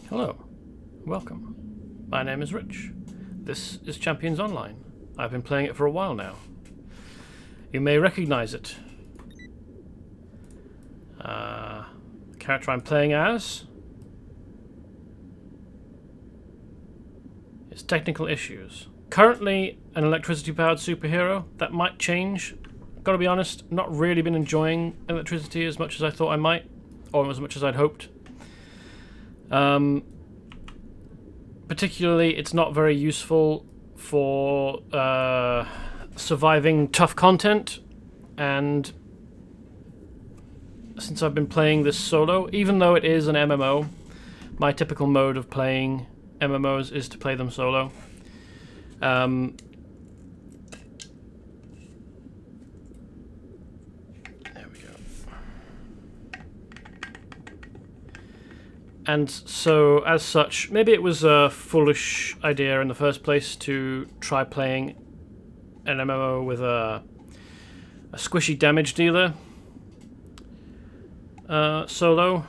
Hello, welcome. My name is Rich. This is Champions Online. I've been playing it for a while now. You may recognize it. The character I'm playing as is Technical Issues. Currently an electricity-powered superhero. That might change. Gotta be honest, not really been enjoying electricity as much as I thought I might, or as much as I'd hoped. Particularly, it's not very useful for surviving tough content, and since I've been playing this solo, even though it is an MMO, my typical mode of playing MMOs is to play them solo. There we go. And so, as such, maybe it was a foolish idea in the first place to try playing an MMO with a squishy damage dealer solo.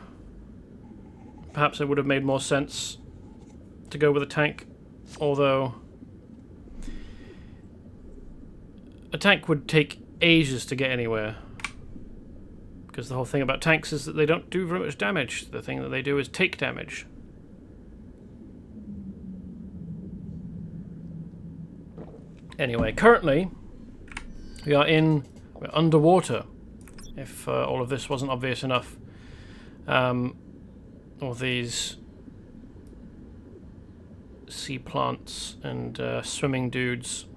Perhaps it would have made more sense to go with a tank, although a tank would take ages to get anywhere. Because the whole thing about tanks is that they don't do very much damage. The thing that they do is take damage. Anyway, currently we're underwater. If all of this wasn't obvious enough. All these sea plants and swimming dudes.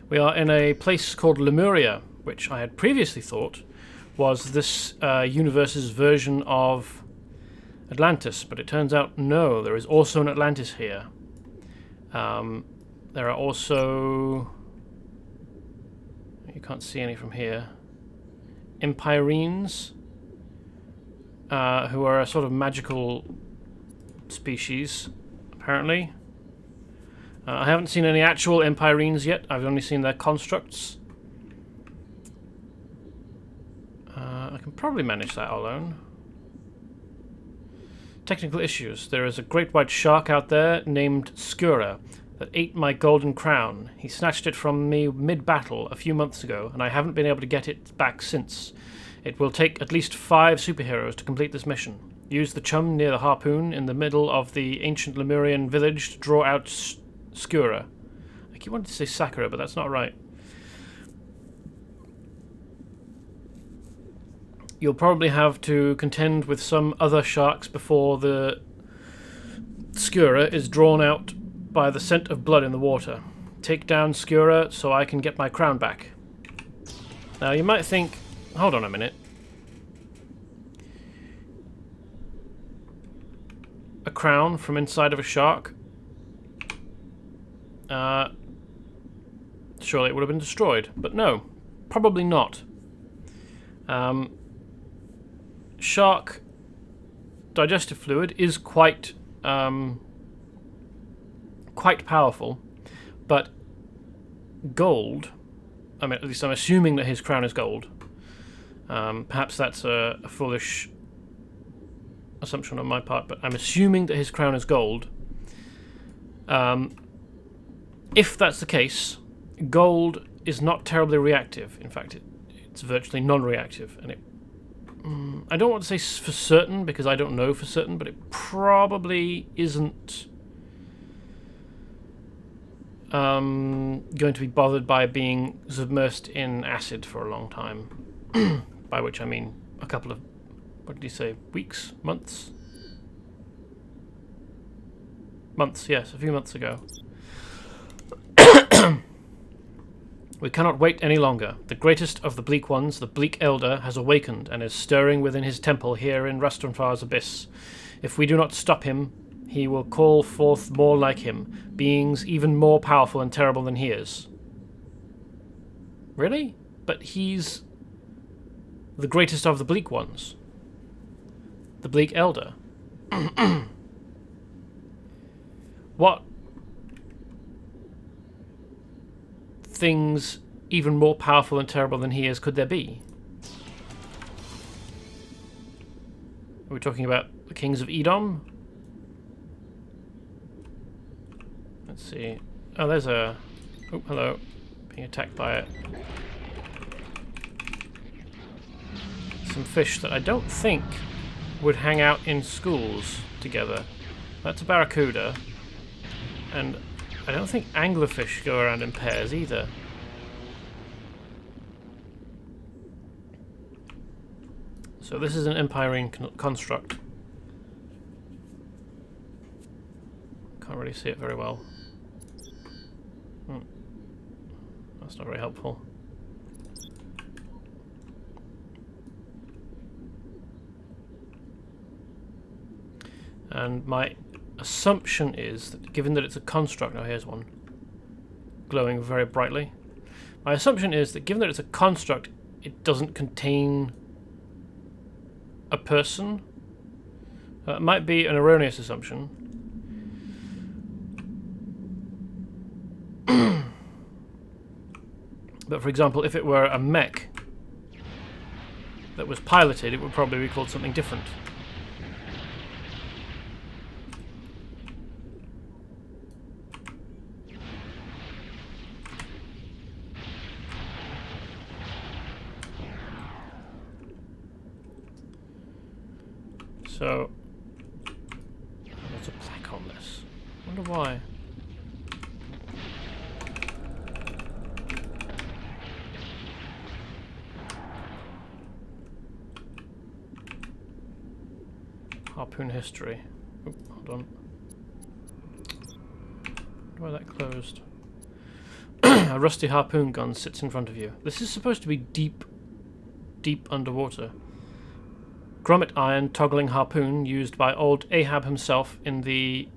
We are in a place called Lemuria, which I had previously thought was this universe's version of Atlantis, but it turns out no, there is also an Atlantis here. There are also, you can't see any from here, Empyreans, who are a sort of magical species, apparently. I haven't seen any actual Empyreans yet, I've only seen their constructs. I can probably manage that alone. Technical issues. There is a great white shark out there named Skura that ate my golden crown. He snatched it from me mid-battle a few months ago, and I haven't been able to get it back since. It will take at least 5 superheroes to complete this mission. Use the chum near the harpoon in the middle of the ancient Lemurian village to draw out Skura. I keep wanting to say Sakura, but that's not right. You'll probably have to contend with some other sharks before the Skura is drawn out by the scent of blood in the water. Take down Skura so I can get my crown back. Now you might think, hold on a minute. A crown from inside of a shark? Surely it would have been destroyed, but no, probably not. Shark digestive fluid is quite powerful, but gold, I mean, at least I'm assuming that his crown is gold. Perhaps that's a foolish assumption on my part, but I'm assuming that his crown is gold. If that's the case, gold is not terribly reactive. In fact, it's virtually non-reactive, and I don't want to say for certain, because I don't know for certain, but it probably isn't going to be bothered by being submersed in acid for a long time. By which I mean a couple of, what did he say, weeks? Months? Months, yes, a few months ago. We cannot wait any longer. The greatest of the Bleak Ones, the Bleak Elder, has awakened and is stirring within his temple here in Rastanfar's abyss. If we do not stop him, he will call forth more like him, beings even more powerful and terrible than he is. Really? But he's the greatest of the Bleak Ones. The Bleak Elder. What things even more powerful and terrible than he is could there be? Are we talking about the kings of Edom. Let's see. Oh, there's a... Oh, hello. Being attacked by it. Some fish that I don't think would hang out in schools together. That's a barracuda. And I don't think anglerfish go around in pairs either. So this is an empirine construct. Can't really see it very well. That's not very helpful. And my assumption is that given that it's a construct... Oh, here's one. Glowing very brightly. My assumption is that given that it's a construct, it doesn't contain a person. It might be an erroneous assumption. But for example, if it were a mech that was piloted, it would probably be called something different. So, there's a plaque on this. I wonder why. Harpoon history. Oh, hold on. Why that closed? A rusty harpoon gun sits in front of you. This is supposed to be deep underwater. Grommet iron toggling harpoon used by old Ahab himself in the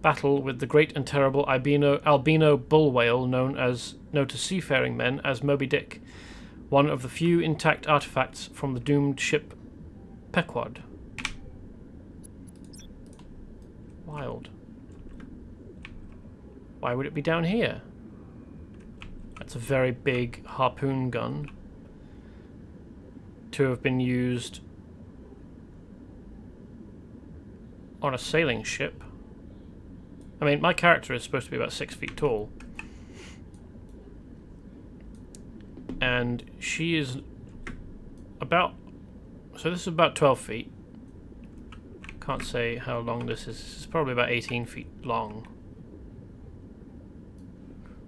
battle with the great and terrible albino bull whale known to seafaring men as Moby Dick, one of the few intact artifacts from the doomed ship Pequod. Wild. Why would it be down here? That's a very big harpoon gun to have been used on a sailing ship. I mean, my character is supposed to be about 6 feet tall. And she is about... So this is about 12 feet. Can't say how long this is. This is probably about 18 feet long.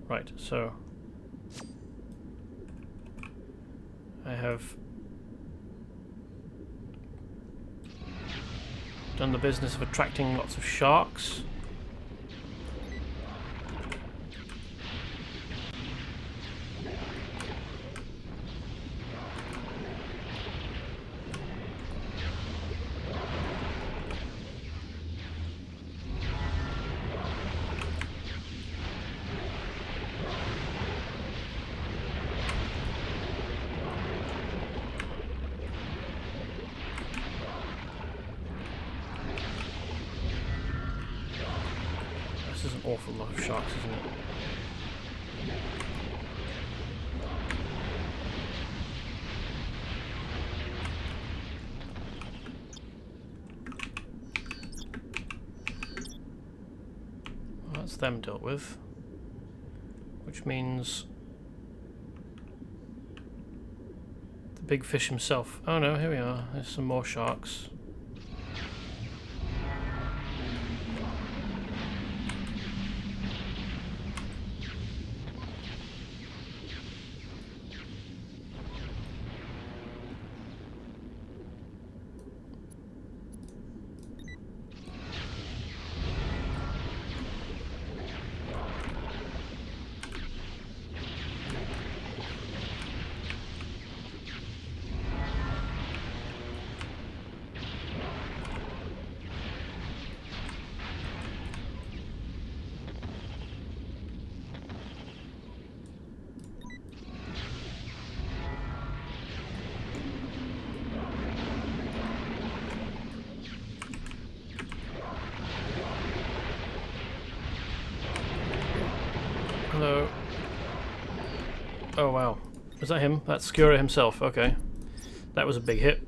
Right, so... I have done the business of attracting lots of sharks. This is an awful lot of sharks, isn't it? Well, that's them dealt with. Which means the big fish himself. Oh no, here we are. There's some more sharks. Hello. Oh wow. Was that him? That's Skura himself. Okay. That was a big hit.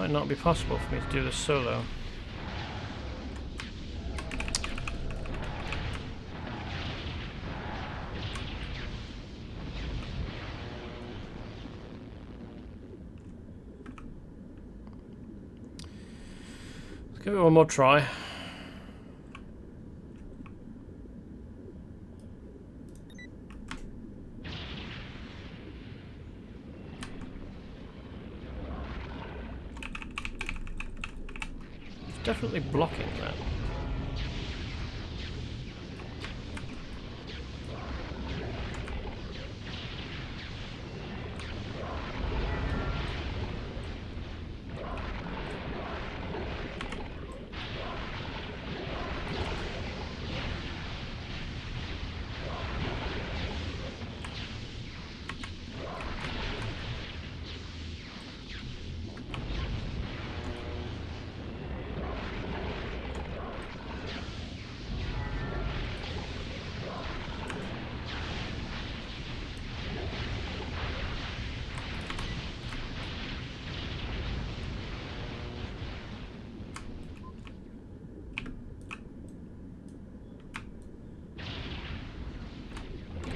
Might not be possible for me to do this solo. Let's give it one more try. Definitely blocking that.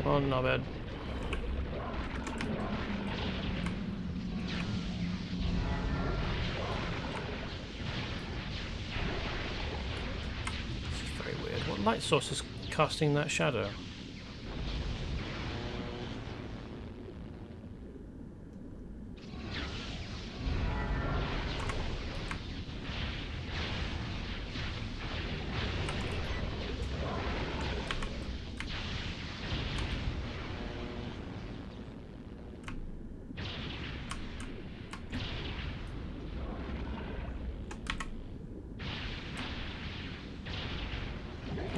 Oh, not bad. This is very weird. What light source is casting that shadow?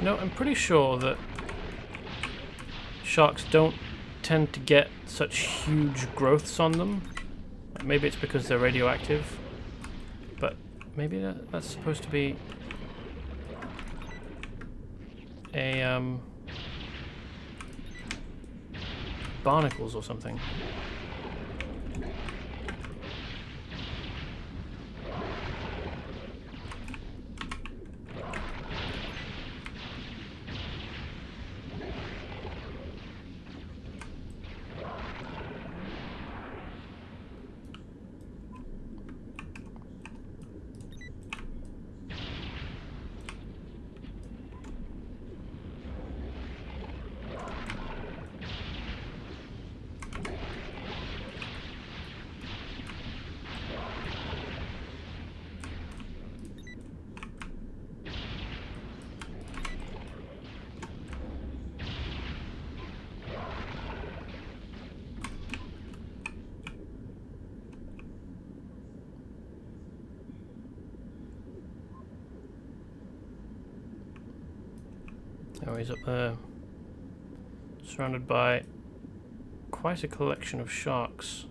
No, I'm pretty sure that sharks don't tend to get such huge growths on them. Maybe it's because they're radioactive, but maybe that's supposed to be a barnacles or something. Oh, he's up there, surrounded by quite a collection of sharks.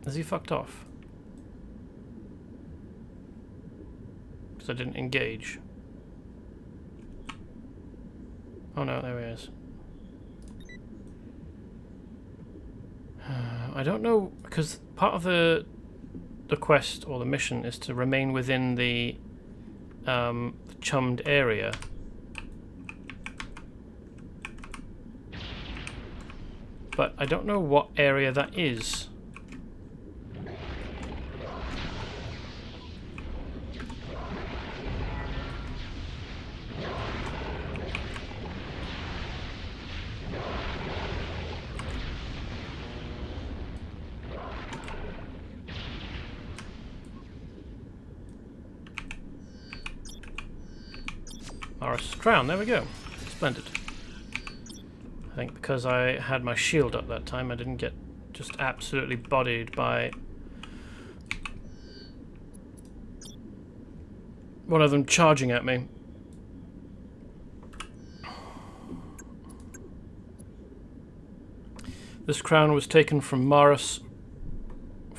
Has he fucked off? Because I didn't engage. Oh no, there he is. I don't know, because part of the quest or the mission is to remain within the chummed area. But I don't know what area that is. Morris Crown, there we go. Splendid. I think because I had my shield up that time, I didn't get just absolutely bodied by one of them charging at me. This crown was taken from Morris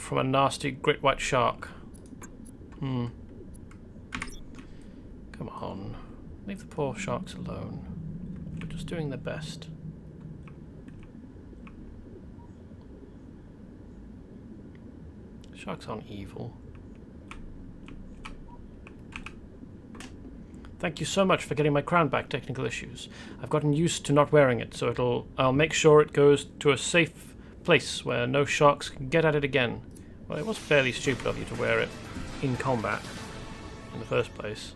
from a nasty great white shark. Come on. Leave the poor sharks alone. They're just doing their best. Sharks aren't evil. Thank you so much for getting my crown back, technical issues. I've gotten used to not wearing it, so I'll make sure it goes to a safe place where no sharks can get at it again. Well, it was fairly stupid of you to wear it in combat in the first place.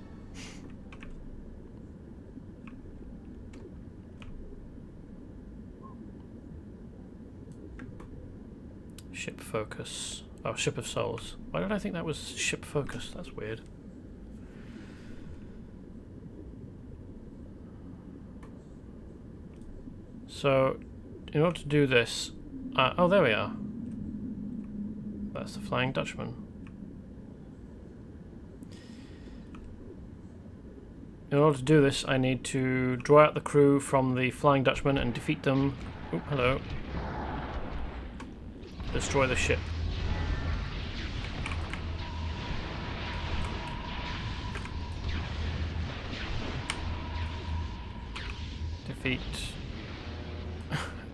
Ship focus. Oh, Ship of Souls. Why did I think that was ship focus? That's weird. So, in order to do this... oh, there we are. That's the Flying Dutchman. In order to do this, I need to draw out the crew from the Flying Dutchman and defeat them. Oh, hello. Destroy the ship.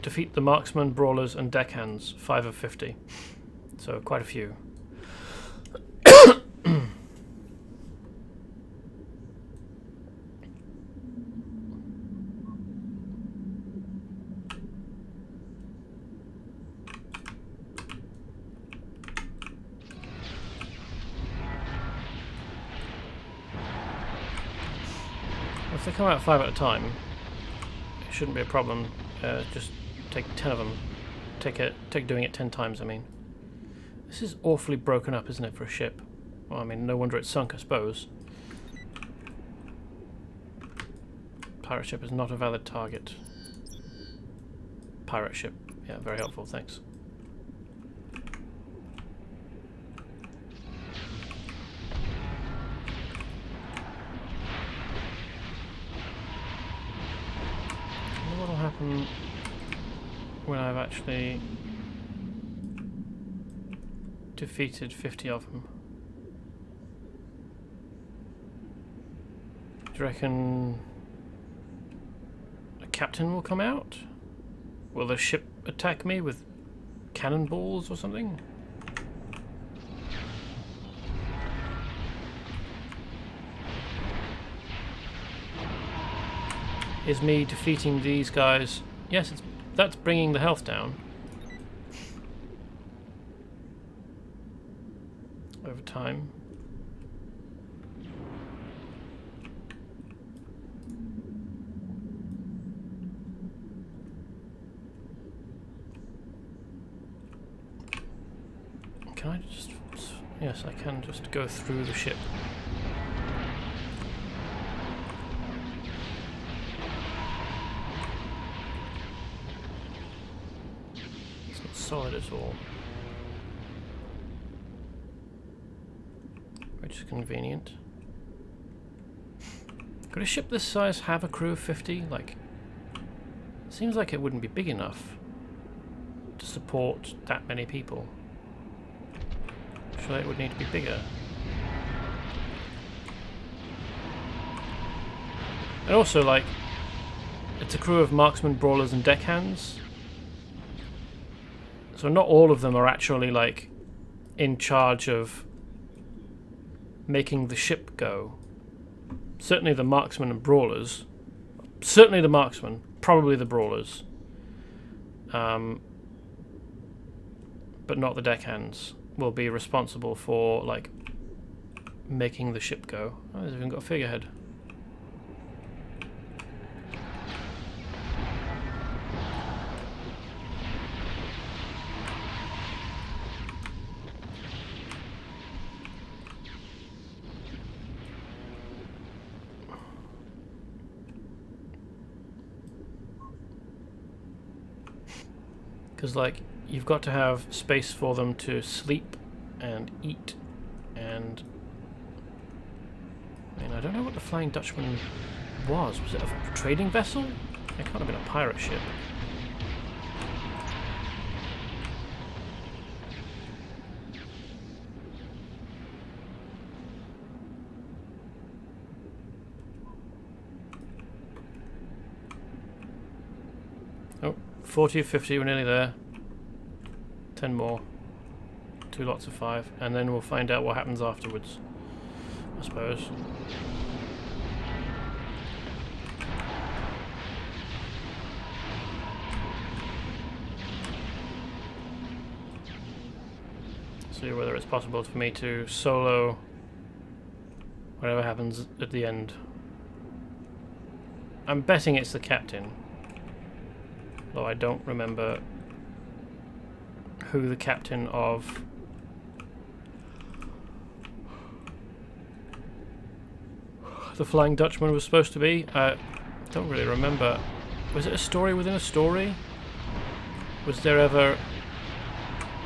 Defeat the marksmen, brawlers, and deckhands. 5 of 50. So quite a few. If they come out 5 at a time, it shouldn't be a problem. Just take 10 of them. Take doing it 10 times, I mean. This is awfully broken up, isn't it, for a ship? Well, I mean, no wonder it's sunk, I suppose. Pirate ship is not a valid target. Pirate ship. Yeah, very helpful, thanks. What will happen when I've actually defeated 50 of them? Do you reckon a captain will come out? Will the ship attack me with cannonballs or something? Is me defeating these guys... Yes, that's bringing the health down. Over time. Can I just... Yes, I can just go through the ship. Solid at all, which is convenient. Could a ship this size have a crew of 50? Like, it seems like it wouldn't be big enough to support that many people. Surely it would need to be bigger. And also, like, it's a crew of marksmen, brawlers, and deckhands. So not all of them are actually, like, in charge of making the ship go. Certainly the marksmen and brawlers. Certainly the marksmen. Probably the brawlers. But not the deckhands. Will be responsible for, like, making the ship go. Oh, they've even got a figurehead. Because, like, you've got to have space for them to sleep and eat and... I mean, I don't know what the Flying Dutchman was. Was it a trading vessel? It can't have been a pirate ship. 40 or 50, we're nearly there. 10 more. 2 lots of 5. And then we'll find out what happens afterwards, I suppose. See whether it's possible for me to solo whatever happens at the end. I'm betting it's the captain, though I don't remember who the captain of the Flying Dutchman was supposed to be. I don't really remember. Was it a story within a story? Was there ever...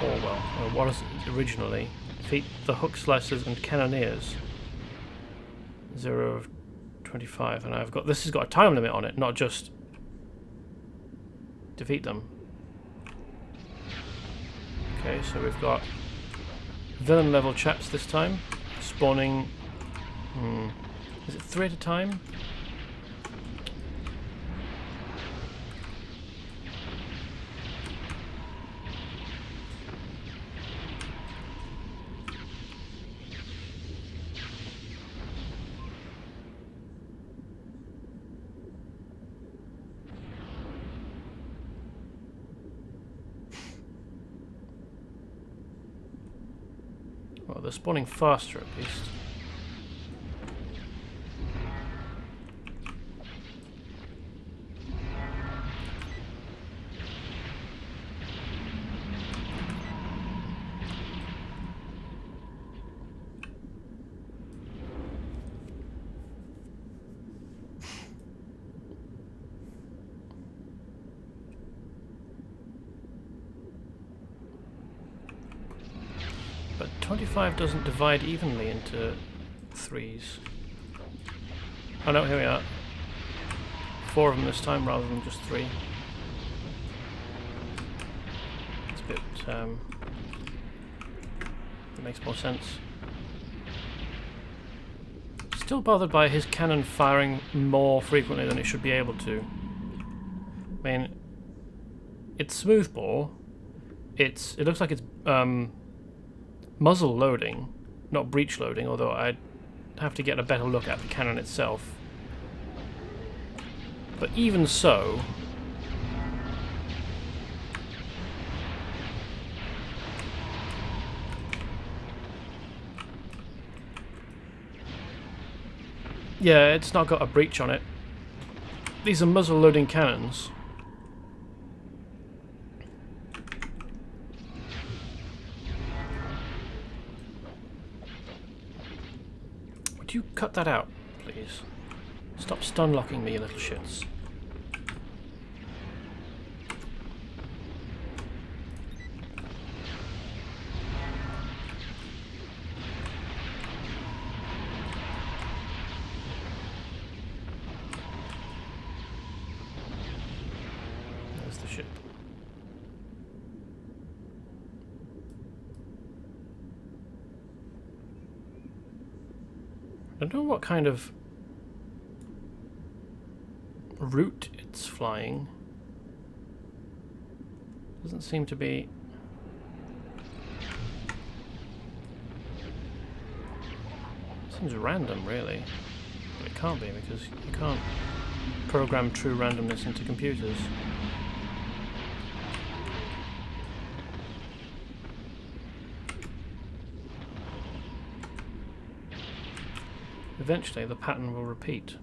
Oh well, what is it originally? Defeat the hook slicers and cannoneers. 0 of 25, and I've got... This has got a time limit on it, not just defeat them. Okay, so we've got villain level chaps this time. Spawning... Is it 3 at a time? Well, they're spawning faster at least. But 25 doesn't divide evenly into 3s. Oh no, here we are. 4 of them this time rather than just 3. It's a bit... It makes more sense. Still bothered by his cannon firing more frequently than it should be able to. I mean, it's smoothbore. It looks like it's muzzle loading, not breech loading, although I'd have to get a better look at the cannon itself. But even so, yeah, it's not got a breech on it. These are muzzle loading cannons. Would you cut that out, please? Stop stun locking me, you little shits. There's the ship. I don't know what kind of route it's flying. Doesn't seem to be... Seems random, really. But it can't be, because you can't program true randomness into computers. Eventually the pattern will repeat.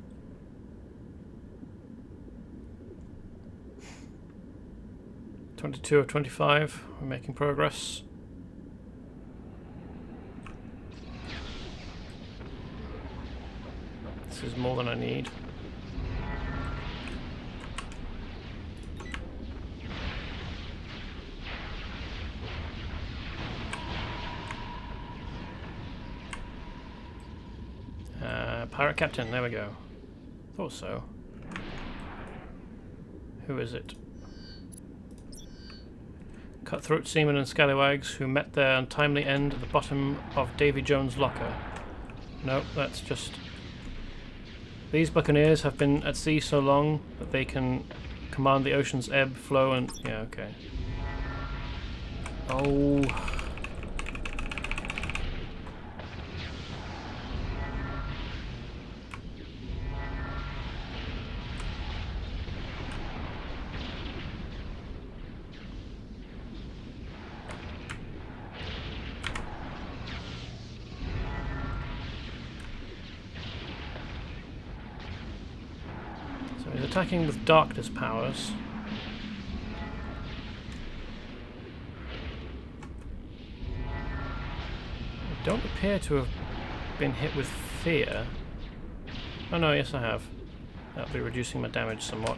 (22 of 25), we're making progress. This is more than I need. Pirate Captain, there we go. Thought so. Who is it? Cutthroat seamen and scallywags who met their untimely end at the bottom of Davy Jones' locker. No, that's just... These buccaneers have been at sea so long that they can Command the ocean's ebb, flow, and... yeah, okay. Oh... So he's attacking with darkness powers. I don't appear to have been hit with fear. Oh no, yes I have. That'll be reducing my damage somewhat.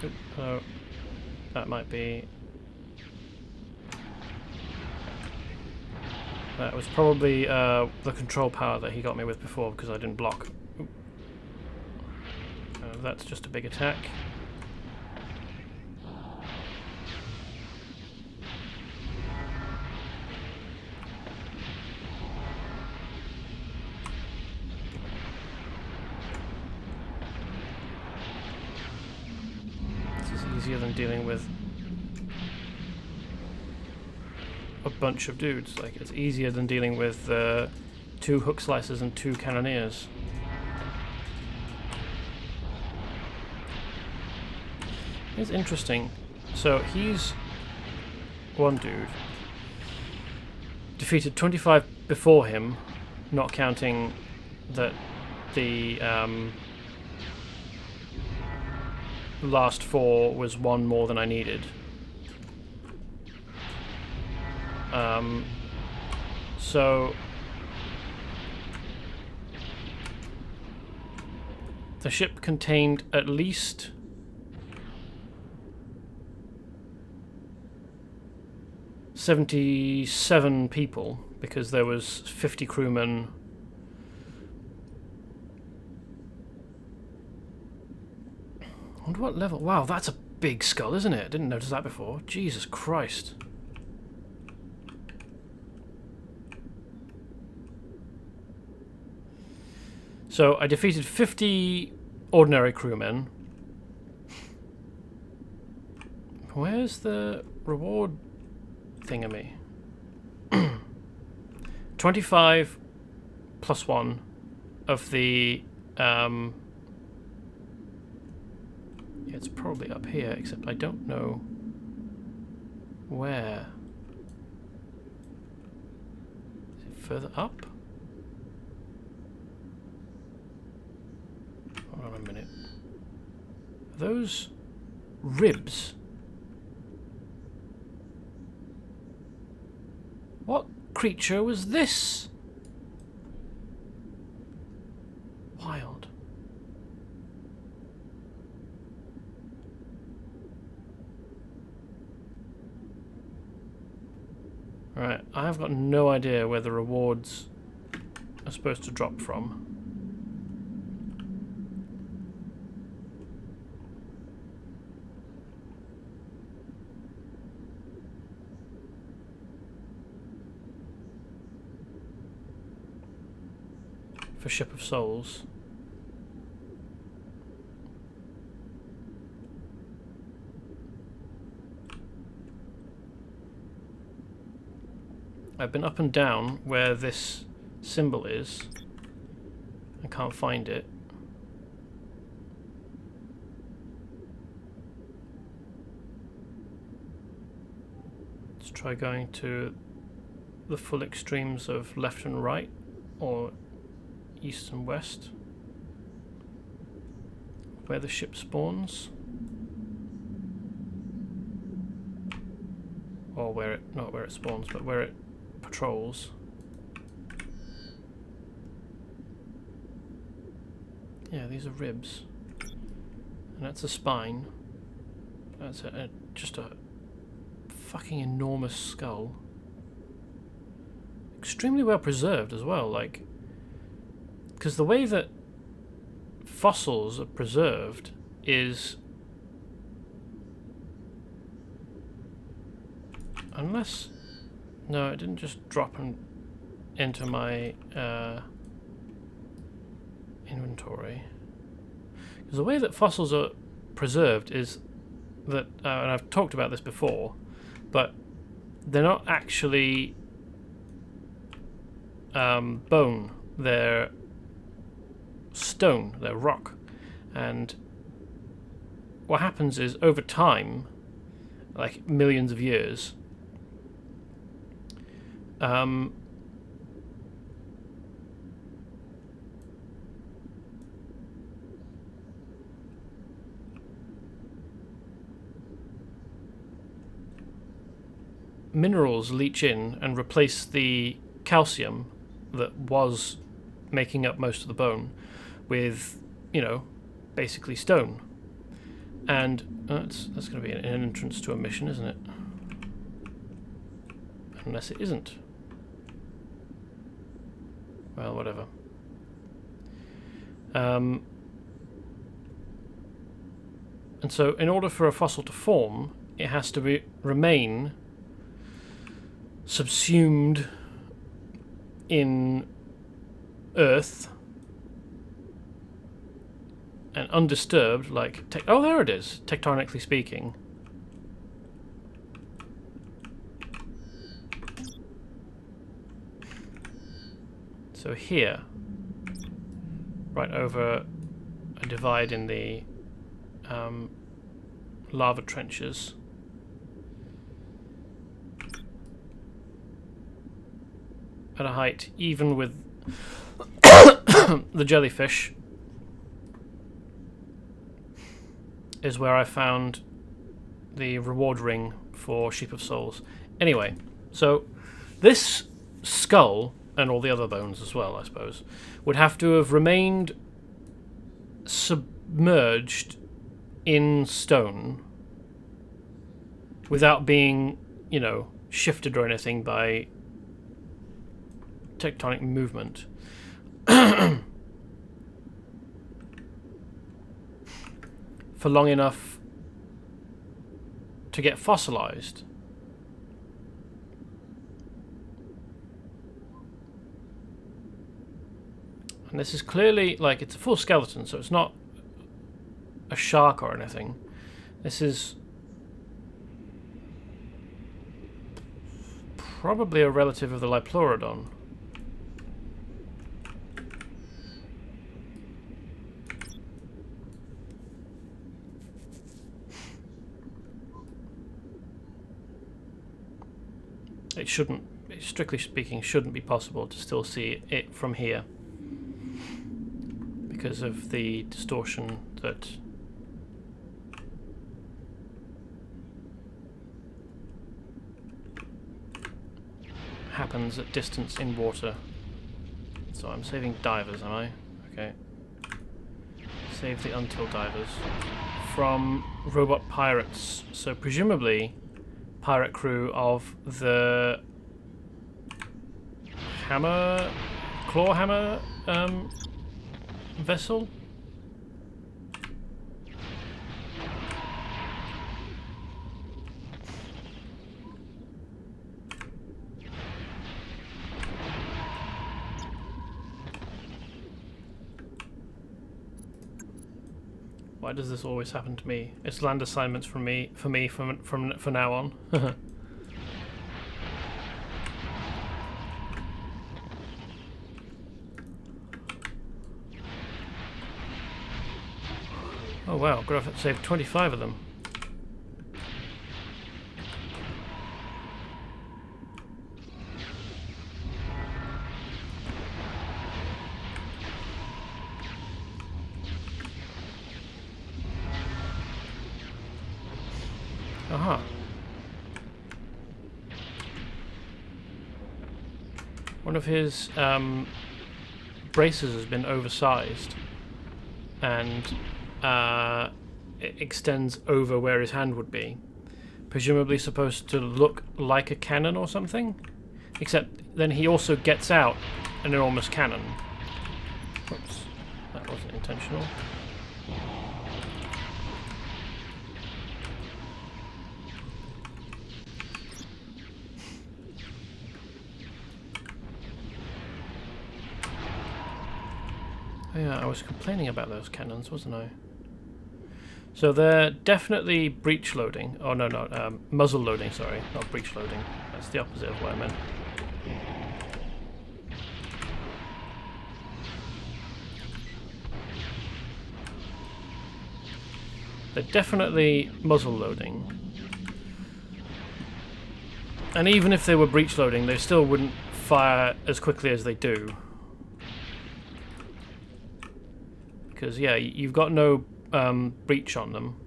Oop, oh, that might be... that was probably the control power that he got me with before because I didn't block. That's just a big attack. This is easier than dealing with a bunch of dudes. Like, it's easier than dealing with 2 hook slicers and 2 cannoneers. It's interesting. So he's one dude. Defeated 25 before him, not counting that the last 4 was 1 more than I needed. So the ship contained at least 77 people because there was 50 crewmen. I wonder what level. Wow, that's a big skull, isn't it? I didn't notice that before. Jesus Christ. So I defeated 50 ordinary crewmen. Where's the reward thingamy? 25 plus 1 of the... it's probably up here, except I don't know where. Is it further up? Hold on a minute. Are those ribs? What creature was this? Wild. Right, I have got no idea where the rewards are supposed to drop from. For Ship of Souls. I've been up and down where this symbol is. I can't find it. Let's try going to the full extremes of left and right, or east and west, where the ship spawns, or where it, not where it spawns, but where it patrols. Yeah, these are ribs, and that's a spine. That's just a fucking enormous skull. Extremely well preserved as well, like, because the way that fossils are preserved is, unless, no, it didn't just drop into my inventory. Because the way that fossils are preserved is that, and I've talked about this before, but they're not actually bone, they're stone, they're rock. And what happens is, over time, like millions of years, minerals leach in and replace the calcium that was making up most of the bone with, you know, basically stone. And that's going to be an entrance to a mission, isn't it? Unless it isn't. Well, whatever. And so, in order for a fossil to form, it has to remain subsumed in earth and undisturbed, like oh, there it is, tectonically speaking. So here, right over a divide in the lava trenches, at a height even with the jellyfish, is where I found the reward ring for Sheep of Souls. Anyway, so this skull, and all the other bones as well, I suppose, would have to have remained submerged in stone without being, you know, shifted or anything by tectonic movement. For long enough to get fossilized. And this is clearly, like, it's a full skeleton, so it's not a shark or anything. This is probably a relative of the Liplorodon. It shouldn't, strictly speaking, shouldn't be possible to still see it from here because of the distortion that happens at distance in water. So I'm saving divers, am I? Okay. Save the until divers from robot pirates. So presumably pirate crew of the claw hammer vessel. Why does this always happen to me? It's land assignments for me from now on. Oh wow, Graphic saved 25 of them. Aha. One of his braces has been oversized, and it extends over where his hand would be. Presumably supposed to look like a cannon or something, except then he also gets out an enormous cannon. Oops, that wasn't intentional. Oh yeah, I was complaining about those cannons, wasn't I? So they're definitely breech loading. Oh no, no, muzzle loading, sorry. Not breech loading. That's the opposite of what I meant. They're definitely muzzle loading. And even if they were breech loading, they still wouldn't fire as quickly as they do. Because, yeah, you've got no breech on them.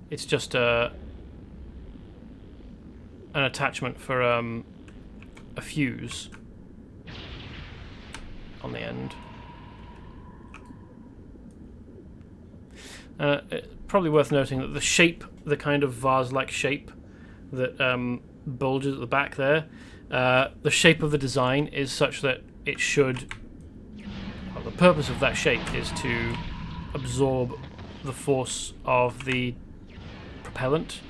It's just an attachment for a fuse on the end. Probably worth noting that the shape, the kind of vase-like shape that bulges at the back there, the shape of the design is such that it should... Well, the purpose of that shape is to absorb the force of the propellant,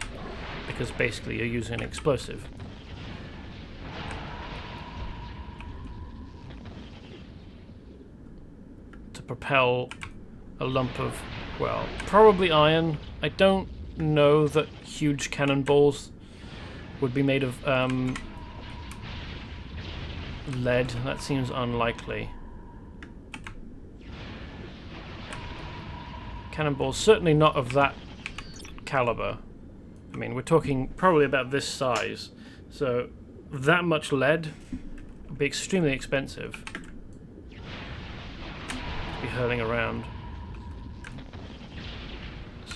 because basically you're using an explosive. To propel a lump of, well, probably iron. I don't know that huge cannonballs would be made of lead. That seems unlikely. Cannonballs, certainly not of that caliber. I mean, we're talking probably about this size. So that much lead would be extremely expensive to be hurling around.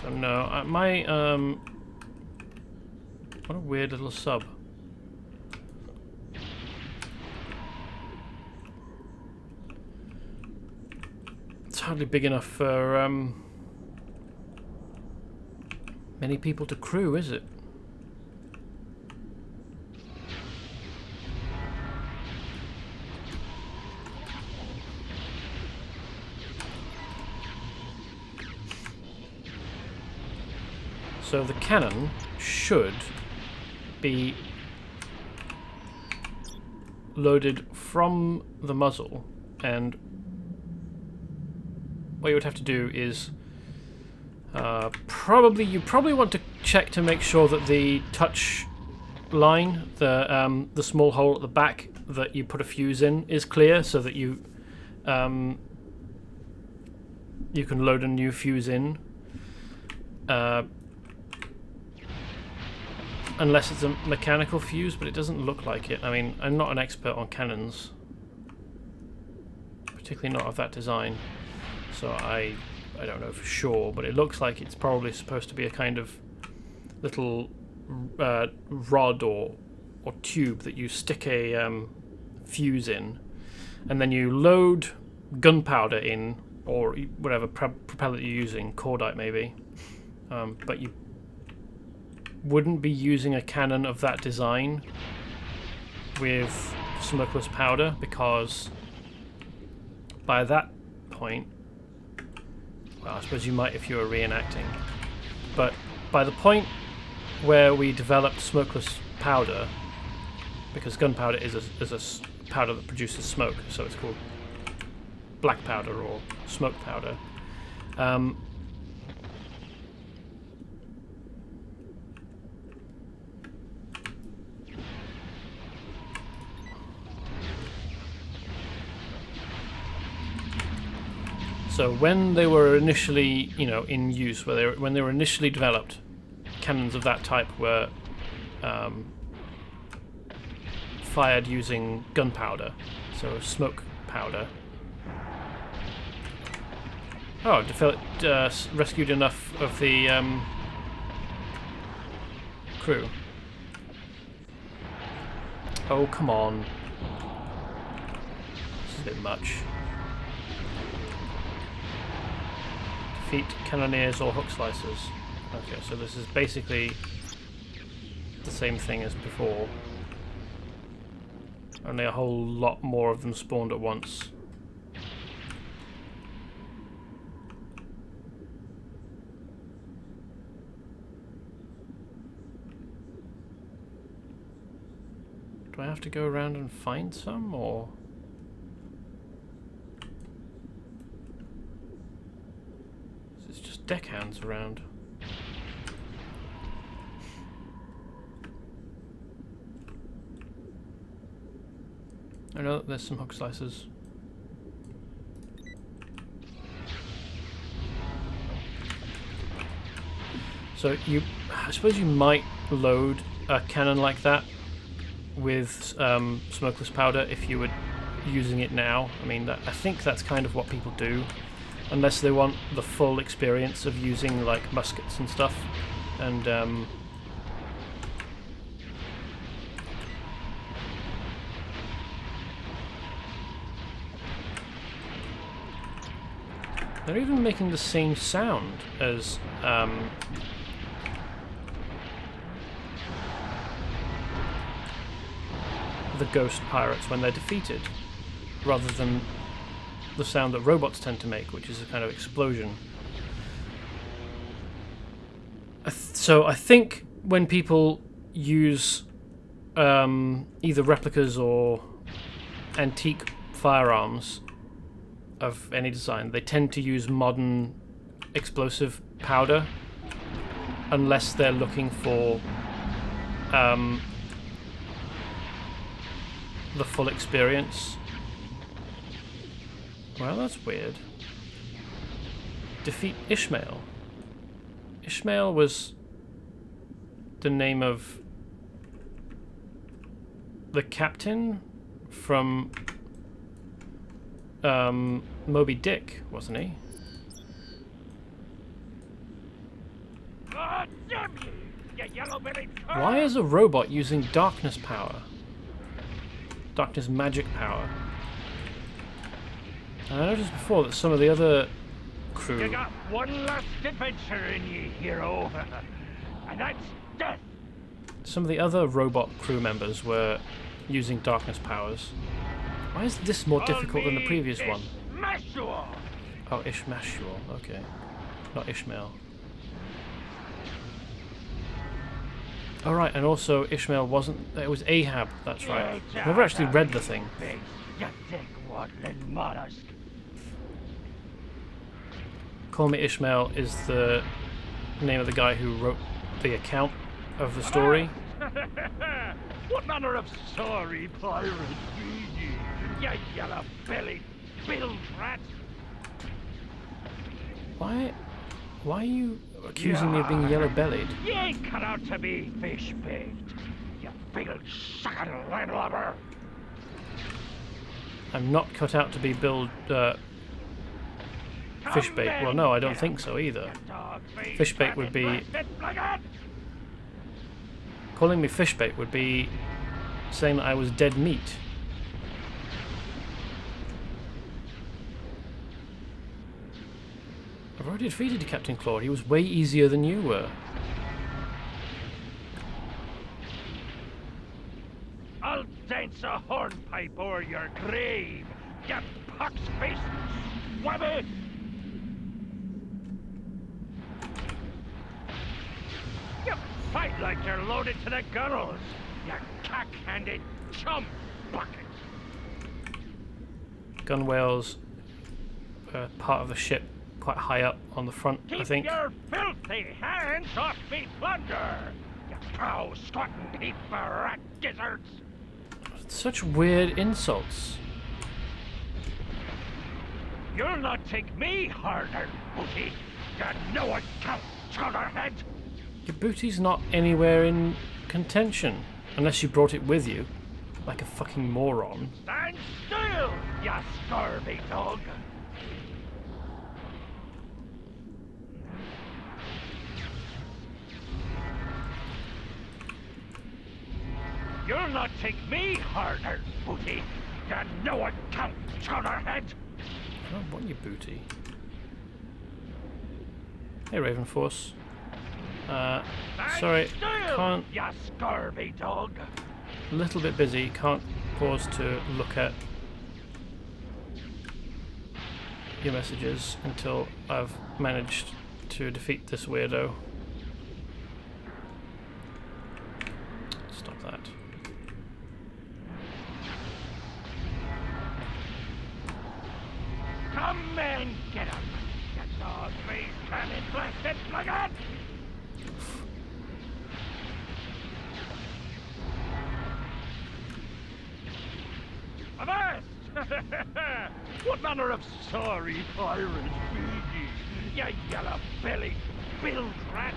So no, what a weird little sub. It's hardly big enough for many people to crew, is it? So the cannon should be loaded from the muzzle, and what you would have to do is you probably want to check to make sure that the touch line, the small hole at the back that you put a fuse in, is clear, so that you you can load a new fuse in. Unless it's a mechanical fuse, but it doesn't look like it. I mean, I'm not an expert on cannons, particularly not of that design, so I don't know for sure, but it looks like it's probably supposed to be a kind of little rod or tube that you stick a fuse in, and then you load gunpowder in, or whatever propellant you're using, cordite maybe, but you wouldn't be using a cannon of that design with smokeless powder, because by that point, well, I suppose you might if you were reenacting, but by the point where we developed smokeless powder, because gunpowder is a powder that produces smoke, so it's called black powder or smoke powder. So when they were initially, in use, when they were initially developed, cannons of that type were fired using gunpowder, so smoke powder. Oh, rescued enough of the crew. Oh, come on. This is a bit much. Defeat cannoneers or hook slicers. Okay, so this is basically the same thing as before. Only a whole lot more of them spawned at once. Do I have to go around and find some, or...? deckhands around. I know there's some hook slicers. So I suppose you might load a cannon like that with smokeless powder if you were using it now. I mean, I think that's kind of what people do, unless they want the full experience of using like muskets and stuff. And they're even making the same sound as the ghost pirates when they're defeated, rather than the sound that robots tend to make, which is a kind of explosion. So I think when people use either replicas or antique firearms of any design, they tend to use modern explosive powder, unless they're looking for the full experience. Well, that's weird. Defeat Ishmael. Ishmael was the name of the captain from Moby Dick, wasn't he? Why is a robot using darkness power? Darkness magic power. And I noticed before that some of the other crew... You got one last adventure in you, hero. And that's death. Some of the other robot crew members were using darkness powers. Why is this more difficult than the previous one? Oh, Ishmael. Okay. Not Ishmael. Oh, right, and also Ishmael wasn't... It was Ahab, that's right. I've never actually read the thing. Call Me Ishmael is the name of the guy who wrote the account of the story. What manner of sorry pirate be ye, you yellow-bellied bilge rat? Why are you accusing me of being yellow-bellied? You ain't cut out to be fish-bait, you bilge-sucking landlubber. I'm not cut out to be fishbait. Well, no, I don't think so either. Fishbait would be... Calling me fishbait would be saying that I was dead meat. I've already defeated Captain Claude. He was way easier than you were. I'll dance a hornpipe o'er your grave, you pox-faced swabby! You fight like you're loaded to the gunnels, you cock-handed chump bucket! Gunwales, part of the ship, quite high up on the front, I think. Keep your filthy hands off me plunder, you cow-squatting peep rat gizzards! Such weird insults. You'll not take me harder, booty. You know it, Count Chowderhead. Your booty's not anywhere in contention, unless you brought it with you, like a fucking moron. Stand still, you scurvy dog. You'll not take me harder, booty. You know it, Count Chowderhead. I don't want your booty. Hey, Ravenforce. Sorry, still, can't... you scurvy dog. A little bit busy, can't pause to look at your messages until I've managed to defeat this weirdo. Stop that. Come and get him, you dog. me cannon blasted plugin! Avast! What manner of sorry pirate be ye, you yellow-bellied bilge rat?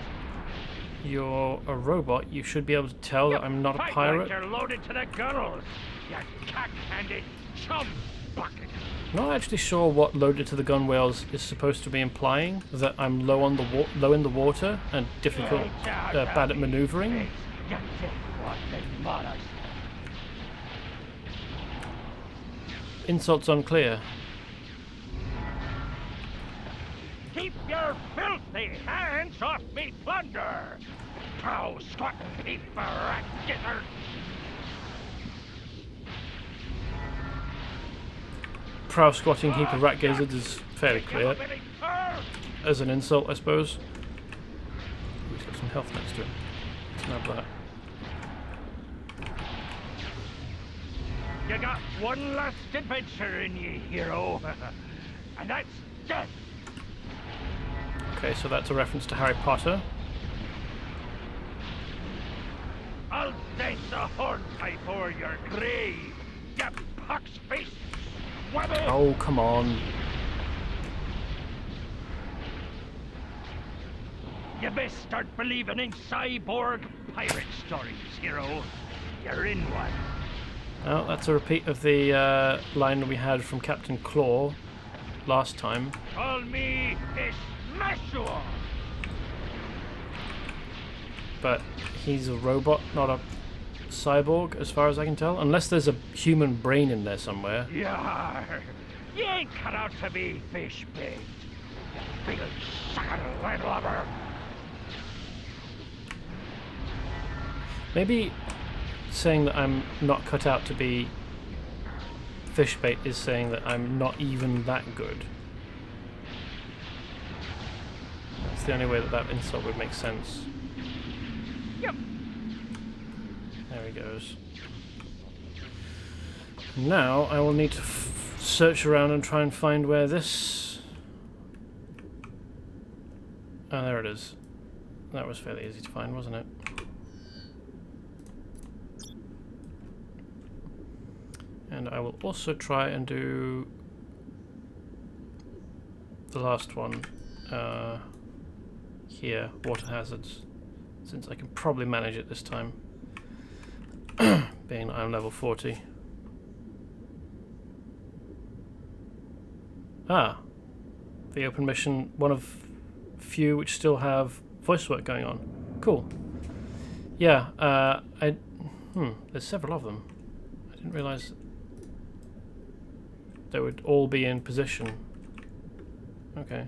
You're a robot. You should be able to tell that I'm not a pirate. You're loaded to the gunnels, you cack-handed chum bucket. Not actually sure what loaded to the gunwales is supposed to be implying. That I'm low on the low in the water and difficult, bad at maneuvering. Insults unclear. Keep your filthy hands off me plunder! Cow squat heap of rat gizzard! Prow squatting heap of rat gizzards is fairly clear. As an insult, I suppose. Ooh, he's got some health next to him. Let's nab that. You got one last adventure in ye, hero. And that's death! Okay, so that's a reference to Harry Potter. I'll dance a hornpipe o'er your grave, you pox-faced swabby! Oh, come on. You best start believing in cyborg pirate stories, hero. You're in one. Oh, that's a repeat of the line we had from Captain Claw last time. Call me Smashua! But he's a robot, not a cyborg, as far as I can tell. Unless there's a human brain in there somewhere. Yar! You ain't cut out to be fish bait. You big sucker landlubber! Maybe saying that I'm not cut out to be fish bait is saying that I'm not even that good. That's the only way that that insult would make sense. Yep. There he goes. Now I will need to search around and try and find where this... Oh, there it is. That was fairly easy to find, wasn't it? And I will also try and do the last one here, water hazards, since I can probably manage it this time, being that I'm level 40. Ah, the open mission, one of few which still have voice work going on. Cool. Yeah, there's several of them. I didn't realise they would all be in position. Okay.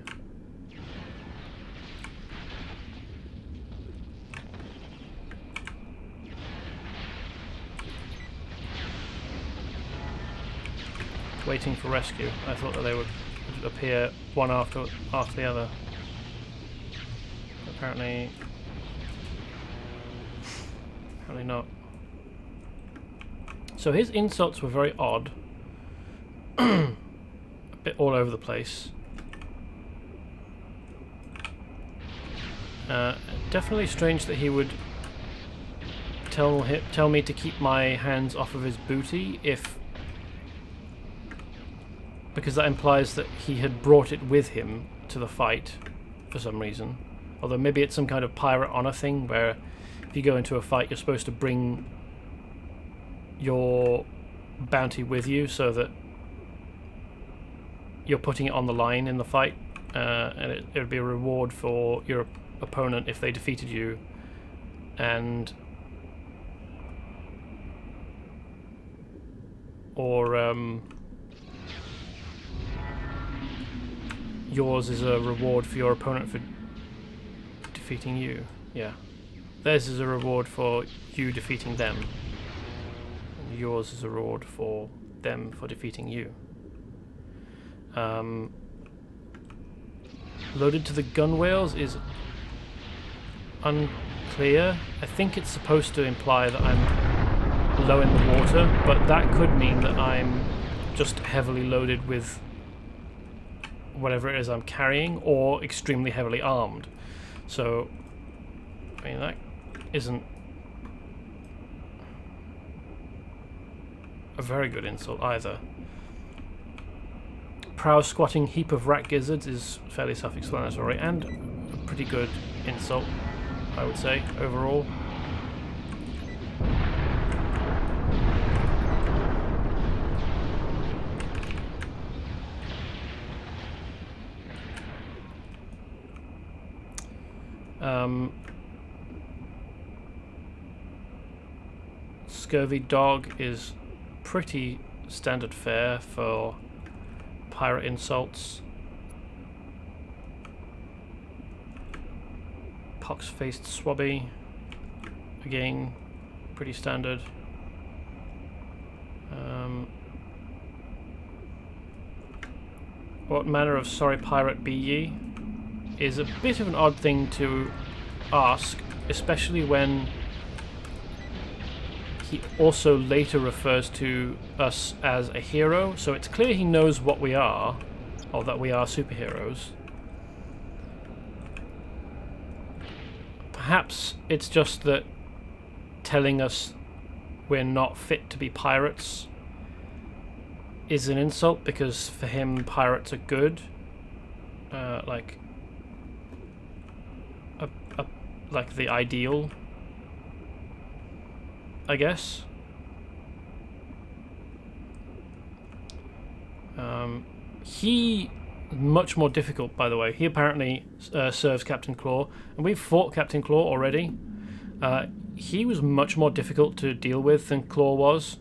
Waiting for rescue. I thought that they would appear one after the other. Apparently not. So his insults were very odd. A bit all over the place. Definitely strange that he would tell me to keep my hands off of his booty, because that implies that he had brought it with him to the fight for some reason. Although maybe it's some kind of pirate honor thing where if you go into a fight you're supposed to bring your bounty with you so that you're putting it on the line in the fight, and it would be a reward for your opponent if they defeated you, and yours is a reward for your opponent for defeating you. Yeah, theirs is a reward for you defeating them, and yours is a reward for them for defeating you. Loaded to the gunwales is unclear. I think it's supposed to imply that I'm low in the water, but that could mean that I'm just heavily loaded with whatever it is I'm carrying, or extremely heavily armed. So, I mean, that isn't a very good insult either. Proud squatting heap of rat gizzards is fairly self-explanatory, and a pretty good insult, I would say, overall. Scurvy dog is pretty standard fare for pirate insults. Pox-faced swabby, again, pretty standard. What manner of sorry pirate be ye? Is a bit of an odd thing to ask, especially when he also later refers to us as a hero, so it's clear he knows what we are, or that we are superheroes. Perhaps it's just that telling us we're not fit to be pirates is an insult, because for him pirates are good. Like the ideal, I guess. He much more difficult, by the way. He apparently serves Captain Claw, and we've fought Captain Claw already. He was much more difficult to deal with than Claw was.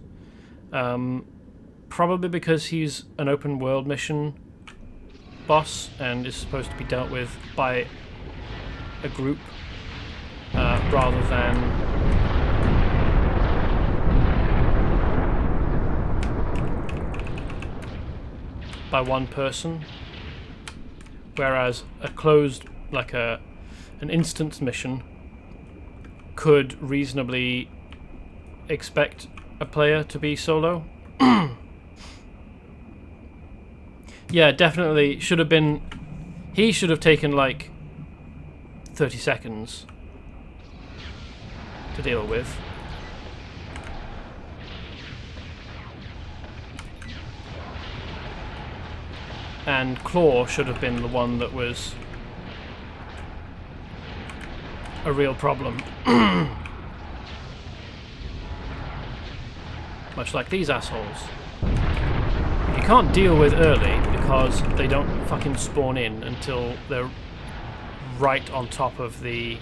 Probably because he's an open world mission boss and is supposed to be dealt with by a group rather than by one person, whereas a closed, like an instance mission, could reasonably expect a player to be solo. Yeah, definitely should have been. He should have taken like 30 seconds to deal with. And Claw should have been the one that was a real problem. Much like these assholes. You can't deal with early because they don't fucking spawn in until they're right on top of the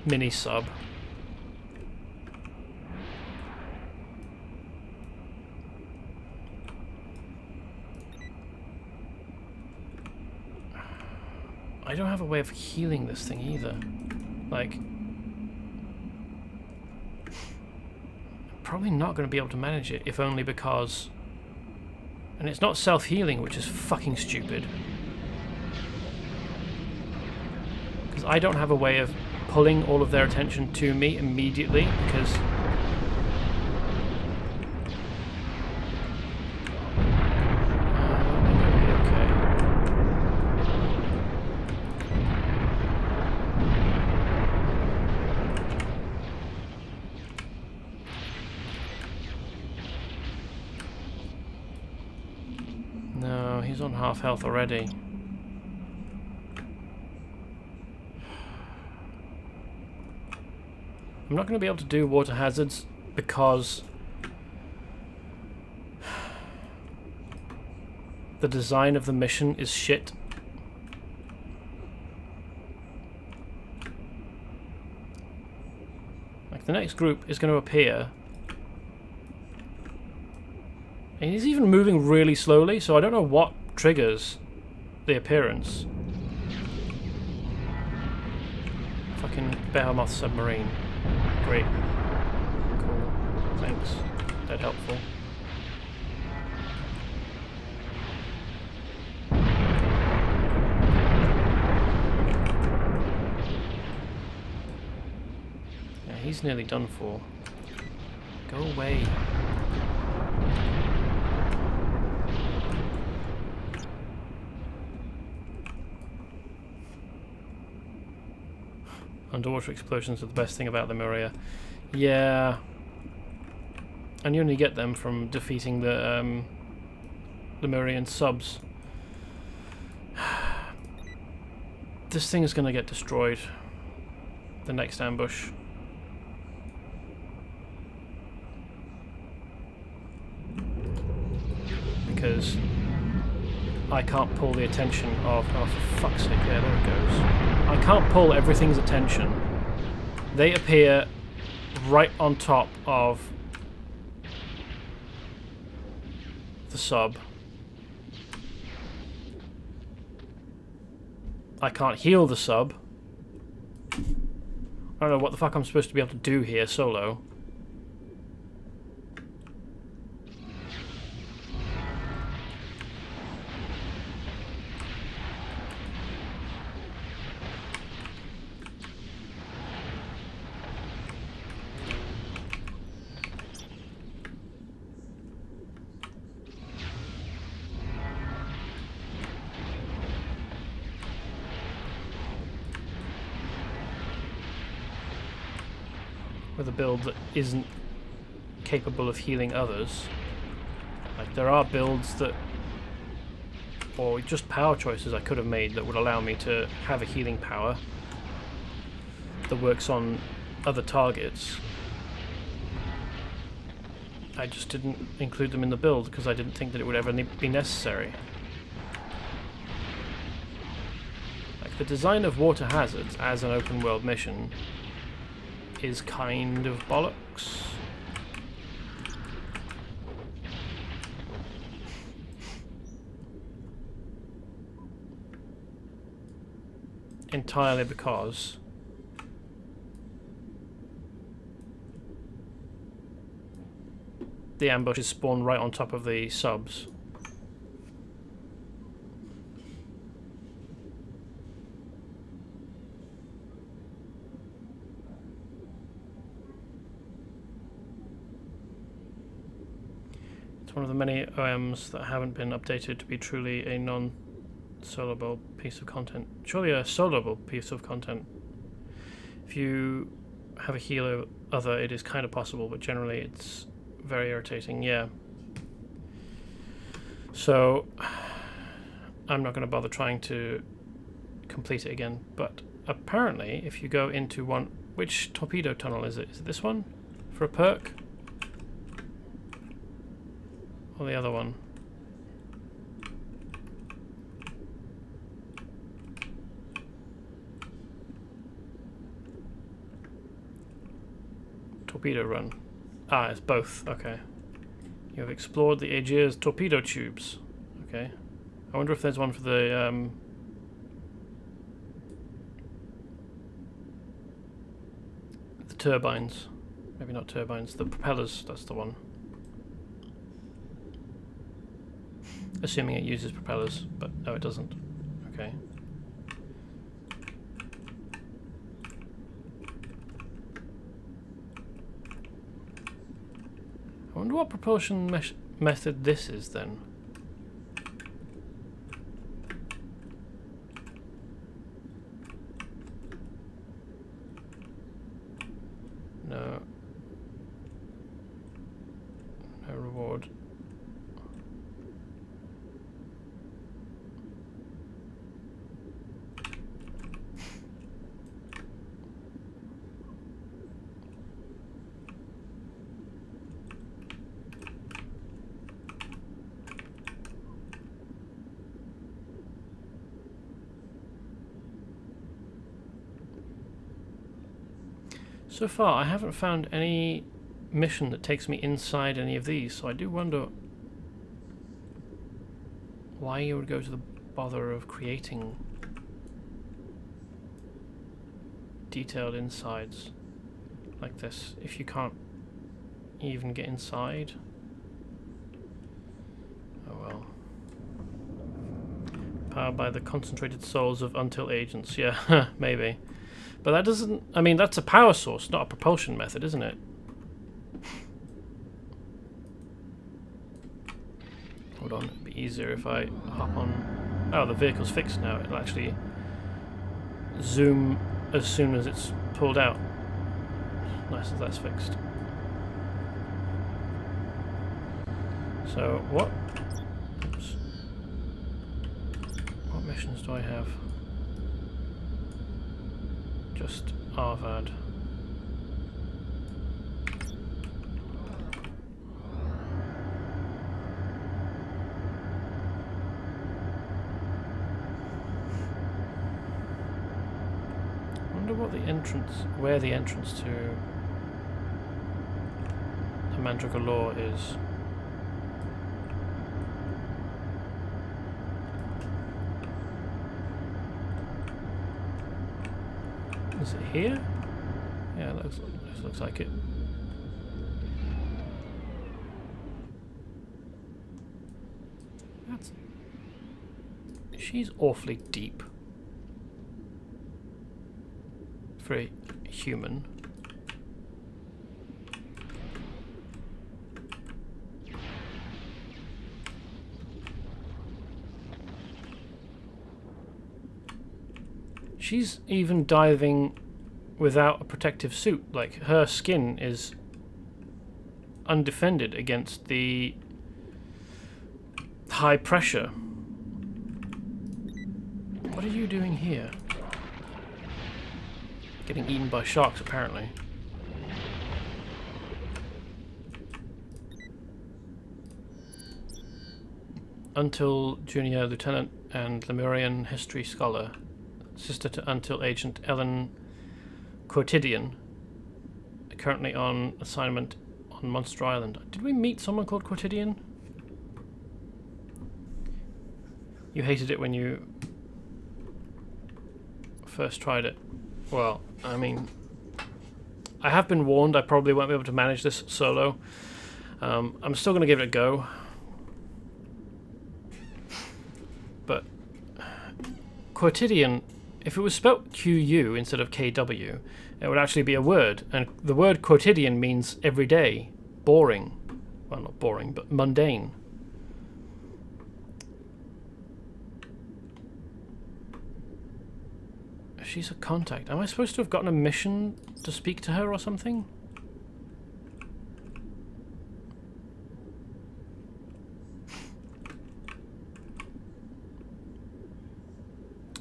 mini-sub. I don't have a way of healing this thing either. Like, probably not going to be able to manage it, if only because... And it's not self-healing, which is fucking stupid. Because I don't have a way of pulling all of their attention to me immediately, because... No, he's on half health already. I'm not going to be able to do water hazards because the design of the mission is shit. Like, the next group is going to appear. And he's even moving really slowly, so I don't know what triggers the appearance. Fucking Behemoth submarine. Great. Cool. Thanks. That helpful. Yeah, he's nearly done for. Go away. Underwater explosions are the best thing about Lemuria. Yeah. And you only get them from defeating the Lemurian subs. This thing is going to get destroyed. The next ambush. Because I can't pull the attention of... Oh, for fuck's sake, yeah, there it goes. I can't pull everything's attention. They appear right on top of the sub. I can't heal the sub. I don't know what the fuck I'm supposed to be able to do here solo. With a build that isn't capable of healing others. Like, there are builds that, or just power choices I could have made that would allow me to have a healing power that works on other targets. I just didn't include them in the build because I didn't think that it would ever be necessary. Like, the design of water hazards as an open world mission is kind of bollocks. Entirely because the ambushes spawn right on top of the subs. One of the many OMs that haven't been updated to be truly a non-soloable piece of content. Surely a soloable piece of content. If you have a healer other, it is kind of possible, but generally it's very irritating, yeah. So, I'm not going to bother trying to complete it again, but apparently if you go into one... Which torpedo tunnel is it? Is it this one? For a perk? Or the other one? Torpedo run. Ah, it's both. Okay. You have explored the Aegea's torpedo tubes. Okay. I wonder if there's one for the turbines. Maybe not turbines. The propellers. That's the one. Assuming it uses propellers, but no, it doesn't. Okay. I wonder what propulsion method this is then. No. No reward. So far, I haven't found any mission that takes me inside any of these, so I do wonder why you would go to the bother of creating detailed insides like this if you can't even get inside. Oh well. Powered by the concentrated souls of Until agents, yeah, maybe. But that doesn't... I mean, that's a power source, not a propulsion method, isn't it? Hold on, it'd be easier if I hop on... Oh, the vehicle's fixed now. It'll actually zoom as soon as it's pulled out. Nice that that's fixed. So, what? Oops. What missions do I have? Just Arvad. Where the entrance to the Mandragora Law is. Is it here? Yeah, it looks like it. She's awfully deep. For a human. She's even diving without a protective suit. Like, her skin is undefended against the high pressure. What are you doing here? Getting eaten by sharks, apparently. Until Junior Lieutenant and Lemurian history scholar, sister to Until Agent Ellen Quotidian, currently on assignment on Monster Island. Did we meet someone called Quotidian? You hated it when you first tried it. Well, I mean, I have been warned I probably won't be able to manage this solo. I'm still going to give it a go. But quotidian, if it was spelt QU instead of KW, it would actually be a word. And the word quotidian means everyday, boring. Well, not boring, but mundane. She's a contact. Am I supposed to have gotten a mission to speak to her or something?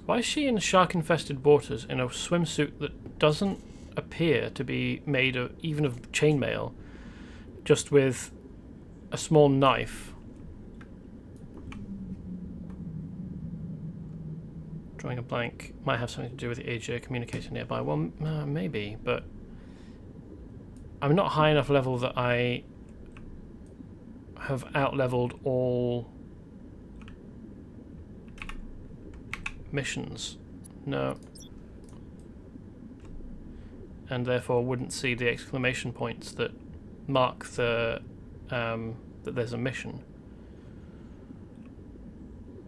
Why is she in shark-infested waters in a swimsuit that doesn't appear to be made of even of chainmail, just with a small knife? Drawing a blank might have something to do with the AJ communicator nearby. Well, maybe, but I'm not high enough level that I have out-leveled all missions. No. And therefore wouldn't see the exclamation points that mark the that there's a mission.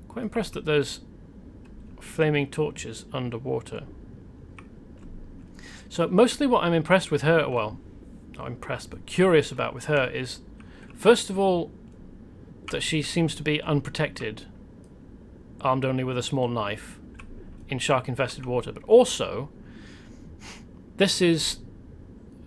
Quite impressed that there's flaming torches underwater. So mostly what I'm impressed with her, well, not impressed, but curious about with her is, first of all, that she seems to be unprotected, armed only with a small knife, in shark-infested water. But also, this is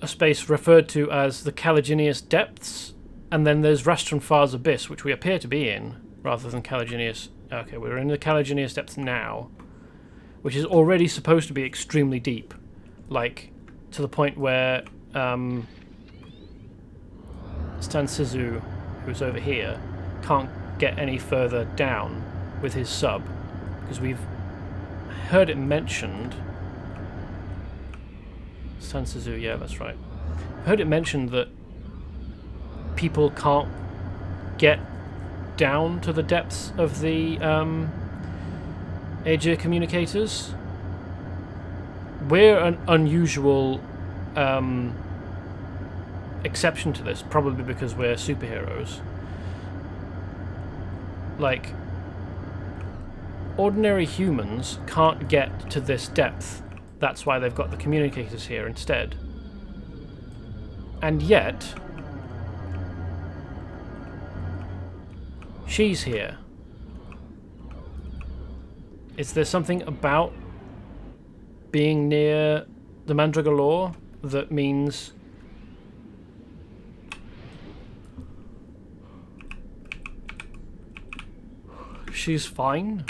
a space referred to as the Caliginius Depths, and then there's Rastranfar's Abyss, which we appear to be in, rather than Caliginius. Okay, we're in the Caliginius Depths now, which is already supposed to be extremely deep, like to the point where Stan Sizu, who's over here, can't get any further down with his sub, because we've heard it mentioned. Stan Sizu, yeah, that's right. Heard it mentioned that people can't get down to the depths of the AJ communicators. We're an unusual exception to this, probably because we're superheroes. Like, ordinary humans can't get to this depth. That's why they've got the communicators here instead. And yet, she's here. Is there something about being near the the Mandragora that means she's fine?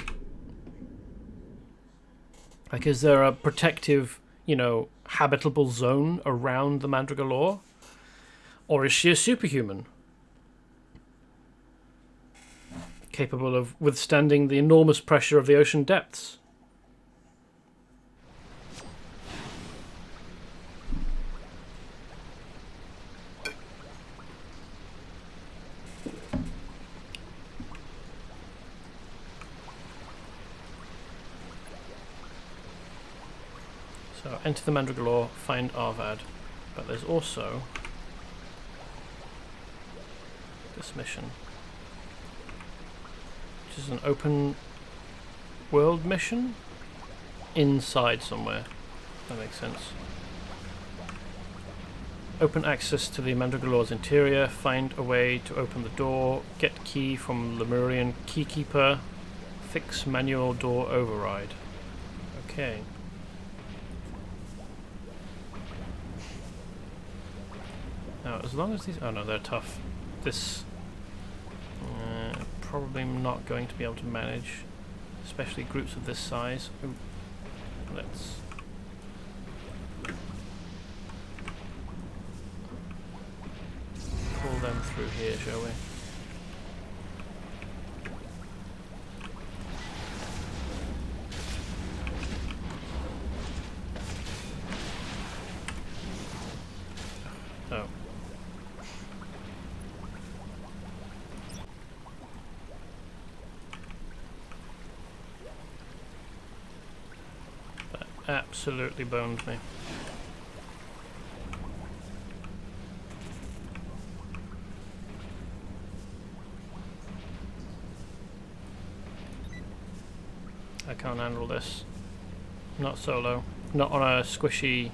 Like, is there a protective, you know, habitable zone around the Mandragora? Or is she a superhuman? Capable of withstanding the enormous pressure of the ocean depths? So, enter the Mandragora, find Arvad. But there's also this mission, which is an open world mission inside somewhere. That makes sense. Open access to the Mandragora's interior, find a way to open the door, get key from Lemurian keykeeper, fix manual door override. Okay. Now, as long as these... oh no, they're tough. This... probably not going to be able to manage, especially groups of this size. Ooh. Let's... pull them through here, shall we? Oh. That absolutely boned me. I can't handle this. Not solo. Not on a squishy...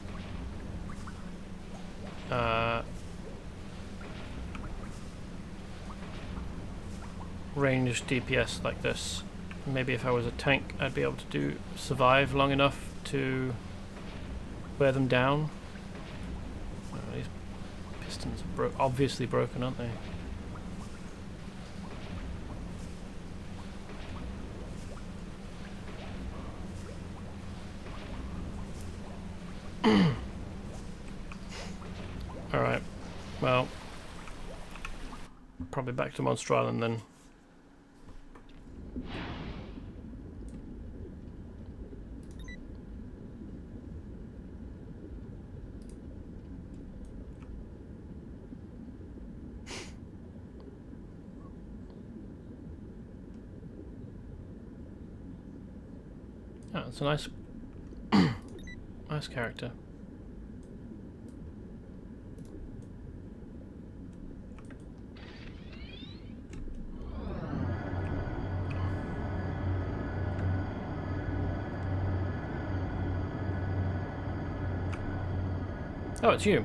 ranged DPS like this. Maybe if I was a tank I'd be able to survive long enough to wear them down. Oh, these pistons are obviously broken, aren't they? Alright, well, probably back to Monster Island then. Oh, it's a nice, nice character. Oh, it's you.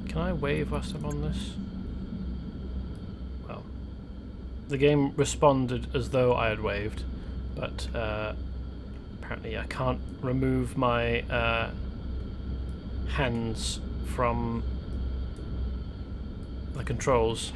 Can I wave whilst I'm on this? Well, the game responded as though I had waved, but apparently I can't remove my hands from the controls.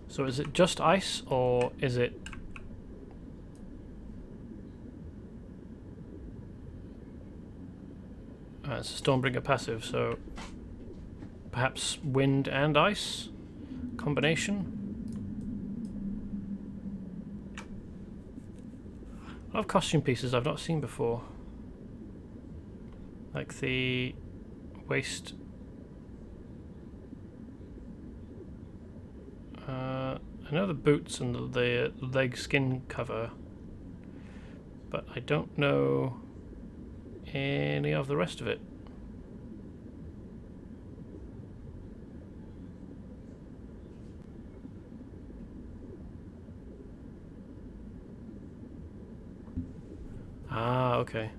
So is it just ice, or is it... it's a Stormbringer passive, so perhaps wind and ice combination? A lot of costume pieces I've not seen before. Like the waist... I know the boots and the leg skin cover, but I don't know any of the rest of it. Ah, okay.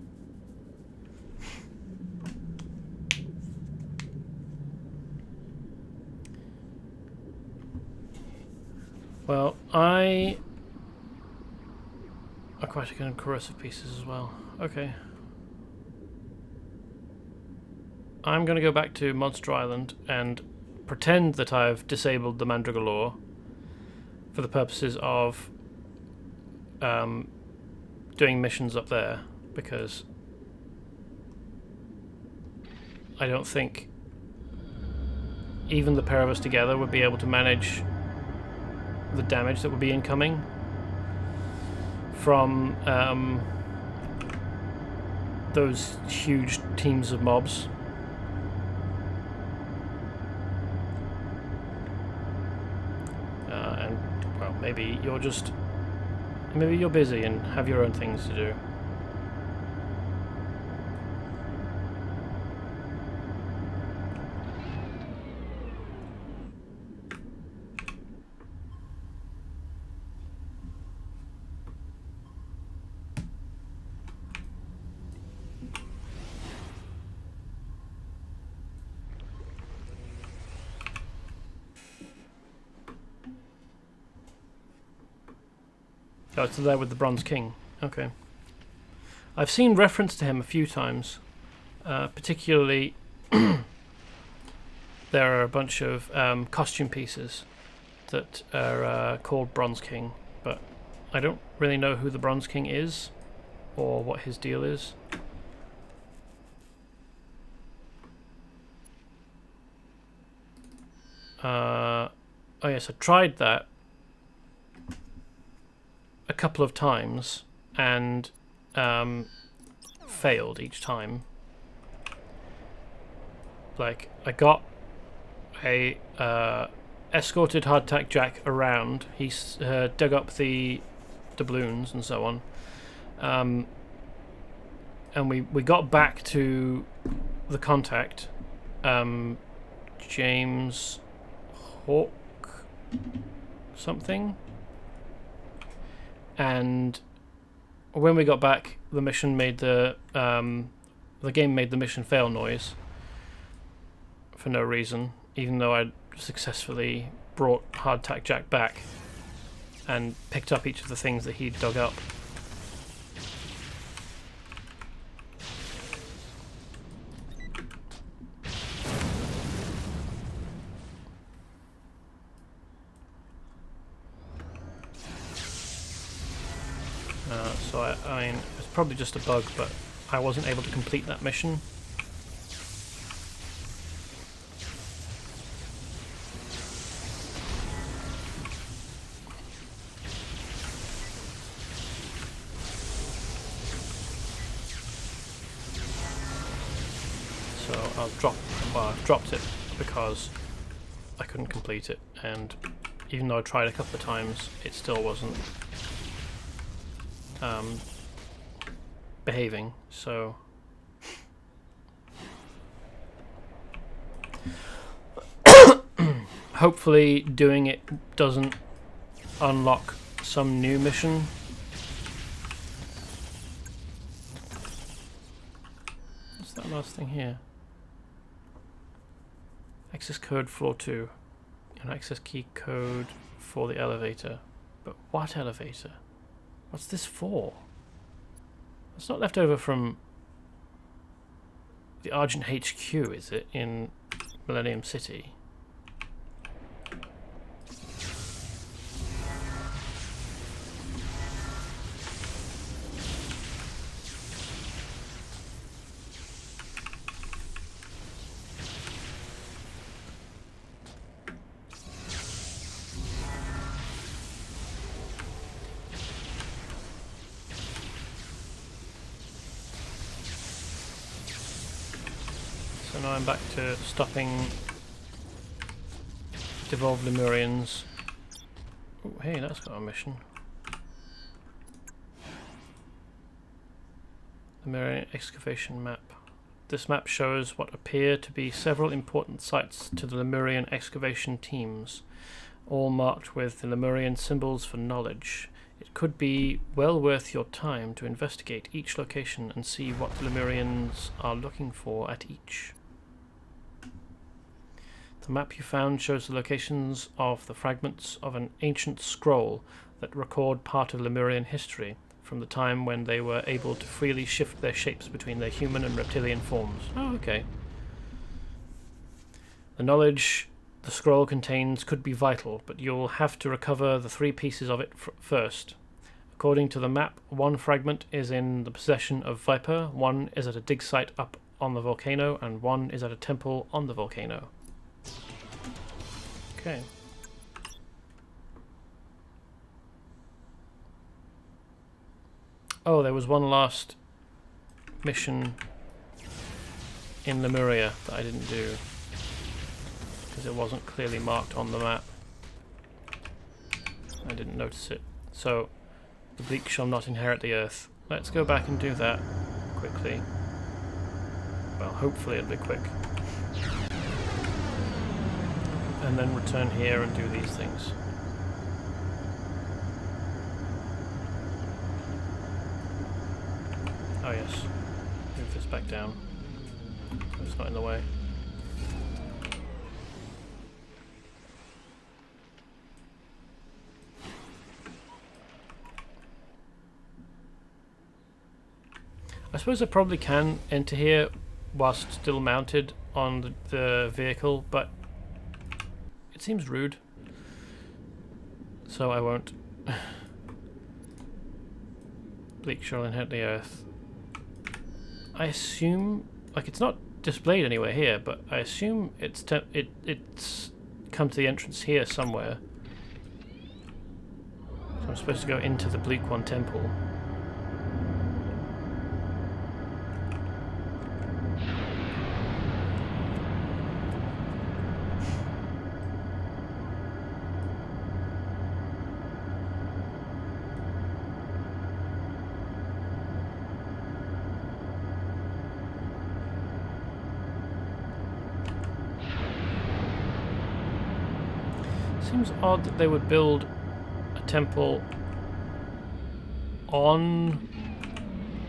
Well, aquatic and corrosive pieces as well. Okay. I'm going to go back to Monster Island and pretend that I've disabled the Mandragora for the purposes of doing missions up there, because I don't think even the pair of us together would be able to manage the damage that would be incoming from those huge teams of mobs. And well, maybe you're busy and have your own things to do. Oh, it's there with the Bronze King. Okay. I've seen reference to him a few times. Particularly, there are a bunch of costume pieces that are called Bronze King, but I don't really know who the Bronze King is or what his deal is. Oh yes, I tried that a couple of times and failed each time. Like, I got a escorted hardtack Jack around. He dug up the doubloons and so on, and we got back to the contact, James Hawk something. And when we got back, the mission made the game made the mission fail noise for no reason, even though I'd successfully brought Hardtack Jack back and picked up each of the things that he'd dug up. So I mean, it's probably just a bug, but I wasn't able to complete that mission. So I've dropped it because I couldn't complete it, and even though I tried a couple of times, it still wasn't behaving, so hopefully doing it doesn't unlock some new mission. What's that last thing here? Access code floor 2. An access key code for the elevator. But what elevator? What's this for? It's not left over from the Argent HQ, is it, in Millennium City? So now I'm back to stopping devolved Lemurians. Oh, hey, that's got a mission. Lemurian excavation map. This map shows what appear to be several important sites to the Lemurian excavation teams, all marked with the Lemurian symbols for knowledge. It could be well worth your time to investigate each location and see what the Lemurians are looking for at each. The map you found shows the locations of the fragments of an ancient scroll that record part of Lemurian history, from the time when they were able to freely shift their shapes between their human and reptilian forms. Oh, okay. The knowledge the scroll contains could be vital, but you'll have to recover the 3 pieces of it first. According to the map, 1 fragment is in the possession of Viper, 1 is at a dig site up on the volcano, and 1 is at a temple on the volcano. Okay. Oh, there was one last mission in Lemuria that I didn't do because it wasn't clearly marked on the map. I didn't notice it. So, the bleak shall not inherit the earth. Let's go back and do that quickly. Well, hopefully it'll be quick. And then return here and do these things. Oh yes, move this back down so it's not in the way. I suppose I probably can enter here whilst still mounted on the vehicle, but it seems rude, so I won't. Bleak shall inherit the earth. I assume, like, it's not displayed anywhere here, but I assume it's come to the entrance here somewhere. So I'm supposed to go into the Bleak One temple. Seems odd that they would build a temple on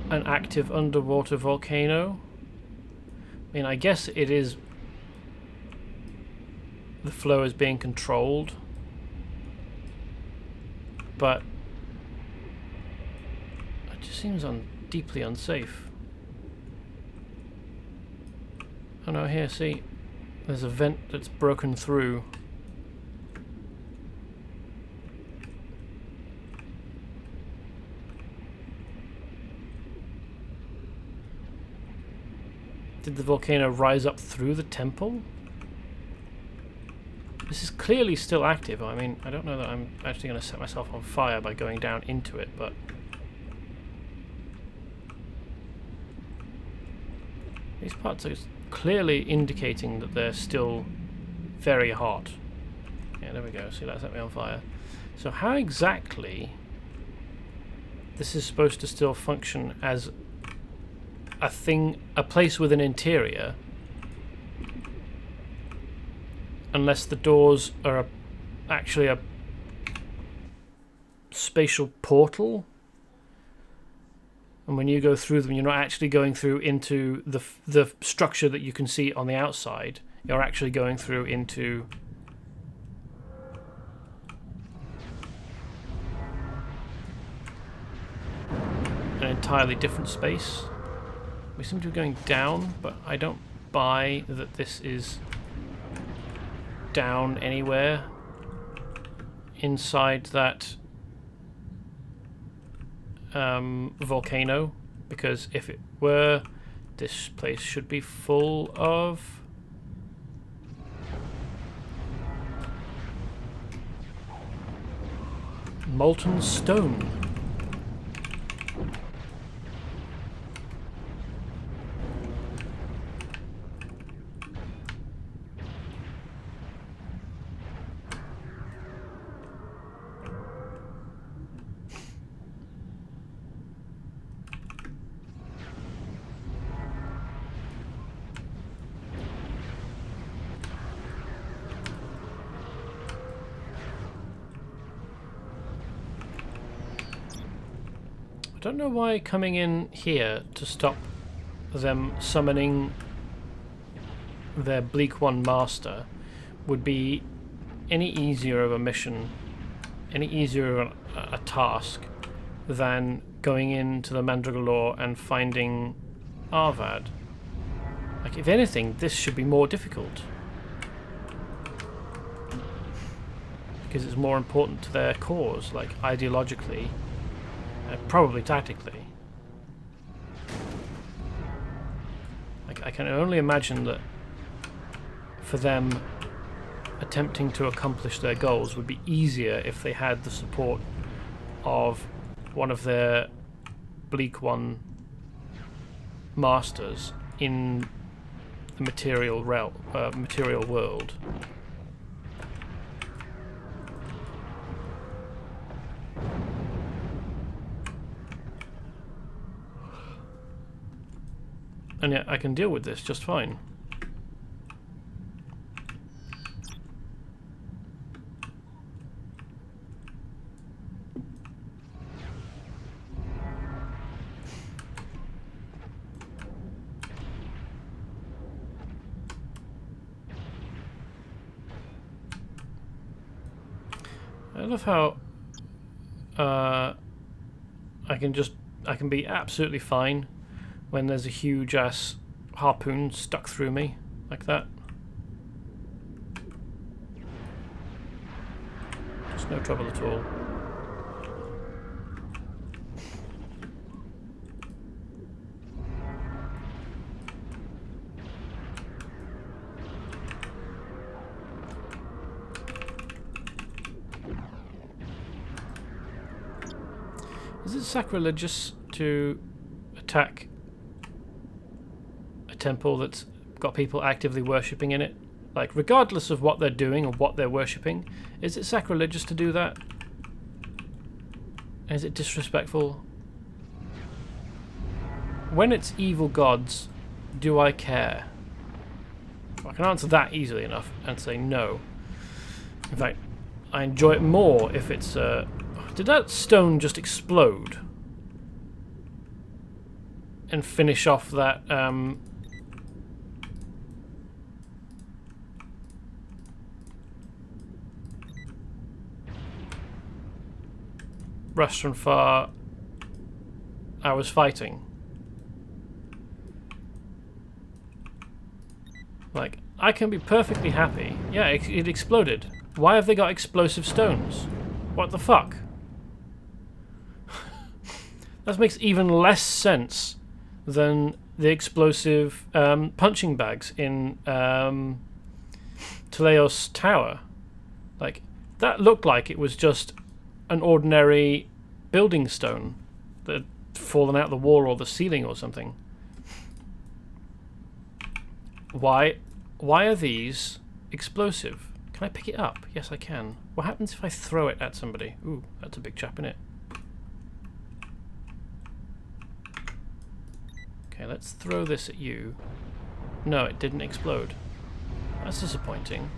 an active underwater volcano. I mean, I guess it is... the flow is being controlled, but it just seems deeply unsafe. Oh no, here, see, there's a vent that's broken through. Did the volcano rise up through the temple? This is clearly still active. I mean, I don't know that I'm actually going to set myself on fire by going down into it, but... these parts are clearly indicating that they're still very hot. Yeah, there we go. See, that set me on fire. So how exactly this is supposed to still function as a place with an interior, unless the doors are actually a spatial portal, and when you go through them, you're not actually going through into the structure that you can see on the outside. You're actually going through into an entirely different space. We seem to be going down, but I don't buy that this is down anywhere inside that volcano, because if it were, this place should be full of molten stone. I don't know why coming in here to stop them summoning their Bleak One master would be any easier of a mission, any easier of a task than going into the Mandragora and finding Arvad. Like, if anything, this should be more difficult. Because it's more important to their cause, like ideologically, and probably tactically. Like, I can only imagine that for them attempting to accomplish their goals would be easier if they had the support of one of their Bleak One masters in the material world. And yet I can deal with this just fine. I love how I can be absolutely fine when there's a huge ass harpoon stuck through me like that. Just no trouble at all. Is it sacrilegious to attack a temple that's got people actively worshipping in it? Like, regardless of what they're doing or what they're worshipping, is it sacrilegious to do that? Is it disrespectful? When it's evil gods, do I care? I can answer that easily enough and say no. In fact, I enjoy it more if it's did that stone just explode and finish off that Russian far I was fighting? Like, I can be perfectly happy. Yeah, it exploded. Why have they got explosive stones? What the fuck? That makes even less sense than the explosive punching bags in Teleos Tower. Like, that looked like it was just an ordinary building stone that had fallen out the wall or the ceiling or something. Why are these explosive? Can I pick it up? Yes, I can. What happens if I throw it at somebody? Ooh, that's a big chap, innit? Okay, let's throw this at you. No, it didn't explode. That's disappointing.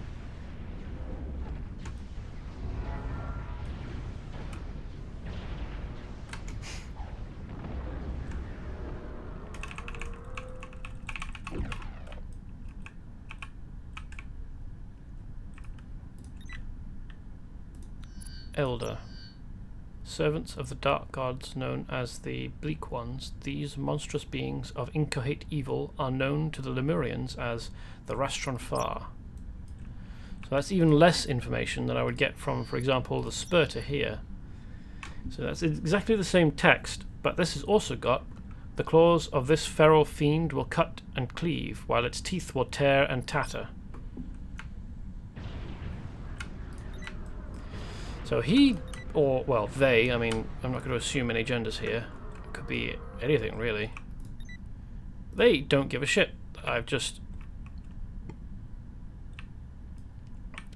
Elder. Servants of the dark gods known as the Bleak Ones, these monstrous beings of inchoate evil are known to the Lemurians as the Rastron Far. So that's even less information than I would get from, for example, the Spurter here. So that's exactly the same text, but this has also got the claws of this feral fiend will cut and cleave, while its teeth will tear and tatter. So he, or, well, they, I mean, I'm not going to assume any genders here. It could be anything, really. They don't give a shit. I've just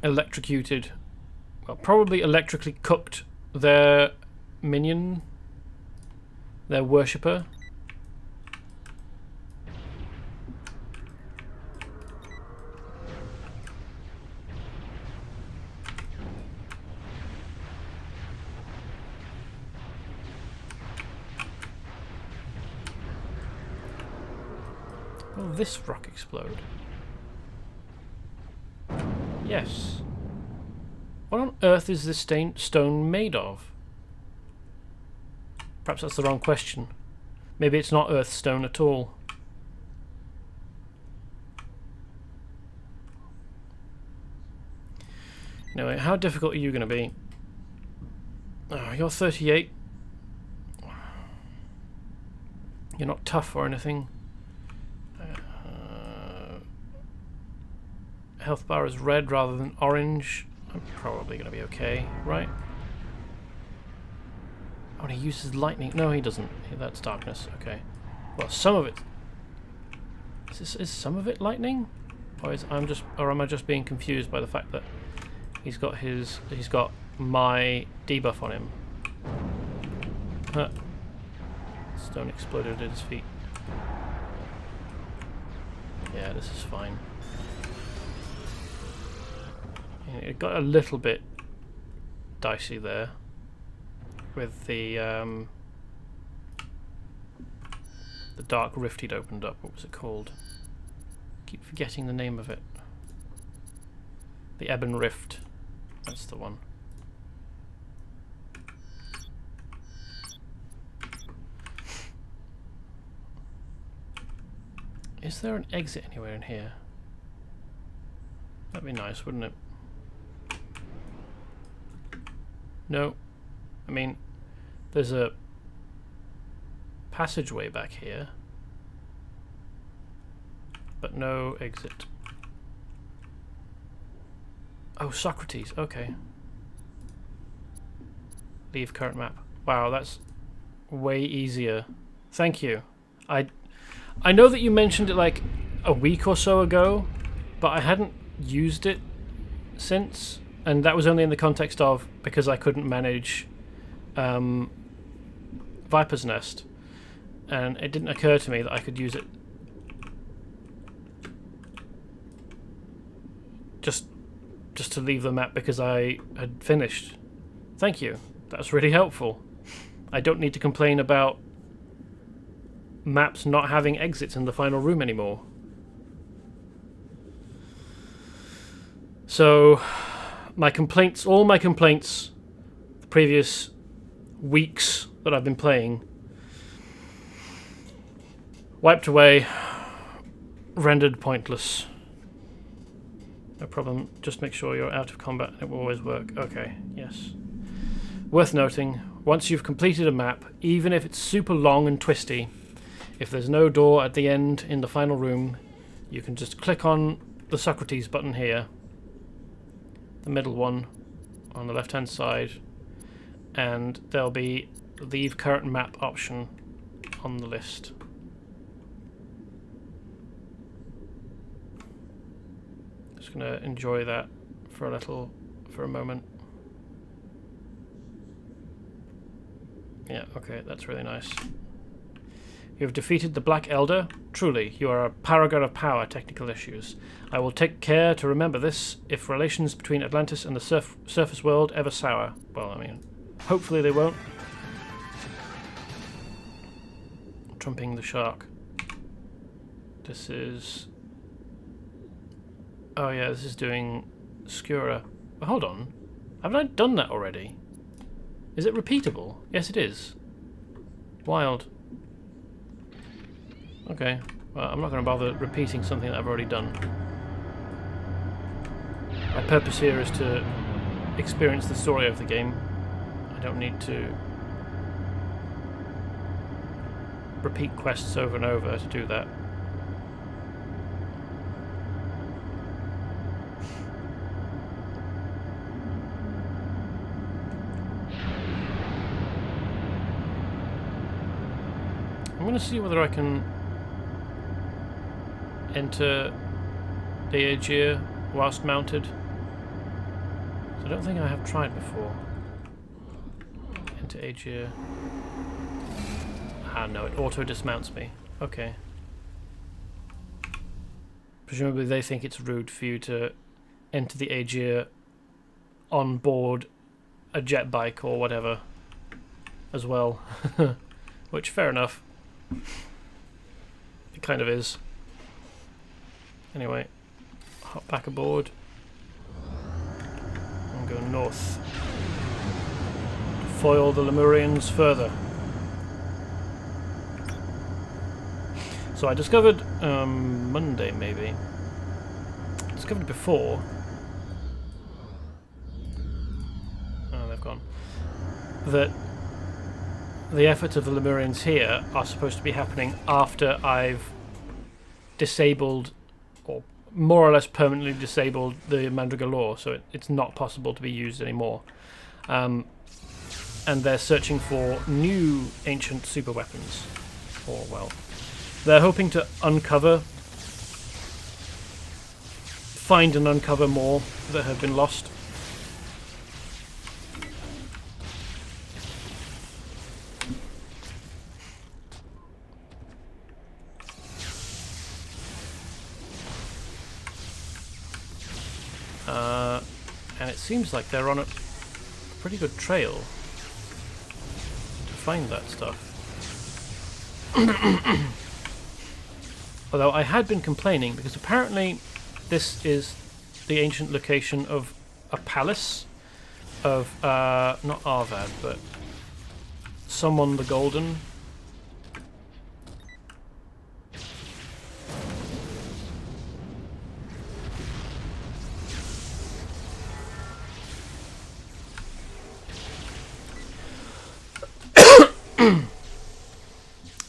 electrocuted, well, probably electrically cooked their minion, their worshipper. Will this rock explode? Yes. What on earth is this stone made of? Perhaps that's the wrong question. Maybe it's not earth stone at all. Anyway, how difficult are you going to be? Oh, you're 38. You're not tough or anything. Health bar is red rather than orange. I'm probably going to be okay, right? Oh, and he uses lightning. No, he doesn't. That's darkness. Okay. Well, some of it. Is some of it lightning? Or am I just being confused by the fact that he's got my debuff on him? Huh. Stone exploded at his feet. Yeah, this is fine. It got a little bit dicey there with the dark rift he'd opened up. What was it called? Keep forgetting the name of it. The Ebon Rift. That's the one. Is there an exit anywhere in here? That'd be nice, wouldn't it? No. I mean, there's a passageway back here, but no exit. Oh, Socrates. Okay. Leave current map. Wow, that's way easier. Thank you. I know that you mentioned it like a week or so ago, but I hadn't used it since, and that was only in the context of because I couldn't manage Viper's Nest, and it didn't occur to me that I could use it just to leave the map because I had finished. Thank you. That was really helpful. I don't need to complain about maps not having exits in the final room anymore. So, all my complaints, the previous weeks that I've been playing, wiped away, rendered pointless. No problem, just make sure you're out of combat and it will always work. Okay, yes. Worth noting, once you've completed a map, even if it's super long and twisty, if there's no door at the end in the final room, you can just click on the Socrates button here, the middle one on the left hand side, and there'll be leave current map option on the list. Just gonna enjoy that for a moment. Yeah, okay, that's really nice. You have defeated the Black Elder. Truly, you are a paragon of power, technical issues. I will take care to remember this if relations between Atlantis and the surface world ever sour. Well, I mean, hopefully they won't. Trumping the shark. This is... Oh yeah, this is doing Skura. But hold on. Haven't I done that already? Is it repeatable? Yes, it is. Wild. Okay, well, I'm not going to bother repeating something that I've already done. My purpose here is to experience the story of the game. I don't need to repeat quests over and over to do that. I'm going to see whether I can enter the Aegir whilst mounted. I don't think I have tried before. Enter Aegir. Ah no, it auto dismounts me. Okay. Presumably they think it's rude for you to enter the Aegir on board a jet bike or whatever as well. Which, fair enough. It kind of is. Anyway, hop back aboard and go north. Foil the Lemurians further. So I discovered Monday, maybe. Discovered before. Oh, they've gone. That the efforts of the Lemurians here are supposed to be happening after I've disabled, or more or less permanently disabled, the Mandrigal Law, so it's not possible to be used anymore. And they're searching for new ancient super weapons. Or, well, they're hoping to find and uncover more that have been lost. And it seems like they're on a pretty good trail to find that stuff. Although I had been complaining because apparently this is the ancient location of a palace of, not Arvad, but someone the Golden.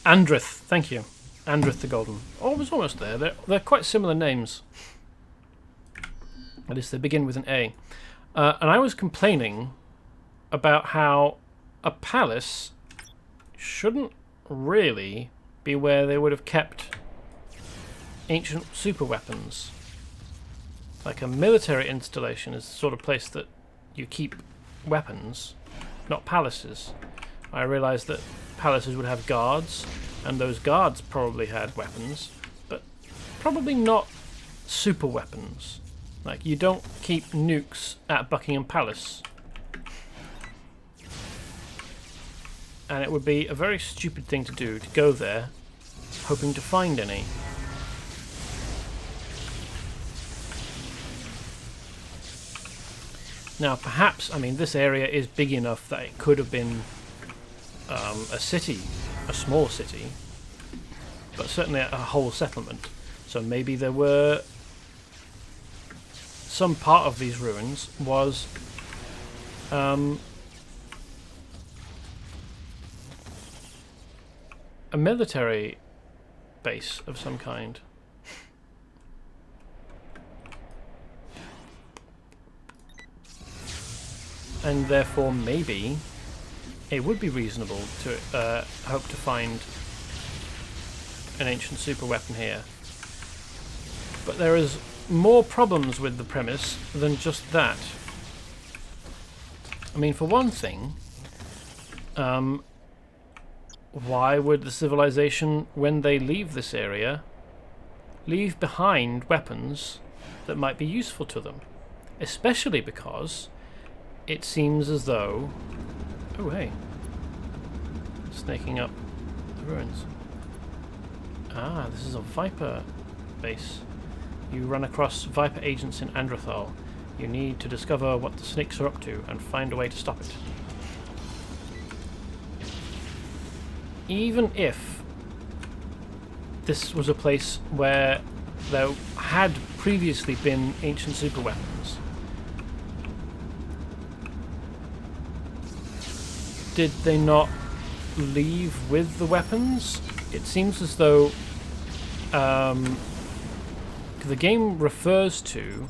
Andrith, thank you. Andrith the Golden. Oh, I was almost there. They're quite similar names. At least they begin with an A. And I was complaining about how a palace shouldn't really be where they would have kept ancient super weapons. Like a military installation is the sort of place that you keep weapons, not palaces. I realised that palaces would have guards, and those guards probably had weapons, but probably not super weapons. Like, you don't keep nukes at Buckingham Palace. And it would be a very stupid thing to do, to go there hoping to find any. Now, perhaps, I mean, this area is big enough that it could have been a city, a small city, but certainly a whole settlement. So maybe there were some part of these ruins was a military base of some kind. And therefore maybe it would be reasonable to hope to find an ancient super weapon here. But there is more problems with the premise than just that. I mean, for one thing, why would the civilization, when they leave this area, leave behind weapons that might be useful to them? Especially because it seems as though... Oh, hey. Snaking up the ruins. Ah, this is a Viper base. You run across Viper agents in Andrathal. You need to discover what the snakes are up to and find a way to stop it. Even if this was a place where there had previously been ancient super weapons, did they not leave with the weapons? It seems as though the game refers to...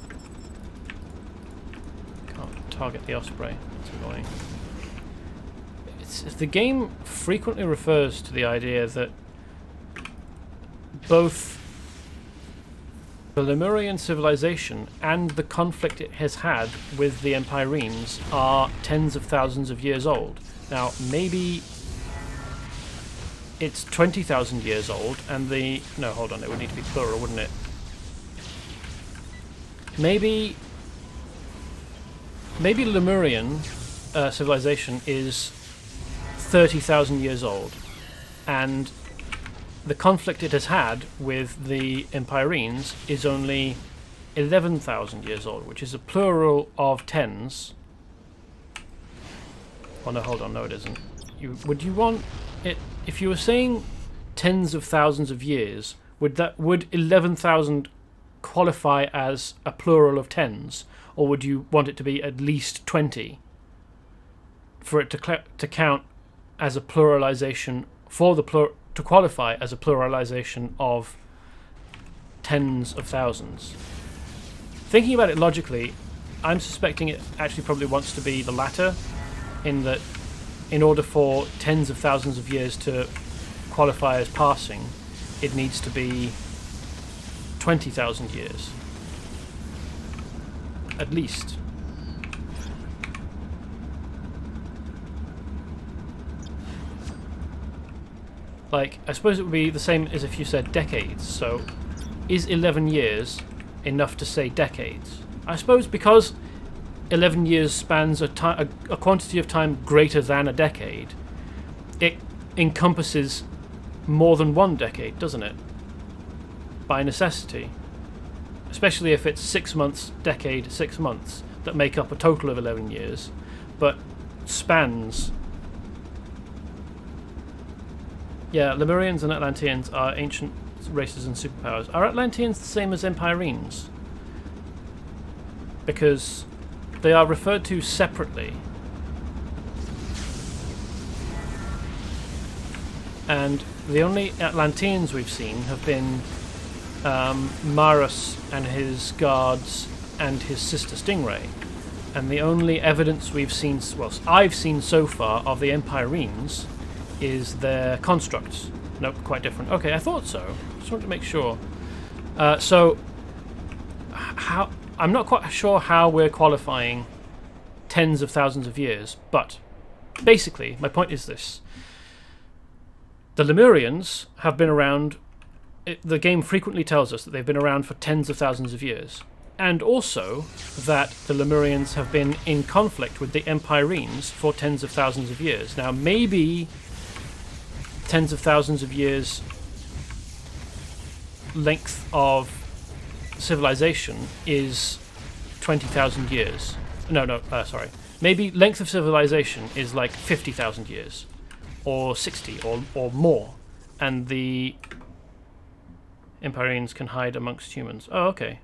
Can't target the Osprey, that's annoying. The game frequently refers to the idea that both the Lemurian civilization and the conflict it has had with the Empyreans are tens of thousands of years old. Now, maybe it's 20,000 years old, and the... No, hold on, it would need to be plural, wouldn't it? Maybe Lemurian civilization is 30,000 years old, and the conflict it has had with the Empyreans is only 11,000 years old, which is a plural of tens. Oh no, hold on, no it isn't. Would you want it, if you were saying tens of thousands of years, would 11,000 qualify as a plural of tens, or would you want it to be at least 20 for it to count as a pluralization to qualify as a pluralization of tens of thousands? Thinking about it logically, I'm suspecting it actually probably wants to be the latter, in that in order for tens of thousands of years to qualify as passing, it needs to be 20,000 years. At least. Like, I suppose it would be the same as if you said decades, so is 11 years enough to say decades? I suppose because 11 years spans a quantity of time greater than a decade, it encompasses more than one decade, doesn't it? By necessity. Especially if it's 6 months, decade, 6 months, that make up a total of 11 years, but spans. Yeah, Lemurians and Atlanteans are ancient races and superpowers. Are Atlanteans the same as Empyreans? Because they are referred to separately. And the only Atlanteans we've seen have been Marus and his guards and his sister Stingray. And the only evidence we've seen, well, I've seen so far of the Empyreans is their constructs. Nope, quite different. Okay, I thought so. Just wanted to make sure. So, I'm not quite sure how we're qualifying tens of thousands of years, but basically, my point is this. The Lemurians have been around. The game frequently tells us that they've been around for tens of thousands of years. And also that the Lemurians have been in conflict with the Empyreans for tens of thousands of years. Now, maybe tens of thousands of years length of civilization is 20,000 years. Sorry. Maybe length of civilization is like 50,000 years, or 60, or more, and the Empyreans can hide amongst humans. Oh, okay.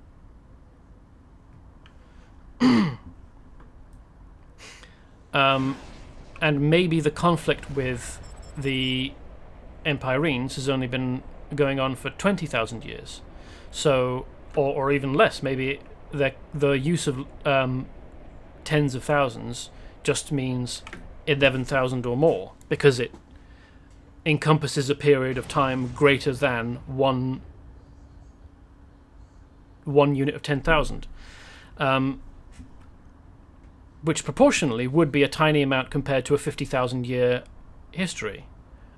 And maybe the conflict with the Empyreans has only been going on for 20,000 years. So, or even less. Maybe the use of tens of thousands just means 11,000 or more, because it encompasses a period of time greater than one unit of 10,000. Which proportionally would be a tiny amount compared to a 50,000 year history.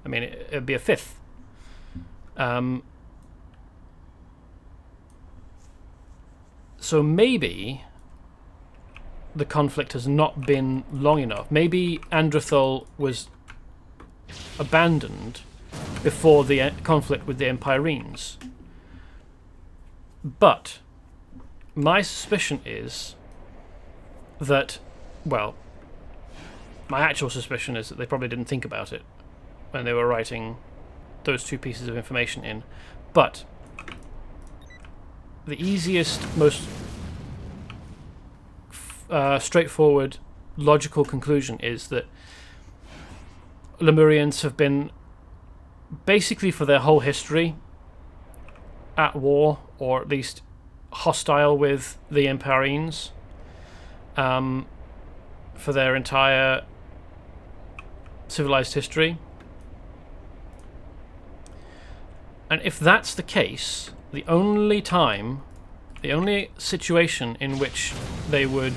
I mean, it would be a fifth. So maybe the conflict has not been long enough. Maybe Andrathul was abandoned before the conflict with the Empyreans. But my suspicion is that, well, my actual suspicion is that they probably didn't think about it when they were writing those two pieces of information in. But the easiest, most straightforward, logical conclusion is that Lemurians have been, basically for their whole history, at war, or at least hostile with the Empyreans, for their entire civilized history. And if that's the case, the only situation in which they would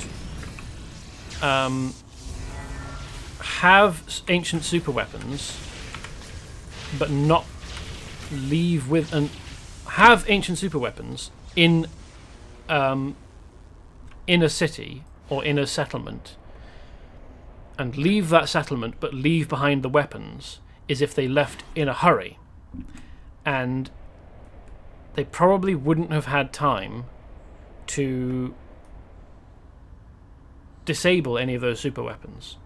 have ancient superweapons, but not leave with, and have ancient superweapons in a city or in a settlement, and leave that settlement but leave behind the weapons, is if they left in a hurry. and they probably wouldn't have had time to disable any of those super weapons.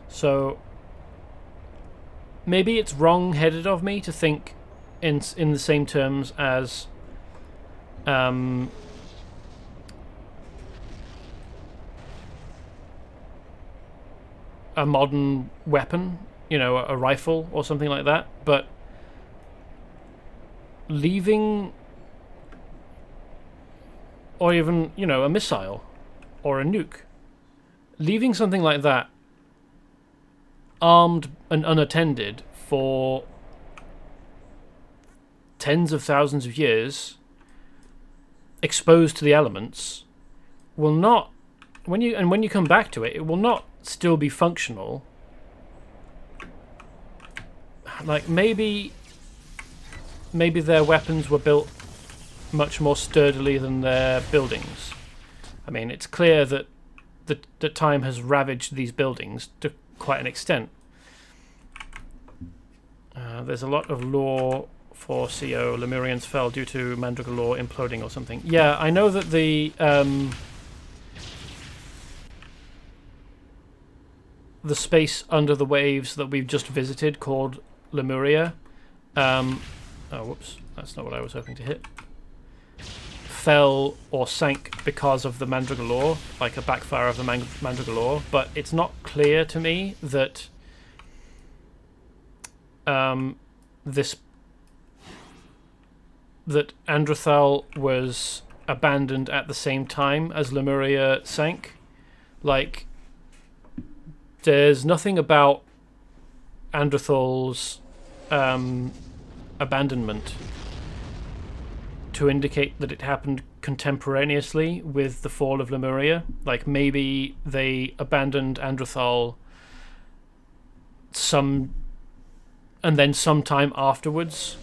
So maybe it's wrong-headed of me to think in the same terms as a modern weapon, you know, a rifle or something like that, but leaving, or even, you know, a missile or a nuke, leaving something like that armed and unattended for tens of thousands of years, exposed to the elements, will not, when you come back to it, it will not still be functional. Like, maybe their weapons were built much more sturdily than their buildings. I mean, it's clear that the time has ravaged these buildings to quite an extent. There's a lot of lore for CO. Lemurians fell due to Mandragora lore imploding or something. Yeah, I know that the space under the waves that we've just visited, called Lemuria, oh, whoops, that's not what I was hoping to hit, fell or sank because of the Mandragora lore, like a backfire of the Mandragora lore, but it's not clear to me that that Andrathal was abandoned at the same time as Lemuria sank. Like, there's nothing about Andrathal's abandonment to indicate that it happened contemporaneously with the fall of Lemuria. Like, maybe they abandoned Andrathal and then sometime afterwards,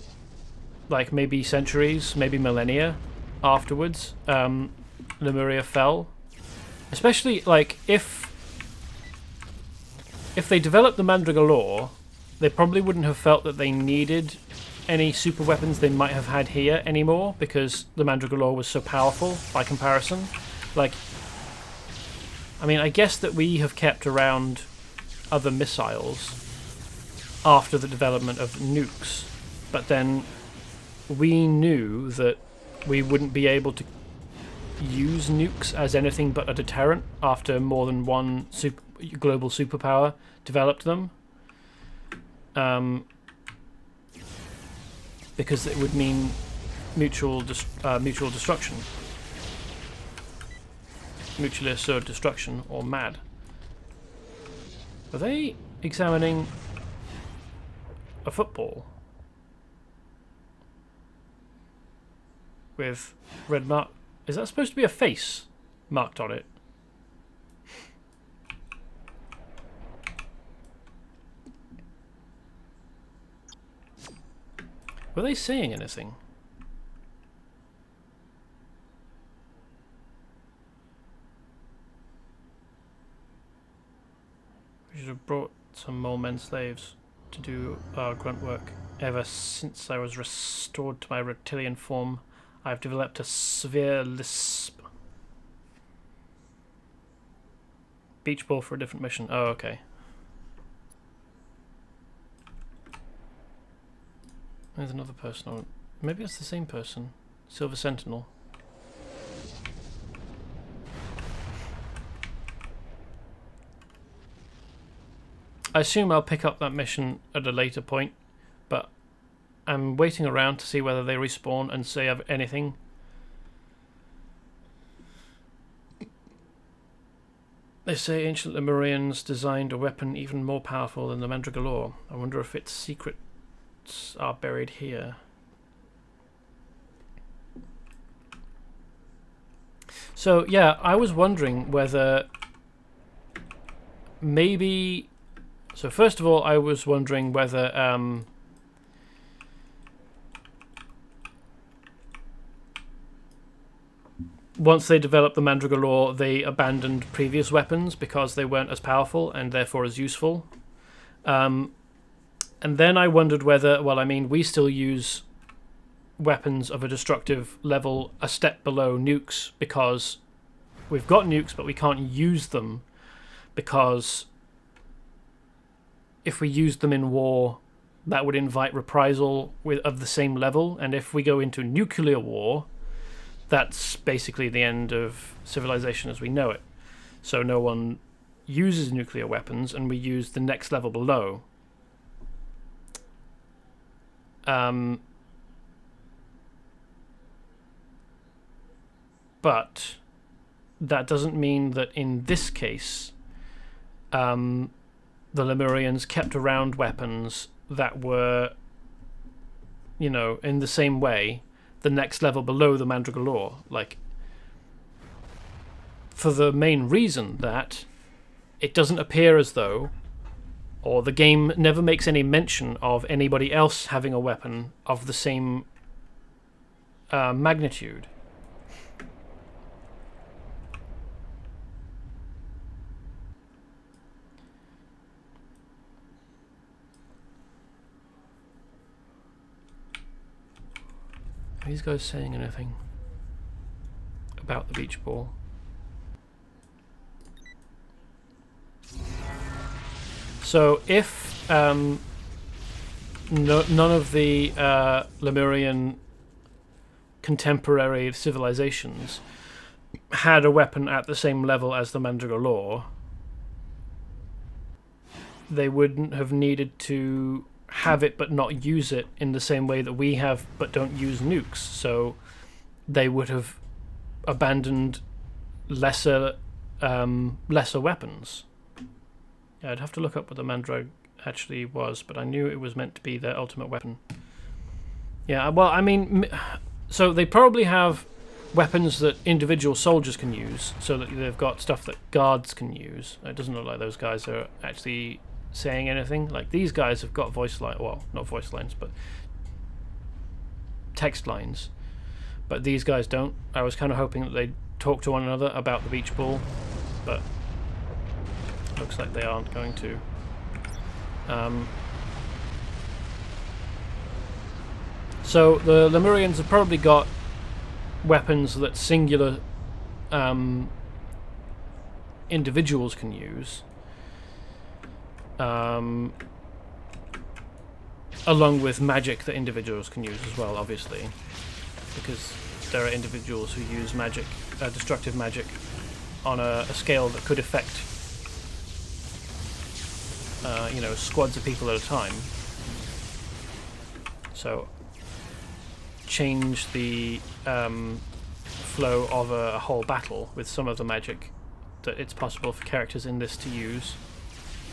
like maybe centuries, maybe millennia afterwards, Lemuria fell. Especially, like, if they developed the Mandragora lore, they probably wouldn't have felt that they needed any super weapons they might have had here anymore, because the Mandragora lore was so powerful by comparison. Like, I mean, I guess that we have kept around other missiles after the development of nukes, but then we knew that we wouldn't be able to use nukes as anything but a deterrent after more than one global superpower developed them, because it would mean mutual destruction, mutually assured destruction, or MAD. Are they examining a football with red mark? Is that supposed to be a face marked on it? Were they saying anything? We should have brought some more men slaves to do our grunt work. Ever since I was restored to my reptilian form, I've developed a severe lisp. Beach ball for a different mission. Oh, okay. There's another person on. Maybe it's the same person. Silver Sentinel. I assume I'll pick up that mission at a later point, but I'm waiting around to see whether they respawn and say anything. They say ancient Lemurians designed a weapon even more powerful than the Mandragora lore. I wonder if its secrets are buried here. So yeah, I was wondering whether maybe. So first of all, I was wondering whether once they developed the Mandragora, they abandoned previous weapons because they weren't as powerful and therefore as useful. And then I wondered whether, well, I mean, we still use weapons of a destructive level a step below nukes because we've got nukes, but we can't use them because if we used them in war, that would invite reprisal of the same level. And if we go into nuclear war, that's basically the end of civilization as we know it. So no one uses nuclear weapons, and we use the next level below. But that doesn't mean that in this case, the Lemurians kept around weapons that were, in the same way, the next level below the Mandragora. Like, for the main reason that it doesn't appear as though, or the game never makes any mention of anybody else having a weapon of the same magnitude. Are these guys saying anything about the beach ball? So if none of the Lemurian contemporary civilizations had a weapon at the same level as the Mandragora, they wouldn't have needed to have it but not use it in the same way that we have but don't use nukes. So they would have abandoned lesser weapons. Yeah, I'd have to look up what the Mandrag actually was, but I knew it was meant to be their ultimate weapon. Yeah, well, I mean, so they probably have weapons that individual soldiers can use, so that they've got stuff that guards can use. It doesn't look like those guys are actually saying anything. Like, these guys have got voice line, well, not voice lines, but text lines. But these guys don't. I was kind of hoping that they'd talk to one another about the beach ball, but looks like they aren't going to. So the Lemurians have probably got weapons that singular individuals can use, along with magic that individuals can use as well, obviously, because there are individuals who use magic, destructive magic, on a scale that could affect squads of people at a time. So change the flow of a whole battle with some of the magic that it's possible for characters in this to use.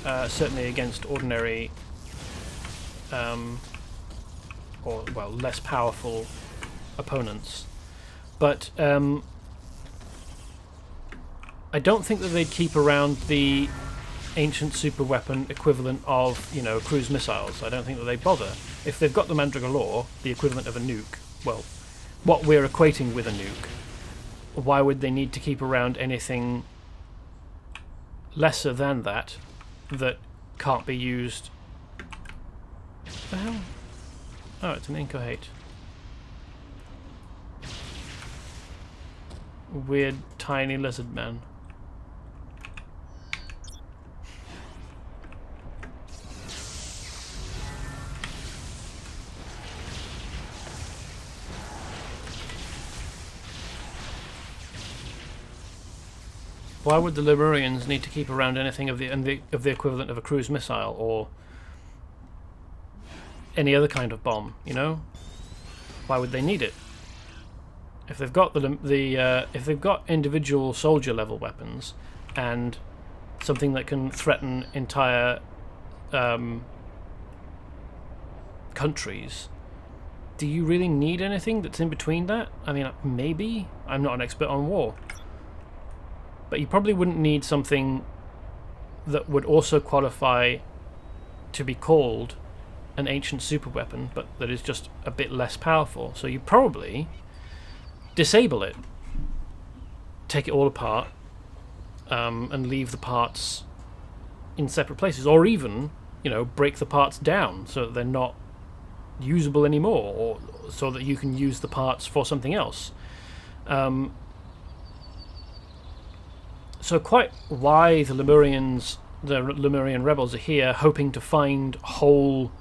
Certainly against ordinary less powerful opponents. But I don't think that they'd keep around the ancient super weapon equivalent of, cruise missiles. I don't think that they bother. If they've got the Mandragora, the equivalent of a nuke, well, what we're equating with a nuke, why would they need to keep around anything lesser than that can't be used? What the hell? Oh, it's an incohate. Weird tiny lizard man. Why would the Lemurians need to keep around anything of the equivalent of a cruise missile or any other kind of bomb? Why would they need it? If they've got if they've got individual soldier level weapons and something that can threaten entire countries, do you really need anything that's in between that? I mean, maybe. I'm not an expert on war. But you probably wouldn't need something that would also qualify to be called an ancient superweapon, but that is just a bit less powerful. So you probably disable it. take it all apart and leave the parts in separate places, or even, break the parts down so that they're not usable anymore, or so that you can use the parts for something else. So quite why the Lemurian rebels are here, hoping to find whole,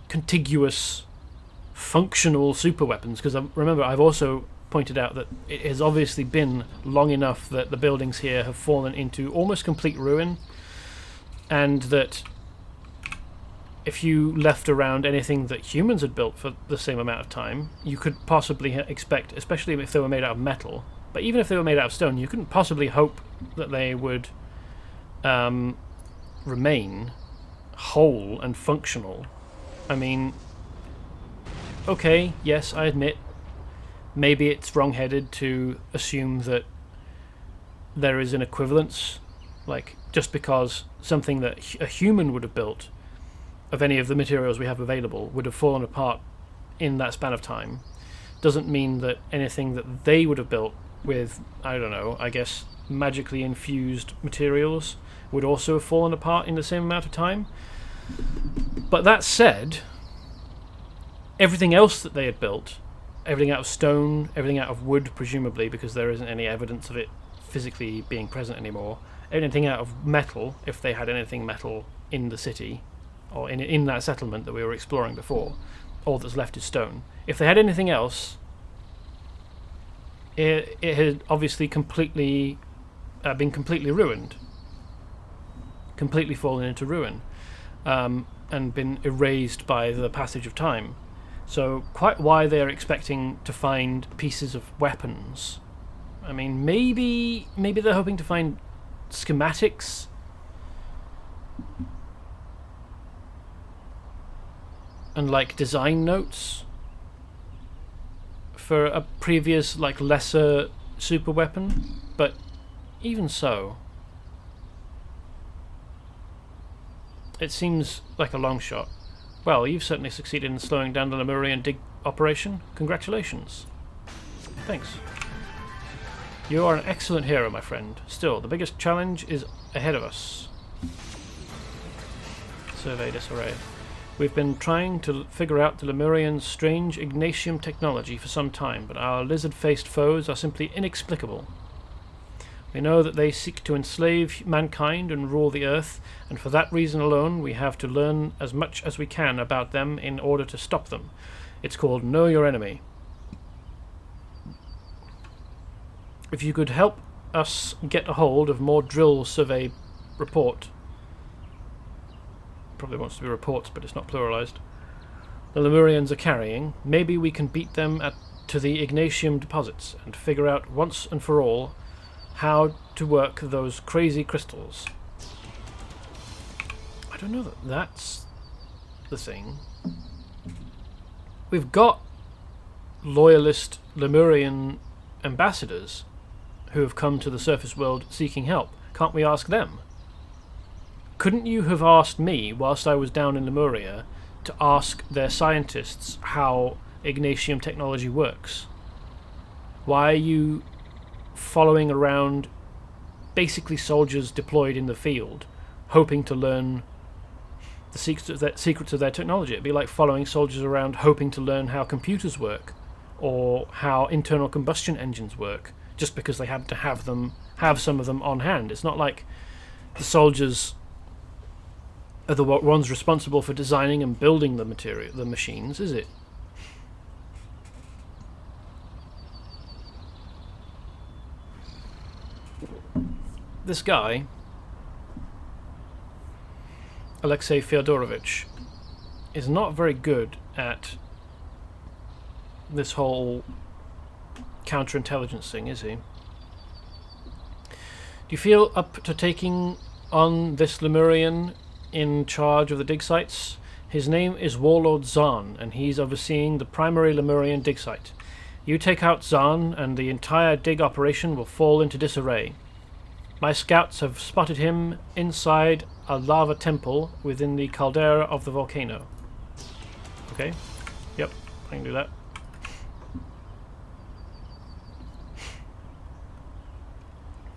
contiguous, functional super weapons, because remember, I've also pointed out that it has obviously been long enough that the buildings here have fallen into almost complete ruin, and that if you left around anything that humans had built for the same amount of time, you could possibly expect, especially if they were made out of metal, but even if they were made out of stone, you couldn't possibly hope that they would remain whole and functional. I mean, okay, yes, I admit, maybe it's wrong-headed to assume that there is an equivalence, like just because something that a human would have built of any of the materials we have available would have fallen apart in that span of time, doesn't mean that anything that they would have built with, I don't know, I guess magically infused materials would also have fallen apart in the same amount of time. But that said, everything else that they had built, everything out of stone, everything out of wood, presumably, because there isn't any evidence of it physically being present anymore, anything out of metal, if they had anything metal in the city, or in that settlement that we were exploring before, all that's left is stone. If they had anything else, it had obviously completely been completely ruined, completely fallen into ruin, and been erased by the passage of time. So quite why they're expecting to find pieces of weapons. I mean, maybe they're hoping to find schematics, and like design notes for a previous, like, lesser super weapon. But even so, it seems like a long shot. Well, you've certainly succeeded in slowing down the Lemurian dig operation. Congratulations. Thanks. You are an excellent hero, my friend. Still, the biggest challenge is ahead of us. Survey disarray. We've been trying to figure out the Lemurians' strange ignatium technology for some time, but our lizard-faced foes are simply inexplicable. We know that they seek to enslave mankind and rule the earth, and for that reason alone we have to learn as much as we can about them in order to stop them. It's called Know Your Enemy. If you could help us get a hold of more drill survey report, probably wants to be reports, but it's not pluralized, the Lemurians are carrying, maybe we can beat them to the ignatium deposits and figure out once and for all how to work those crazy crystals. I don't know that that's the thing. We've got loyalist Lemurian ambassadors who have come to the surface world seeking help. Can't we ask them? Couldn't you have asked me, whilst I was down in Lemuria, to ask their scientists how ignatium technology works? Why are you following around basically soldiers deployed in the field, hoping to learn the secrets of their technology? It'd be like following soldiers around hoping to learn how computers work or how internal combustion engines work, just because they happen to have some of them on hand. It's not like the soldiers are the ones responsible for designing and building the machines, is it? This guy, Alexei Fyodorovich, is not very good at this whole counterintelligence thing, is he? Do you feel up to taking on this Lemurian in charge of the dig sites? His name is Warlord Zahn, and he's overseeing the primary Lemurian dig site. You take out Zahn, and the entire dig operation will fall into disarray. My scouts have spotted him inside a lava temple within the caldera of the volcano. Okay. Yep, I can do that.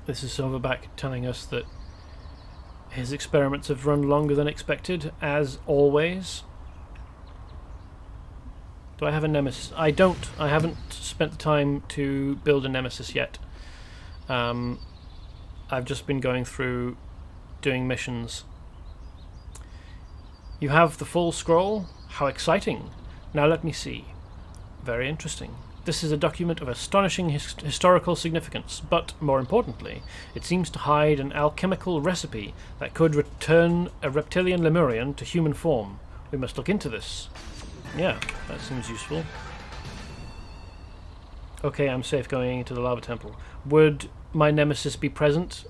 This is Silverback telling us that his experiments have run longer than expected, as always. Do I have a nemesis? I don't. I haven't spent the time to build a nemesis yet. I've just been going through doing missions. You have the full scroll? How exciting! Now let me see. Very interesting. This is a document of astonishing historical significance, but, more importantly, it seems to hide an alchemical recipe that could return a reptilian Lemurian to human form. We must look into this. Yeah, that seems useful. Okay, I'm safe going into the lava temple. Would my nemesis be present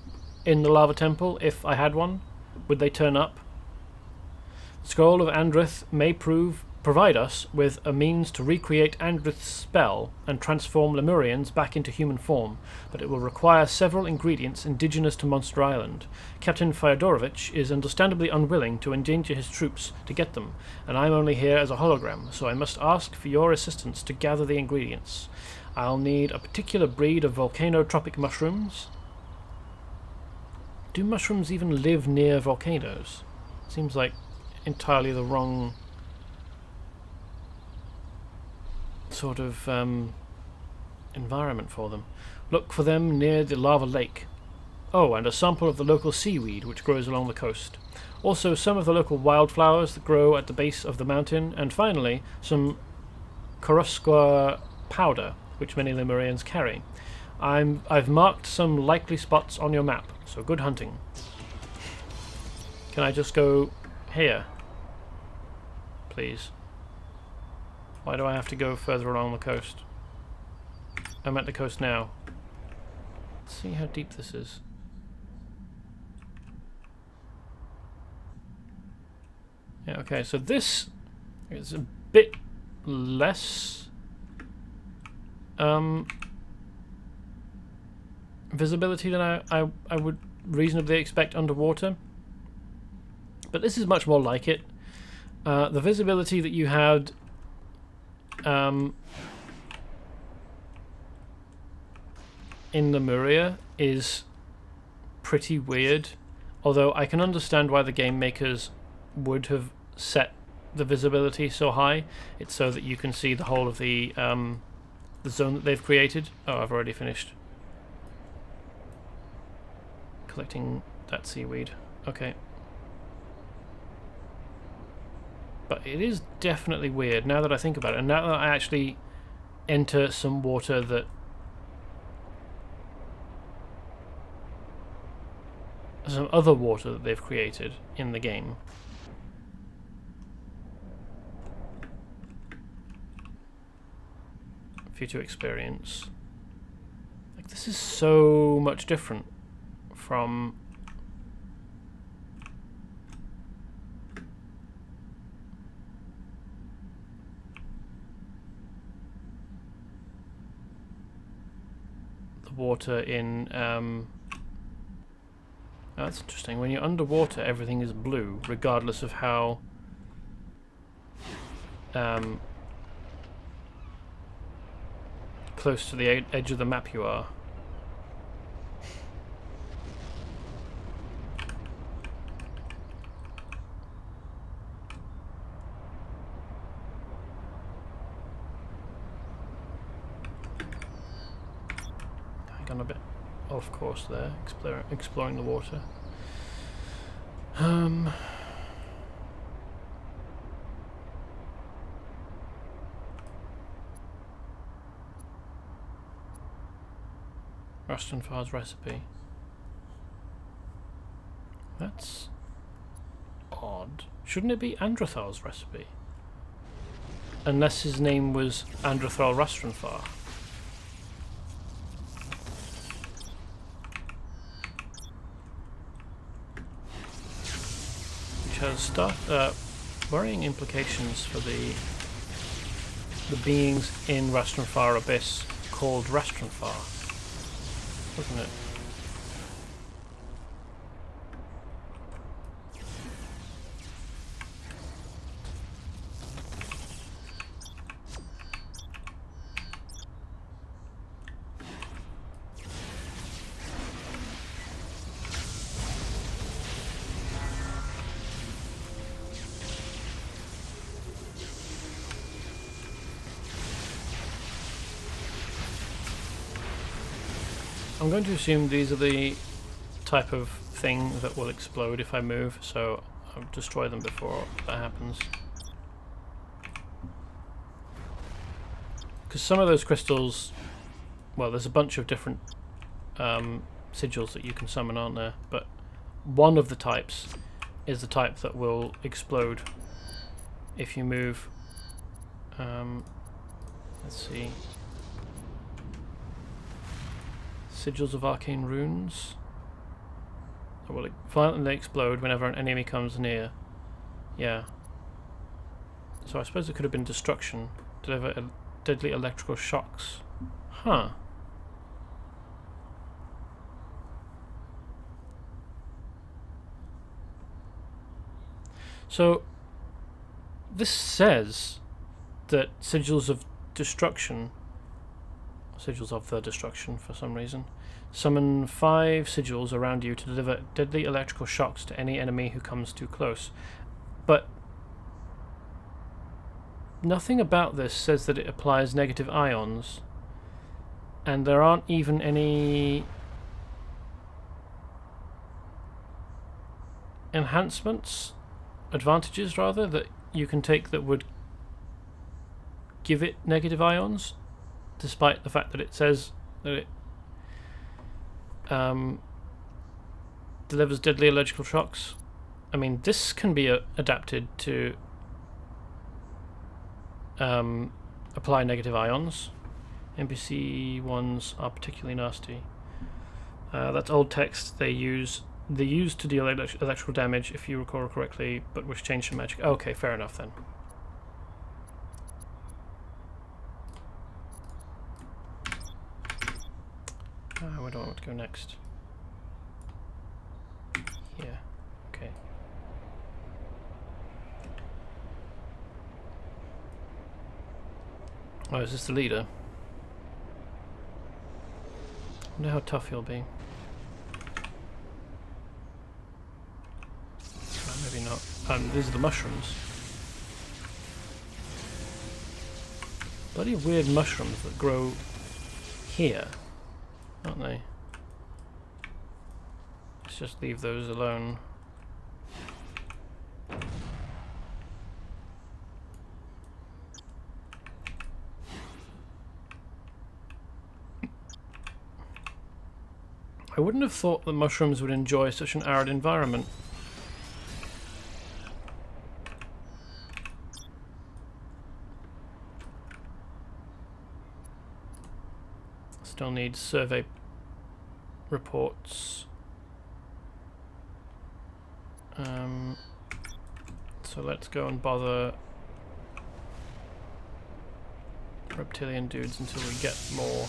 in the lava temple if I had one? Would they turn up? The Scroll of Andrith may provide us with a means to recreate Andrith's spell and transform Lemurians back into human form, but it will require several ingredients indigenous to Monster Island. Captain Fyodorovich is understandably unwilling to endanger his troops to get them, and I'm only here as a hologram, so I must ask for your assistance to gather the ingredients. I'll need a particular breed of volcanotropic mushrooms. Do mushrooms even live near volcanoes? Seems like entirely the wrong sort of environment for them. Look for them near the lava lake. Oh, and a sample of the local seaweed which grows along the coast. Also some of the local wildflowers that grow at the base of the mountain, and finally some Korosqua powder which many Lemurians carry. I've marked some likely spots on your map, so good hunting. Can I just go here? Please. Why do I have to go further along the coast? I'm at the coast now. Let's see how deep this is. Yeah, okay, so this is a bit less visibility than I would reasonably expect underwater. But this is much more like it. The visibility that you had in Lemuria is pretty weird, although I can understand why the game makers would have set the visibility so high. It's so that you can see the whole of the zone that they've created. Oh, I've already finished collecting that seaweed. Okay. But it is definitely weird now that I think about it, and now that I actually enter some water that some other water that they've created in the game. For you to experience. Like, this is so much different from the water in oh, that's interesting. When you're underwater, everything is blue, regardless of how close to the edge of the map you are. Gone a bit off course there, exploring the water. Rustrenfar's recipe. That's odd. Shouldn't it be Androthal's recipe? Unless his name was Androthal Rustrenfar. Has worrying implications for the beings in Rustrenfar Abyss called Rustrenfar, doesn't it? I'm going to assume these are the type of thing that will explode if I move, so I'll destroy them before that happens. Because some of those crystals, well, there's a bunch of different sigils that you can summon, aren't there? But one of the types is the type that will explode if you move. Let's see. Sigils of arcane runes. That will violently explode whenever an enemy comes near. Yeah. So I suppose it could have been destruction. Deliver deadly electrical shocks. Huh. So this says that sigils of destruction, sigils of the destruction for some reason, summon 5 sigils around you to deliver deadly electrical shocks to any enemy who comes too close. But nothing about this says that it applies negative ions, and there aren't even any enhancements, advantages rather, that you can take that would give it negative ions, despite the fact that it says that it delivers deadly electrical shocks. I mean, this can be adapted to apply negative ions. NPC ones are particularly nasty. That's old text. They used to deal electrical damage, if you recall correctly, but which changed to magic. Okay, fair enough then. Where do I want to go next? Here. Okay. Oh, is this the leader? I wonder how tough he'll be. Maybe not. These are the mushrooms. Bloody weird mushrooms that grow here, aren't they? Let's just leave those alone. I wouldn't have thought that mushrooms would enjoy such an arid environment. Still need survey reports. So let's go and bother reptilian dudes until we get more.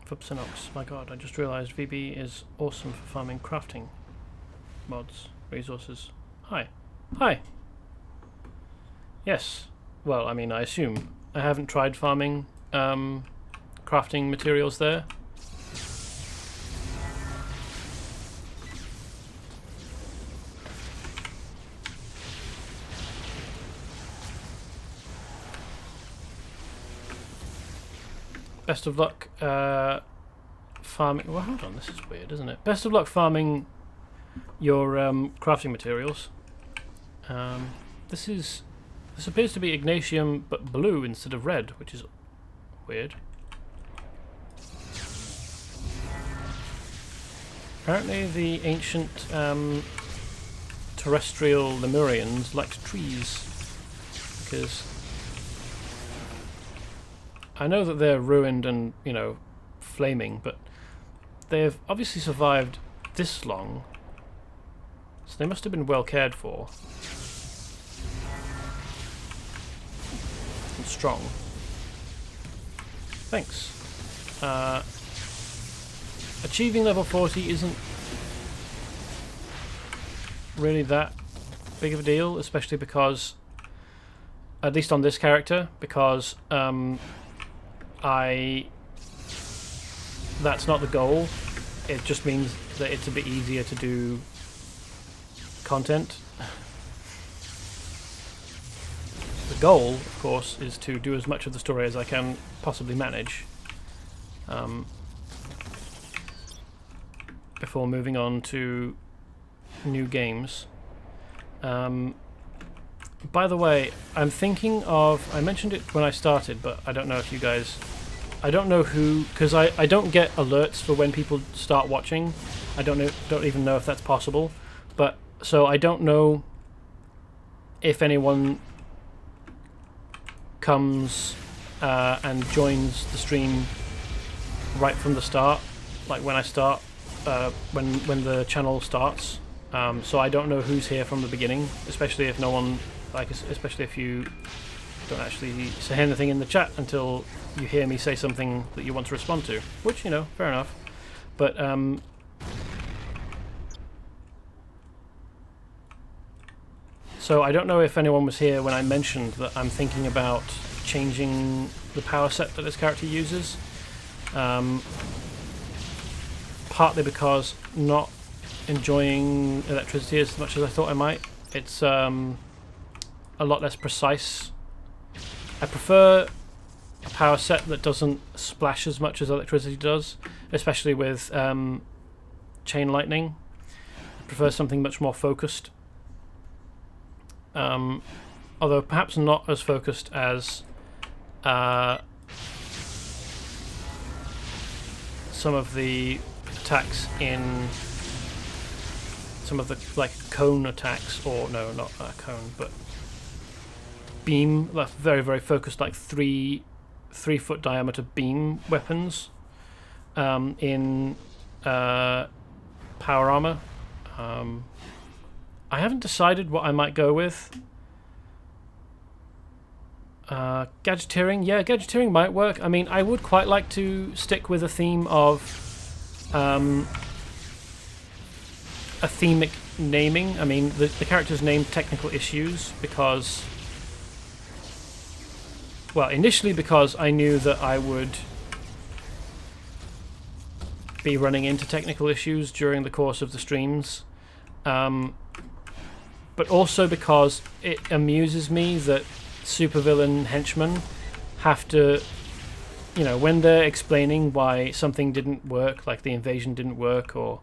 Fupsinox, my god, I just realised VB is awesome for farming crafting mods, resources. Hi. Hi. Yes. Well, I mean, I assume. I haven't tried farming crafting materials there. Best of luck farming. Well, hold on, this is weird, isn't it? Best of luck farming your crafting materials. This appears to be Ignatium, but blue instead of red, which is weird. Apparently, the ancient terrestrial Lemurians liked trees, because I know that they're ruined and, you know, flaming, but they've obviously survived this long, so they must have been well cared for. And strong. Thanks. Achieving level 40 isn't really that big of a deal, especially because, at least on this character, because that's not the goal. It just means that it's a bit easier to do content. The goal, of course, is to do as much of the story as I can possibly manage before moving on to new games. By the way, I'm thinking of... I mentioned it when I started, but I don't know if you guys... I don't know who... Because I don't get alerts for when people start watching. I don't even know if that's possible. But so I don't know if anyone comes and joins the stream right from the start, like when I start, when the channel starts. So I don't know who's here from the beginning, especially if no one, especially if you don't actually say anything in the chat until you hear me say something that you want to respond to, which, you know, fair enough. But so I don't know if anyone was here when I mentioned that I'm thinking about changing the power set that this character uses. Partly because not enjoying electricity as much as I thought I might. It's a lot less precise. I prefer a power set that doesn't splash as much as electricity does, especially with chain lightning. I prefer something much more focused. Although perhaps not as focused as some of the attacks in some of the like cone attacks, or no, not cone, but beam, like very very focused, like 3 foot diameter beam weapons in power armor. I haven't decided what I might go with. Gadgeteering, yeah, gadgeteering might work. I mean, I would quite like to stick with a theme of a themic naming. I mean, the character's named Technical Issues because, well, initially because I knew that I would be running into technical issues during the course of the streams, but also because it amuses me that supervillain henchmen have to, you know, when they're explaining why something didn't work, like the invasion didn't work or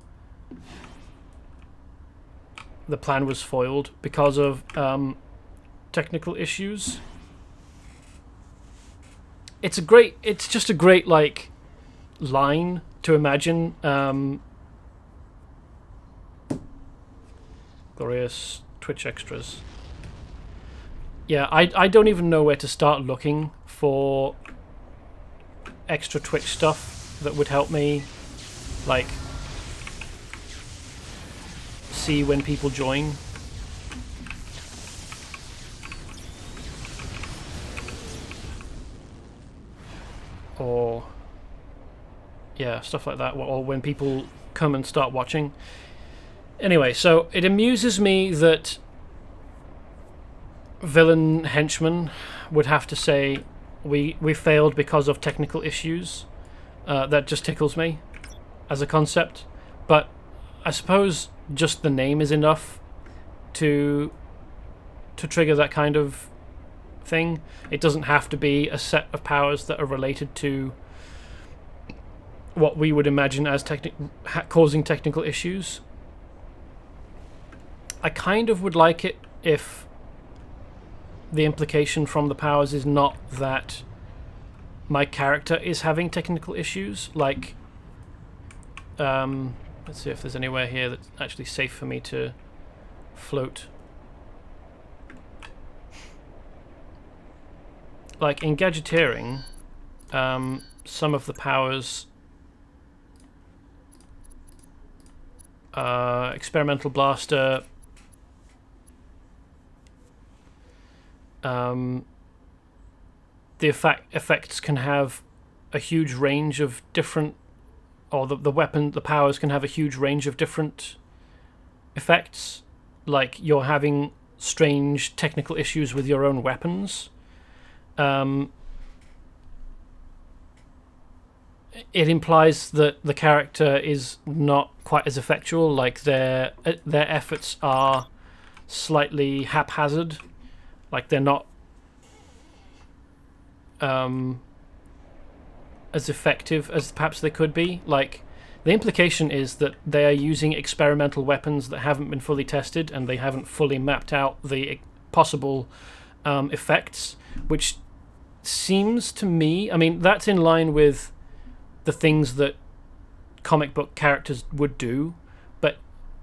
the plan was foiled because of technical issues. It's just a great like line to imagine. Glorious Twitch extras. Yeah, I don't even know where to start looking for extra Twitch stuff that would help me, like, see when people join. Or, yeah, stuff like that, or when people come and start watching. Anyway, so it amuses me that villain henchmen would have to say we failed because of technical issues. That just tickles me as a concept, but I suppose just the name is enough to trigger that kind of thing. It doesn't have to be a set of powers that are related to what we would imagine as causing technical issues. I kind of would like it if the implication from the powers is not that my character is having technical issues. Like, let's see if there's anywhere here that's actually safe for me to float. Like in gadgeteering, some of the powers, experimental blaster, the effects can have a huge range of different, or the powers can have a huge range of different effects. Like you're having strange technical issues with your own weapons. It implies that the character is not quite as effectual. Like their efforts are slightly haphazard. Like they're not as effective as perhaps they could be. Like the implication is that they are using experimental weapons that haven't been fully tested, and they haven't fully mapped out the possible effects, which seems to me, I mean, that's in line with the things that comic book characters would do, but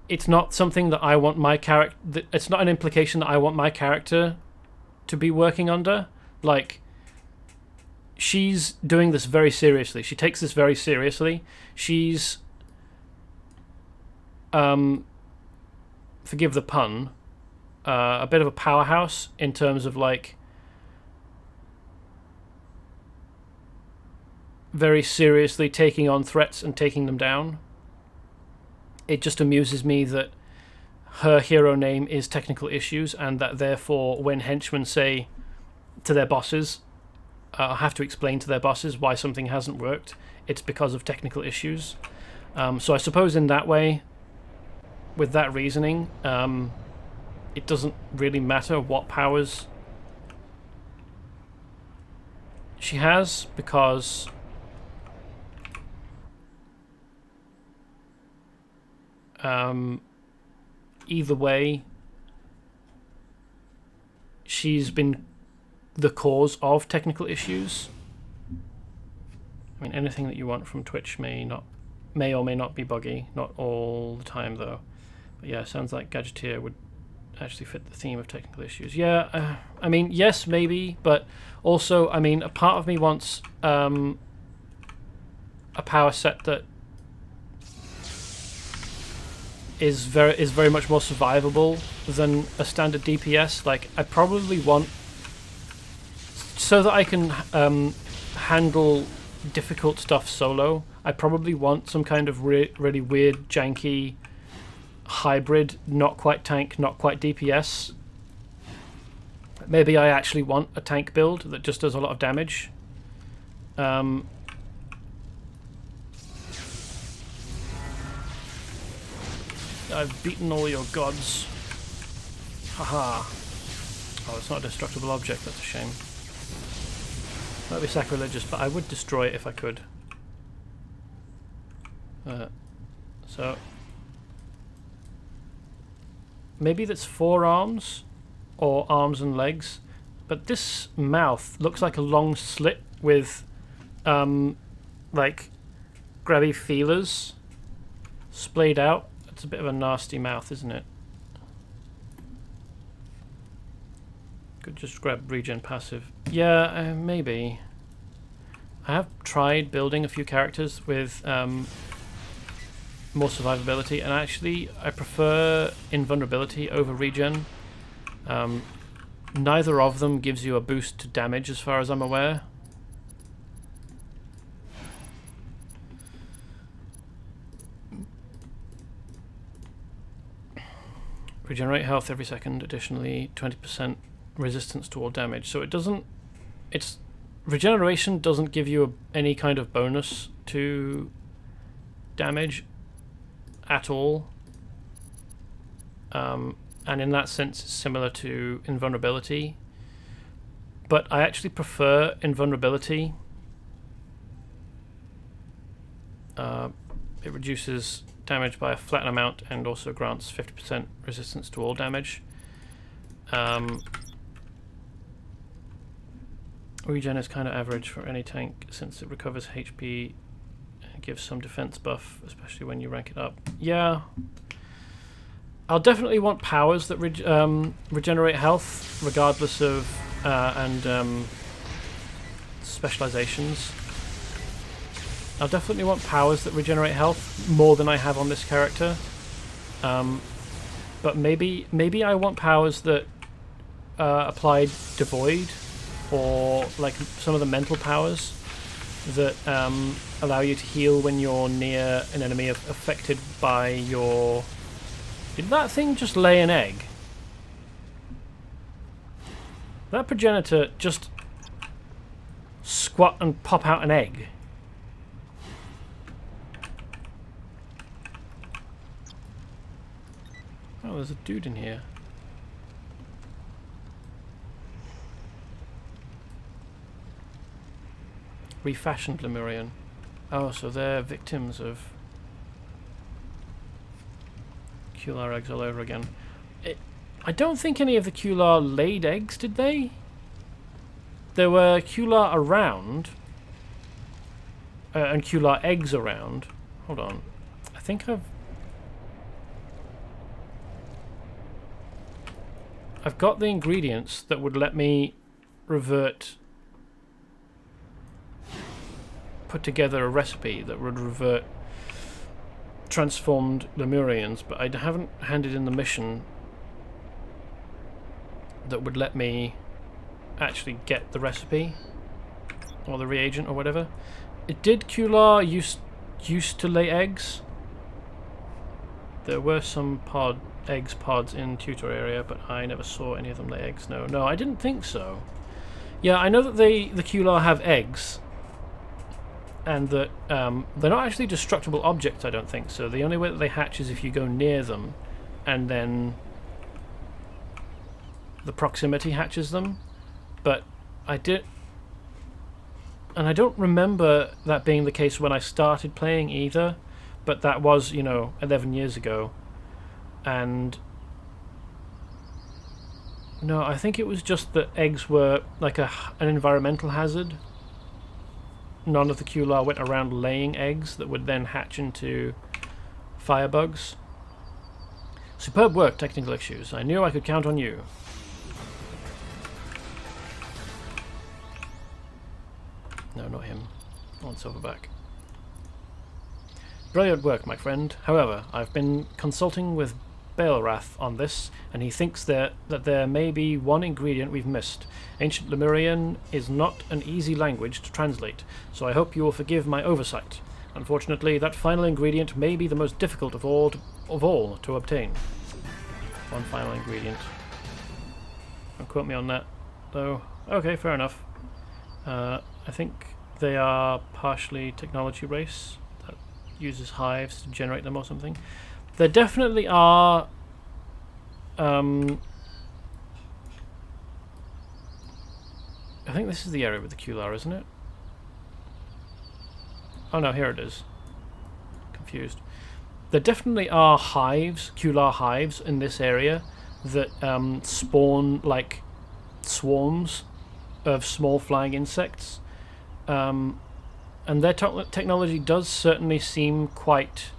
it's not something that I want my character. It's not an implication that I want my character to be working under. Like, she's doing this very seriously. She takes this very seriously. She's, forgive the pun, a bit of a powerhouse in terms of like very seriously taking on threats and taking them down. It just amuses me that her hero name is Technical Issues, and that therefore when henchmen say to their bosses, have to explain to their bosses why something hasn't worked, it's because of technical issues. So I suppose in that way, with that reasoning, it doesn't really matter what powers she has, because either way, she's been the cause of technical issues. I mean, anything that you want from Twitch may or may not be buggy. Not all the time, though. But yeah, sounds like Gadgeteer would actually fit the theme of technical issues. Yeah, I mean, yes, maybe, but also, I mean, a part of me wants a power set that is very much more survivable than a standard DPS. Like, I probably want, so that I can handle difficult stuff solo, I probably want some kind of really weird, janky hybrid, not quite tank, not quite DPS. Maybe I actually want a tank build that just does a lot of damage. I've beaten all your gods. Haha. Oh, it's not a destructible object, that's a shame. That would be sacrilegious, but I would destroy it if I could. So maybe that's 4 arms, or arms and legs, but this mouth looks like a long slit with like grabby feelers splayed out. It's a bit of a nasty mouth, isn't it? Could just grab regen passive. Yeah, maybe. I have tried building a few characters with more survivability, and actually I prefer invulnerability over regen. Neither of them gives you a boost to damage as far as I'm aware. Regenerate health every second, additionally 20% resistance to all damage. So it doesn't, it's, regeneration doesn't give you any kind of bonus to damage at all. And in that sense it's similar to invulnerability. But I actually prefer invulnerability. It reduces damage by a flat amount and also grants 50% resistance to all damage. Regen is kind of average for any tank since it recovers HP and gives some defense buff, especially when you rank it up. Yeah, I'll definitely want powers that regenerate health regardless of and specializations. I'll definitely want powers that regenerate health more than I have on this character. But maybe I want powers that apply devoid, or like some of the mental powers. that allow you to heal when you're near an enemy affected by your... Did that thing just lay an egg? That progenitor just squat and pop out an egg. Oh, there's a dude in here. Refashioned Lemurian. Oh, so they're victims of Kular eggs all over again. I don't think any of the Kular laid eggs, did they? There were Kular around. And Kular eggs around. Hold on. I think I've got the ingredients that would let me put together a recipe that would revert transformed Lemurians, but I haven't handed in the mission that would let me actually get the recipe or the reagent or whatever. Did Kular used to lay eggs? There were some pods in tutor area, but I never saw any of them lay eggs. No, I didn't think so. Yeah, I know that the Kular have eggs, and that they're not actually destructible objects, I don't think. So the only way that they hatch is if you go near them, and then the proximity hatches them. But I don't remember that being the case when I started playing either, but that was, 11 years ago. And no, I think it was just that eggs were like an environmental hazard. None of the Kular went around laying eggs that would then hatch into firebugs. Superb work, technical issues. I knew I could count on you. No, not him. I want Silverback. Brilliant work, my friend. However, I've been consulting with Balerath on this, and he thinks that there may be one ingredient we've missed. Ancient Lemurian is not an easy language to translate, so I hope you will forgive my oversight. Unfortunately, that final ingredient may be the most difficult of all to obtain. One final ingredient. Don't quote me on that, though. Okay, fair enough. I think they are partially technology race that uses hives to generate them or something. There definitely are I think this is the area with the Kular, isn't it? Oh no, here it is. Confused. There definitely are hives, Kular hives, in this area that spawn like swarms of small flying insects. And their technology does certainly seem quite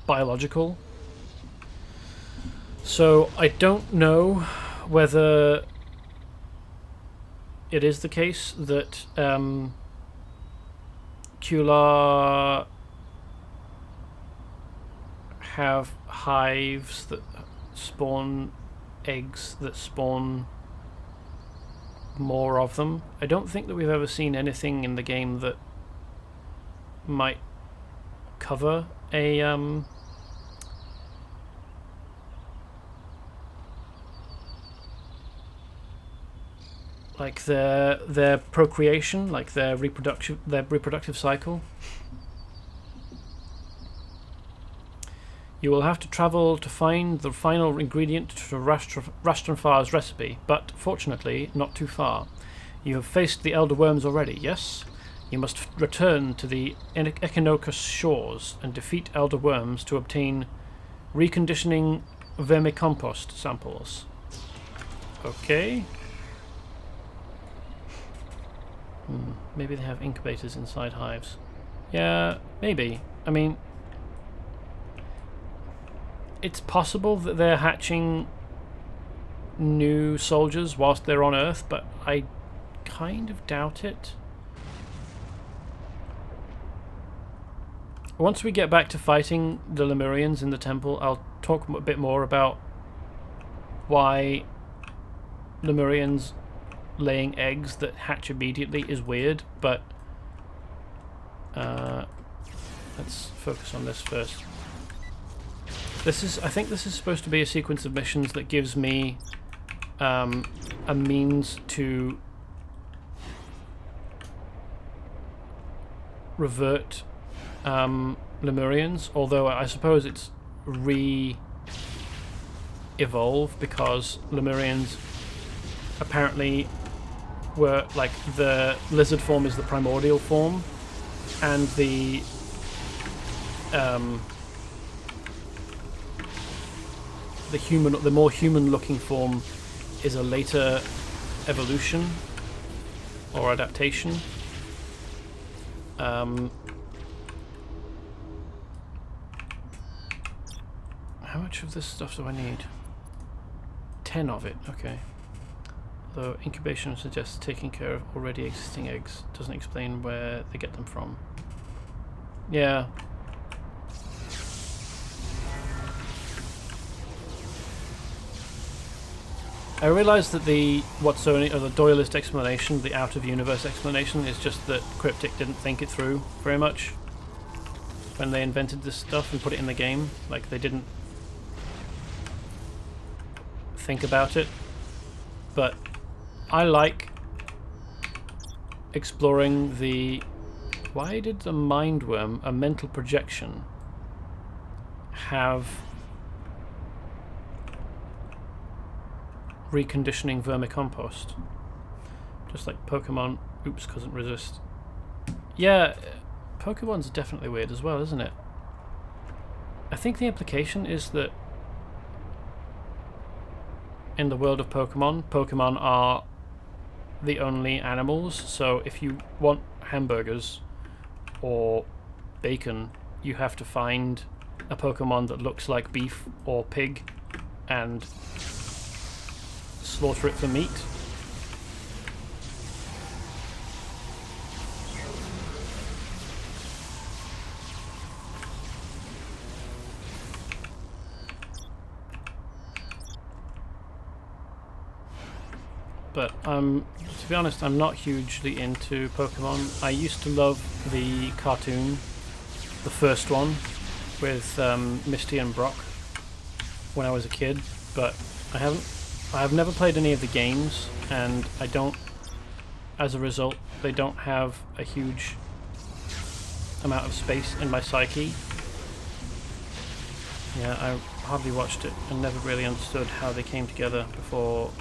biological. So I don't know whether it is the case that Kular have hives that spawn eggs that spawn more of them. I don't think that we've ever seen anything in the game that might cover a like their procreation, like their reproductive cycle. You will have to travel to find the final ingredient to Rastranfar's recipe, but fortunately not too far. You have faced the Elder Worms already, yes? You must return to the Echinocus shores and defeat Elder Worms to obtain reconditioning vermicompost samples. Okay. Maybe they have incubators inside hives. Yeah, maybe. I mean, it's possible that they're hatching new soldiers whilst they're on Earth, but I kind of doubt it. Once we get back to fighting the Lemurians in the temple, I'll talk a bit more about why Lemurians laying eggs that hatch immediately is weird, but let's focus on this first. I think this is supposed to be a sequence of missions that gives me a means to revert Lemurians, although I suppose it's re-evolve, because Lemurians apparently were, like, the lizard form is the primordial form, and the more human-looking form is a later evolution or adaptation. How much of this stuff do I need? 10 of it, okay. Though incubation suggests taking care of already existing eggs. Doesn't explain where they get them from. Yeah. I realised that the Doyleist explanation, the out-of-universe explanation, is just that Cryptic didn't think it through very much when they invented this stuff and put it in the game. Like, they didn't think about it. But I like exploring the... Why did the mindworm, a mental projection, have reconditioning vermicompost? Just like Pokemon... Oops, couldn't resist. Yeah, Pokemon's definitely weird as well, isn't it? I think the implication is that in the world of Pokemon are the only animals, so if you want hamburgers or bacon, you have to find a Pokemon that looks like beef or pig and slaughter it for meat. But to be honest, I'm not hugely into Pokemon. I used to love the cartoon, the first one, with Misty and Brock when I was a kid, but I have never played any of the games, and as a result, they don't have a huge amount of space in my psyche. Yeah, I hardly watched it and never really understood how they came together before.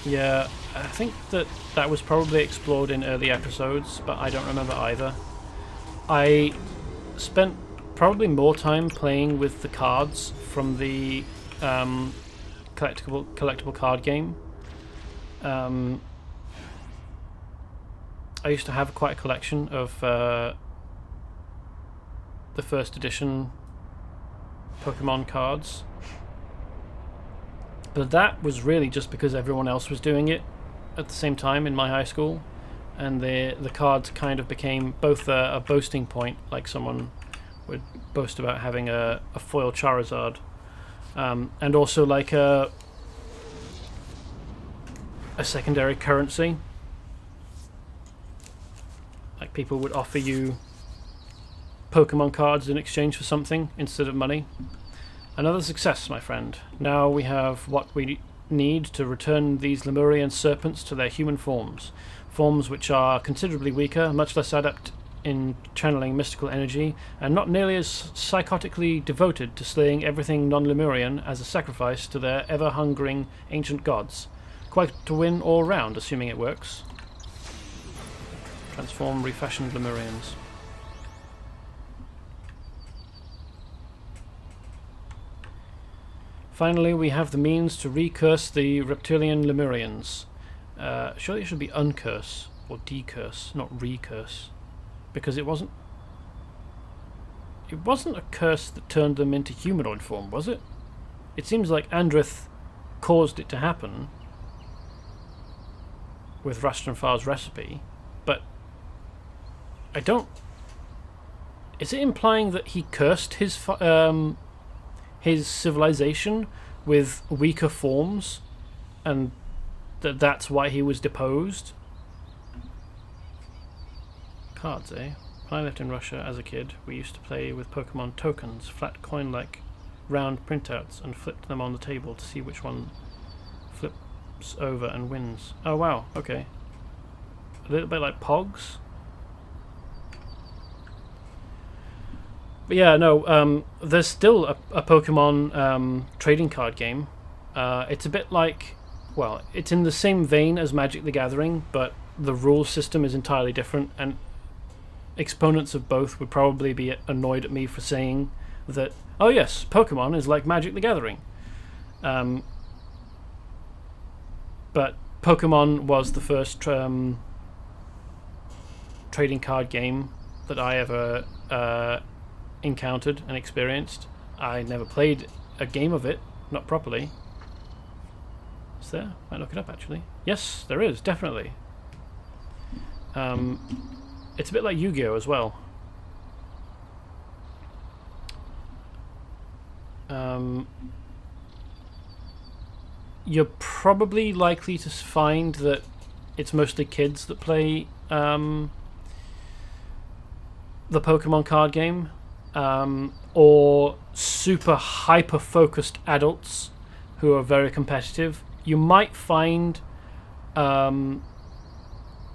Yeah, I think that was probably explored in early episodes, but I don't remember either. I spent probably more time playing with the cards from the collectible card game. I used to have quite a collection of the first edition Pokemon cards. But that was really just because everyone else was doing it at the same time in my high school, and the cards kind of became both a boasting point, like someone would boast about having a foil Charizard, and also like a secondary currency. Like, people would offer you Pokemon cards in exchange for something instead of money. Another success, my friend. Now we have what we need to return these Lemurian serpents to their human forms. Forms which are considerably weaker, much less adept in channeling mystical energy, and not nearly as psychotically devoted to slaying everything non-Lemurian as a sacrifice to their ever-hungering ancient gods. Quite a win all round, assuming it works. Transform refashioned Lemurians. Finally, we have the means to recurse the reptilian Lemurians. Surely it should be uncurse or decurse, not recurse, because it wasn't a curse that turned them into humanoid form, was it? It seems like Andrith caused it to happen with Rastranfar's recipe, but I don't... Is it implying that he cursed his civilization with weaker forms, and that's why he was deposed. Cards, eh? When I lived in Russia as a kid, we used to play with Pokemon tokens, flat coin-like round printouts, and flipped them on the table to see which one flips over and wins. Oh wow, okay. A little bit like Pogs. But yeah, no, there's still a Pokemon trading card game. It's a bit like, well, it's in the same vein as Magic the Gathering, but the rule system is entirely different, and exponents of both would probably be annoyed at me for saying that, oh yes, Pokemon is like Magic the Gathering. But Pokemon was the first trading card game that I ever encountered and experienced. I never played a game of it, not properly. Is there? Might look it up actually. Yes, there is, definitely. It's a bit like Yu-Gi-Oh as well. You're probably likely to find that it's mostly kids that play the Pokemon card game, or super hyper-focused adults who are very competitive. You might find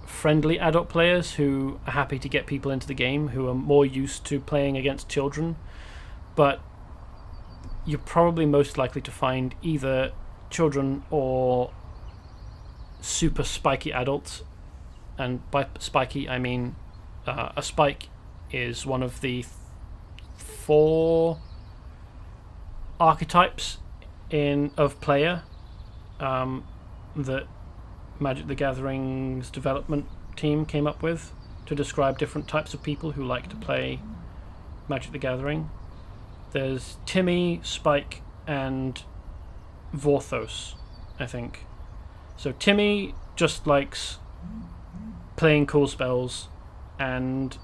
friendly adult players who are happy to get people into the game, who are more used to playing against children, but you're probably most likely to find either children or super spiky adults. And by spiky I mean a spike is one of the 4 archetypes of player that Magic the Gathering's development team came up with to describe different types of people who like to play Magic the Gathering. There's Timmy, Spike, and Vorthos, I think. So Timmy just likes playing cool spells and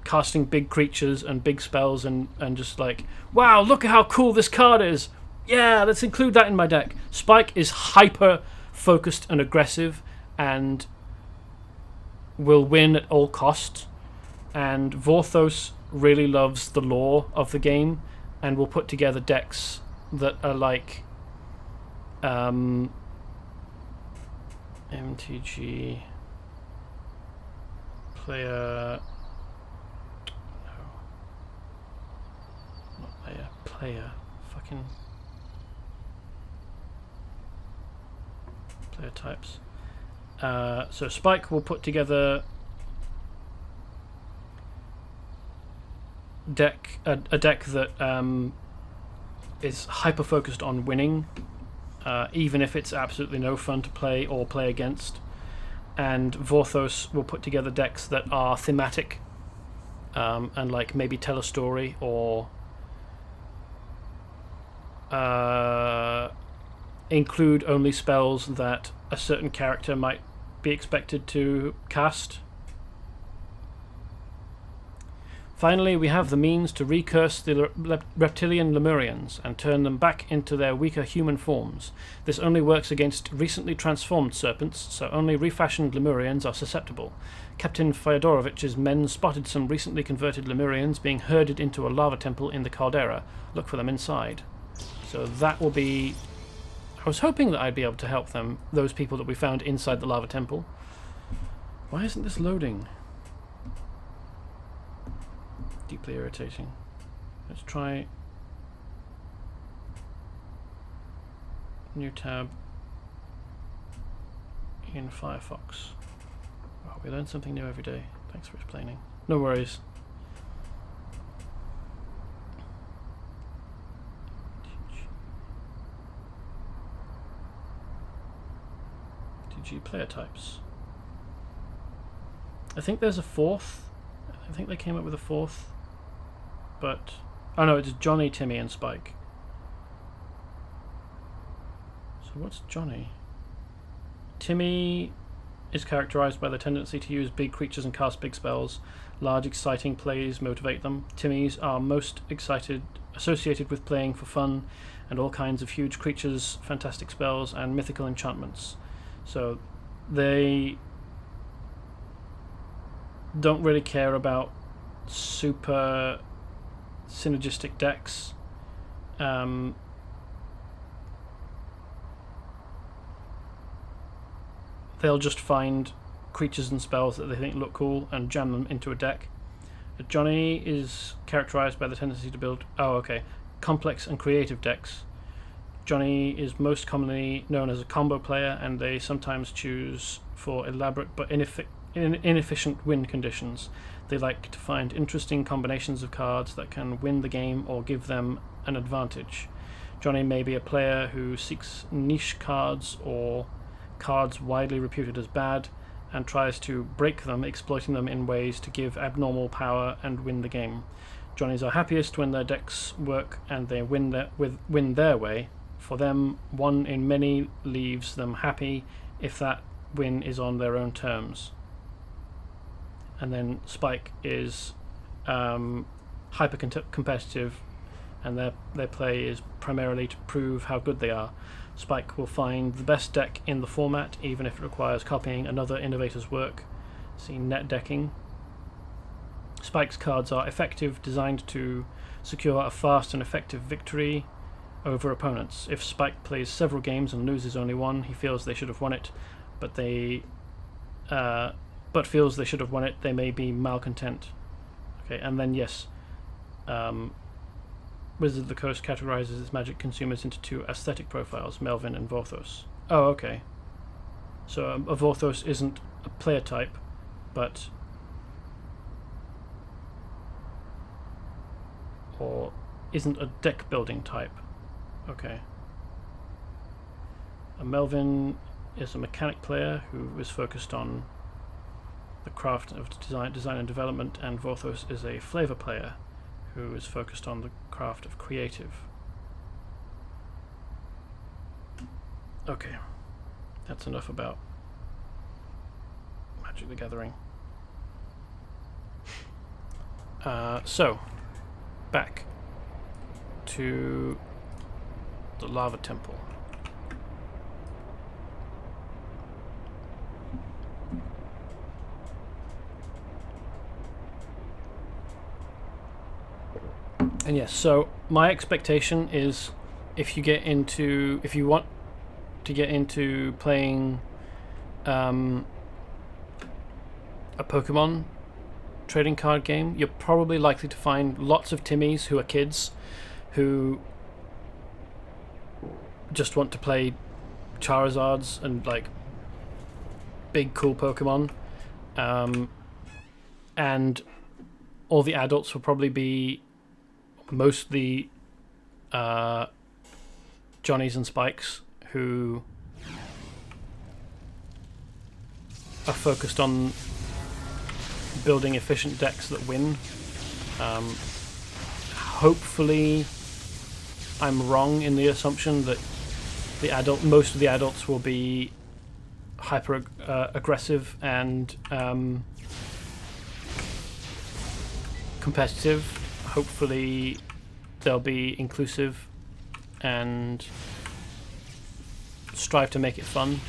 casting big creatures and big spells and just like, wow, look at how cool this card is. Yeah, let's include that in my deck. Spike is hyper focused and aggressive and will win at all costs. And Vorthos really loves the lore of the game and will put together decks that are like MTG player. No. Not player. Player. Fucking. Player types. So Spike will put together a deck that is hyper focused on winning, even if it's absolutely no fun to play or play against. And Vorthos will put together decks that are thematic and like maybe tell a story or include only spells that a certain character might be expected to cast. Finally, we have the means to recurse the reptilian Lemurians and turn them back into their weaker human forms. This only works against recently transformed serpents, so only refashioned Lemurians are susceptible. Captain Fyodorovich's men spotted some recently converted Lemurians being herded into a lava temple in the caldera. Look for them inside. So that will be... I was hoping that I'd be able to help them, those people that we found inside the lava temple. Why isn't this loading? Deeply irritating. Let's try new tab in Firefox. Oh, we learn something new every day. Thanks for explaining. No worries. TG player types. I think there's a 4th. I think they came up with a 4th. But, oh no, it's Johnny, Timmy, and Spike. So what's Johnny? Timmy is characterized by the tendency to use big creatures and cast big spells. Large, exciting plays motivate them. Timmys are most excited associated with playing for fun, and all kinds of huge creatures, fantastic spells, and mythical enchantments. So they don't really care about super synergistic decks. They'll just find creatures and spells that they think look cool and jam them into a deck. Johnny is characterized by the tendency to build complex and creative decks. Johnny is most commonly known as a combo player, and they sometimes choose for elaborate but inefficient win conditions. They like to find interesting combinations of cards that can win the game or give them an advantage. Johnny may be a player who seeks niche cards or cards widely reputed as bad, and tries to break them, exploiting them in ways to give abnormal power and win the game. Johnnies are happiest when their decks work and they win their way. For them, one in many leaves them happy if that win is on their own terms. And then Spike is hyper competitive, and their play is primarily to prove how good they are. Spike will find the best deck in the format, even if it requires copying another innovator's work. See net decking. Spike's cards are effective, designed to secure a fast and effective victory over opponents. If Spike plays several games and loses only one, he feels they should have won it, but feels they should have won it, they may be malcontent. Okay, and then yes, Wizard of the Coast categorizes its magic consumers into two aesthetic profiles, Melvin and Vorthos. Oh, okay. So a Vorthos isn't a player type, but... or isn't a deck building type. Okay. A Melvin is a mechanic player who is focused on the craft of design and development, and Vorthos is a flavor player who is focused on the craft of creative. Okay, that's enough about Magic the Gathering. So, back to the Lava Temple. And yes, so my expectation is if you want to get into playing a Pokemon trading card game, you're probably likely to find lots of Timmies who are kids who just want to play Charizards and like big cool Pokemon, and all the adults will probably be mostly Johnnies and Spikes who are focused on building efficient decks that win. Hopefully I'm wrong in the assumption that most of the adults will be hyper aggressive and competitive. Hopefully they'll be inclusive and strive to make it fun.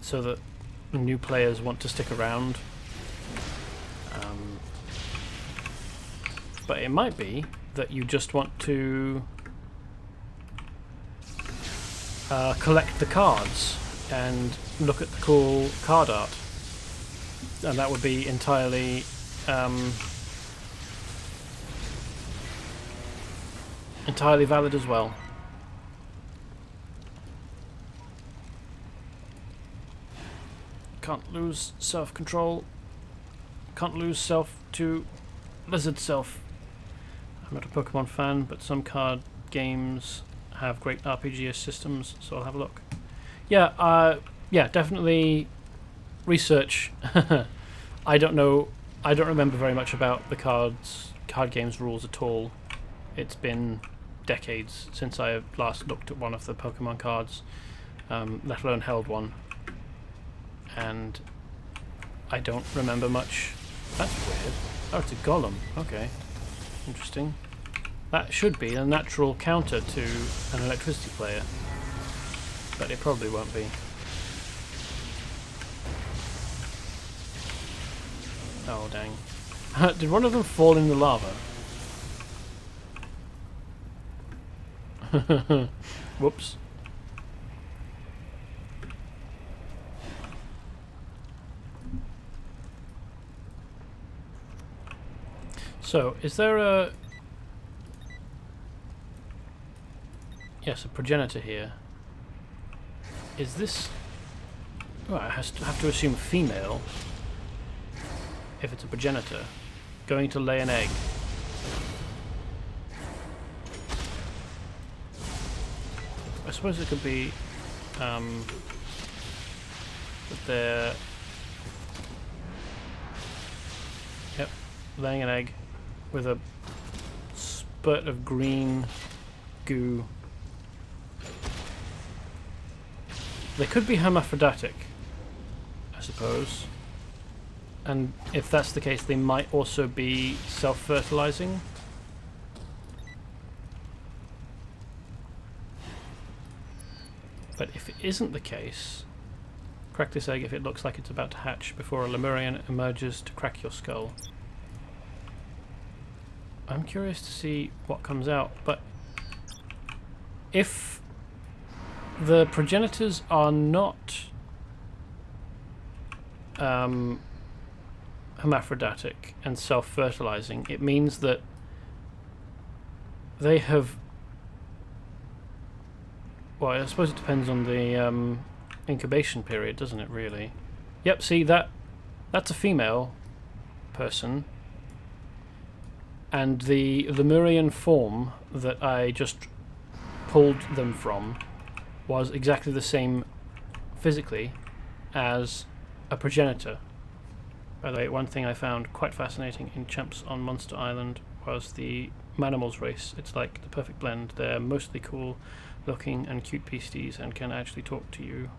So that new players want to stick around. But it might be that you just want to collect the cards and look at the cool card art. And that would be entirely valid as well. Can't lose self-control. Can't lose self to lizard self. I'm not a Pokemon fan, but some card games have great RPG systems, so I'll have a look. Yeah, definitely research. I don't remember very much about the card games rules at all. It's been decades since I last looked at one of the Pokemon cards, let alone held one. And I don't remember much That's weird. Oh, it's a golem. Okay. Interesting. That should be a natural counter to an electricity player. But it probably won't be. Oh, dang. Did one of them fall in the lava? Whoops. So, is there a... Yes, a progenitor here. Is this... Well, I have to assume female. If it's a progenitor. Going to lay an egg. I suppose it could be... that they're... Yep, laying an egg. With a spurt of green goo. They could be hermaphroditic, I suppose. And if that's the case, they might also be self-fertilizing. But if it isn't the case, crack this egg if it looks like it's about to hatch before a Lemurian emerges to crack your skull. I'm curious to see what comes out, but if the progenitors are not hermaphroditic and self-fertilizing, it means that they have... Well, I suppose it depends on the incubation period, doesn't it, really? Yep, see, that's a female person. And the Lemurian form that I just pulled them from was exactly the same physically as a progenitor. By the way, one thing I found quite fascinating in Champs on Monster Island was the Manimals race. It's like the perfect blend. They're mostly cool looking and cute beasties and can actually talk to you,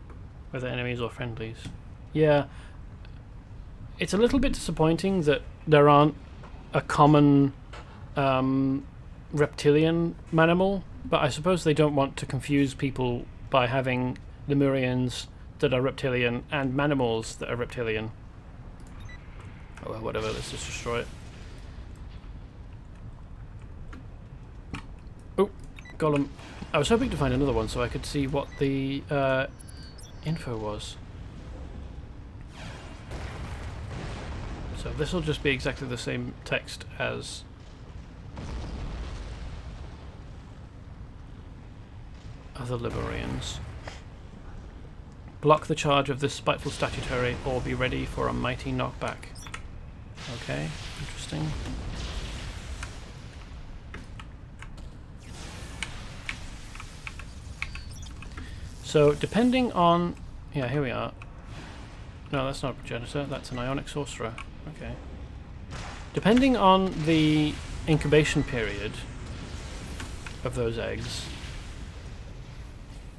whether enemies or friendlies. Yeah, it's a little bit disappointing that there aren't a common reptilian manimal, but I suppose they don't want to confuse people by having Lemurians that are reptilian and manimals that are reptilian. Oh well, whatever, let's just destroy it. Oh, golem. I was hoping to find another one so I could see what the info was. So this will just be exactly the same text as other Lemurians. Block the charge of this spiteful statuary or be ready for a mighty knockback. Okay, interesting. So depending on... Yeah, here we are. No, that's not a progenitor, that's an ionic sorcerer. Okay. Depending on the incubation period of those eggs...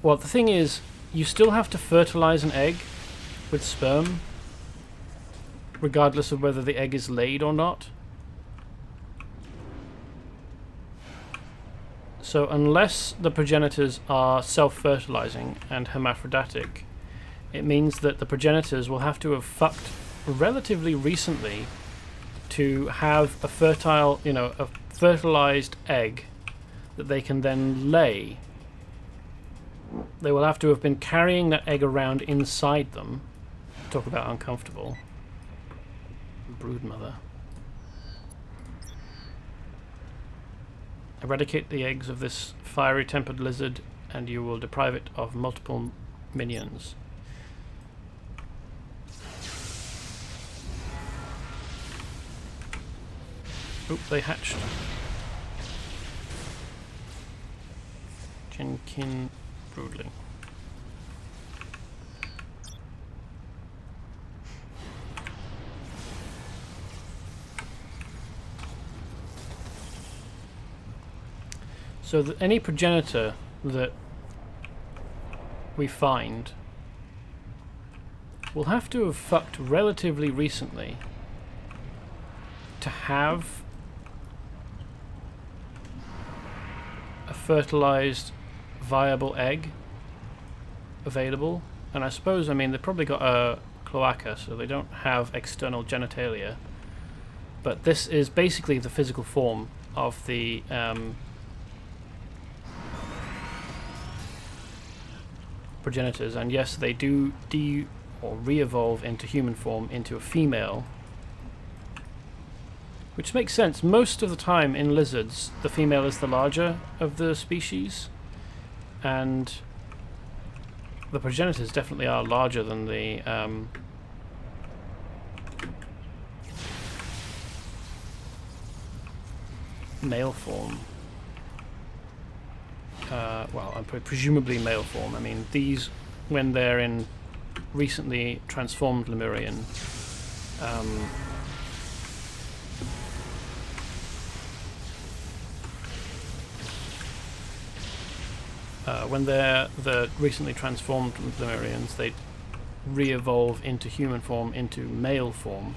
Well, the thing is, you still have to fertilize an egg with sperm, regardless of whether the egg is laid or not. So unless the progenitors are self-fertilizing and hermaphroditic, it means that the progenitors will have to have fucked relatively recently to have a fertile, a fertilized egg that they can then lay. They will have to have been carrying that egg around inside them. Talk about uncomfortable. Broodmother. Eradicate the eggs of this fiery tempered lizard and you will deprive it of multiple minions. Oop, they hatched. Jenkin Broodling. So that any progenitor that we find will have to have fucked relatively recently to have a fertilized, viable egg available. And I suppose, I mean, they've probably got a cloaca, so they don't have external genitalia. But this is basically the physical form of the progenitors. And yes, they do or re-evolve into human form into a female. Which makes sense. Most of the time in lizards, the female is the larger of the species. And the progenitors definitely are larger than the male form. Well, presumably male form. I mean, these, when they're in recently transformed Lemurian, when they're the recently transformed Lemurians, they re-evolve into human form, into male form.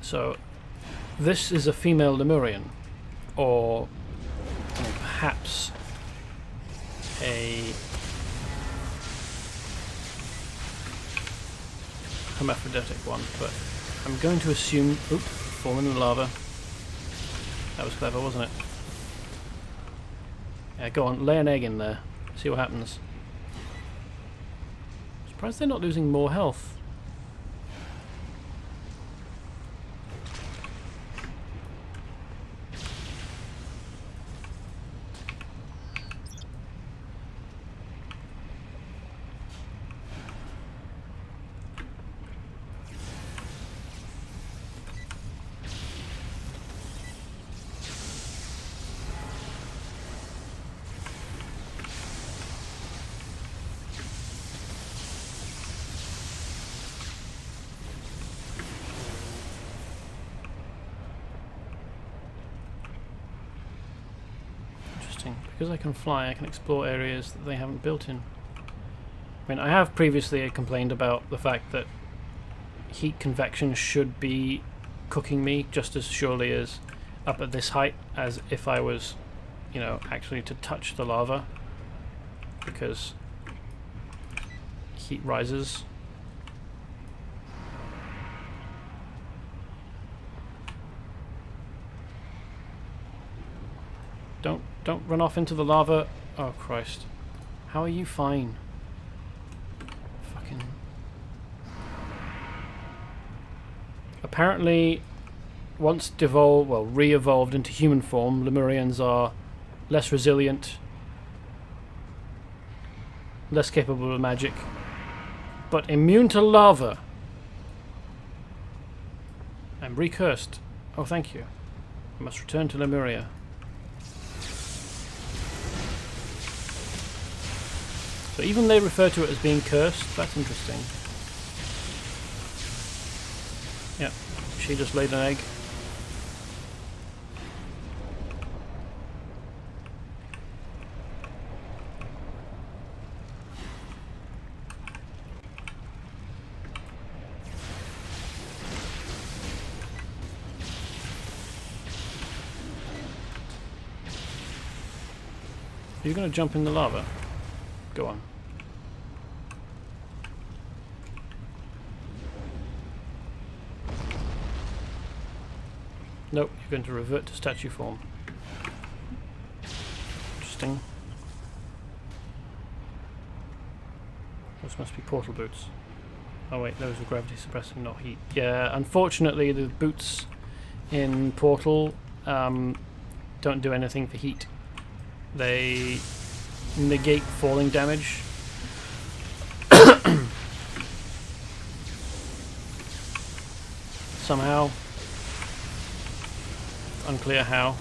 So, this is a female Lemurian, or perhaps a hermaphroditic one, but I'm going to assume... Oop, fallen in the lava. That was clever, wasn't it? Yeah, go on, lay an egg in there. See what happens. Surprised they're not losing more health. Because I can fly, I can explore areas that they haven't built in. I mean, I have previously complained about the fact that heat convection should be cooking me just as surely as up at this height as if I was, you know, actually to touch the lava, because heat rises. Don't run off into the lava. Oh Christ. How are you fine? Fucking... Apparently, once re-evolved into human form, Lemurians are less resilient, less capable of magic, but immune to lava. I'm recursed. Oh, thank you. I must return to Lemuria. So even they refer to it as being cursed. That's interesting. Yep, she just laid an egg. Are you going to jump in the lava? Go on. Nope, you're going to revert to statue form. Interesting. Those must be portal boots. Oh wait, those are gravity suppressing, not heat. Yeah, unfortunately the boots in Portal don't do anything for heat. They negate falling damage. Somehow. Unclear how.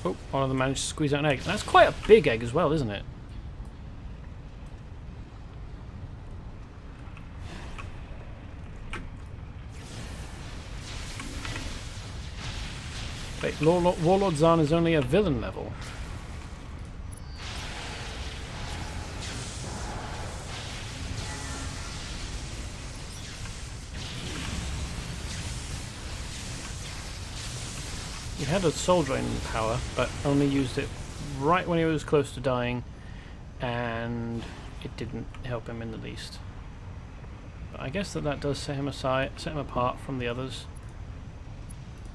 Oh, one of them managed to squeeze out an egg. That's quite a big egg as well, isn't it? Wait, Warlord Zahn is only a villain level. He had a soul drain power, but only used it right when he was close to dying, and it didn't help him in the least. But I guess that does set him apart from the others.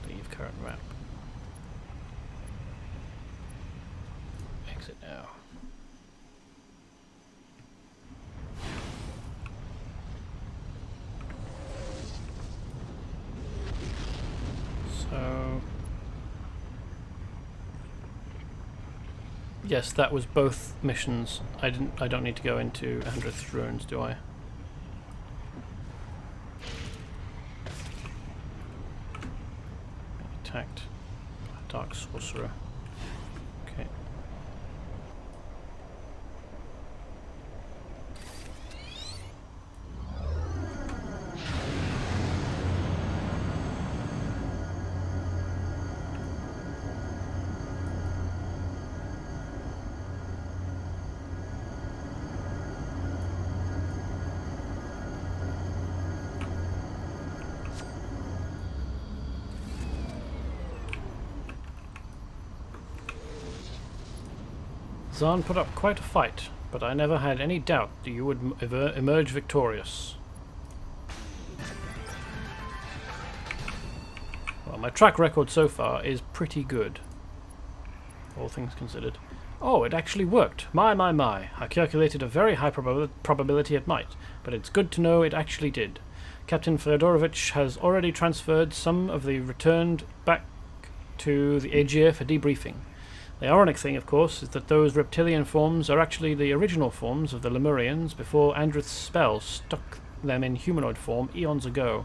Leave current map. Exit now. So yes, that was both missions. I don't need to go into 100th Ruins, do I? Attacked Dark Sorcerer. Okay. Zahn put up quite a fight, but I never had any doubt that you would emerge victorious. Well, my track record so far is pretty good, all things considered. Oh, it actually worked. My. I calculated a very high probability it might, but it's good to know it actually did. Captain Feodorovich has already transferred some of the returned back to the Aegir for debriefing. The ironic thing, of course, is that those reptilian forms are actually the original forms of the Lemurians before Andrith's spell stuck them in humanoid form eons ago.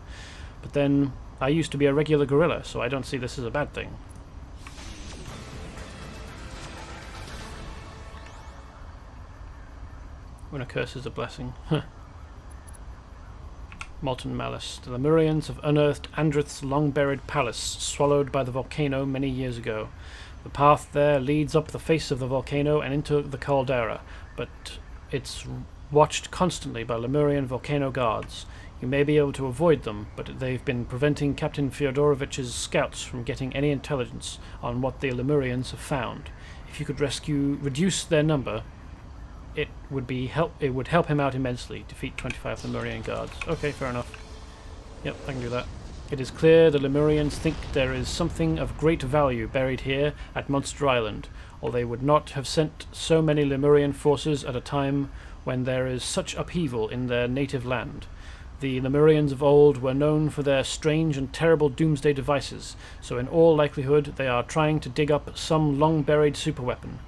But then, I used to be a regular gorilla, so I don't see this as a bad thing. When a curse is a blessing. Molten Malice. The Lemurians have unearthed Andrith's long-buried palace, swallowed by the volcano many years ago. The path there leads up the face of the volcano and into the caldera, but it's watched constantly by Lemurian volcano guards. You may be able to avoid them, but they've been preventing Captain Fyodorovich's scouts from getting any intelligence on what the Lemurians have found. If you could reduce their number, it would help him out immensely. Defeat 25 Lemurian guards. Okay, fair enough. Yep, I can do that. It is clear the Lemurians think there is something of great value buried here at Monster Island, or they would not have sent so many Lemurian forces at a time when there is such upheaval in their native land. The Lemurians of old were known for their strange and terrible doomsday devices, so in all likelihood they are trying to dig up some long-buried superweapon.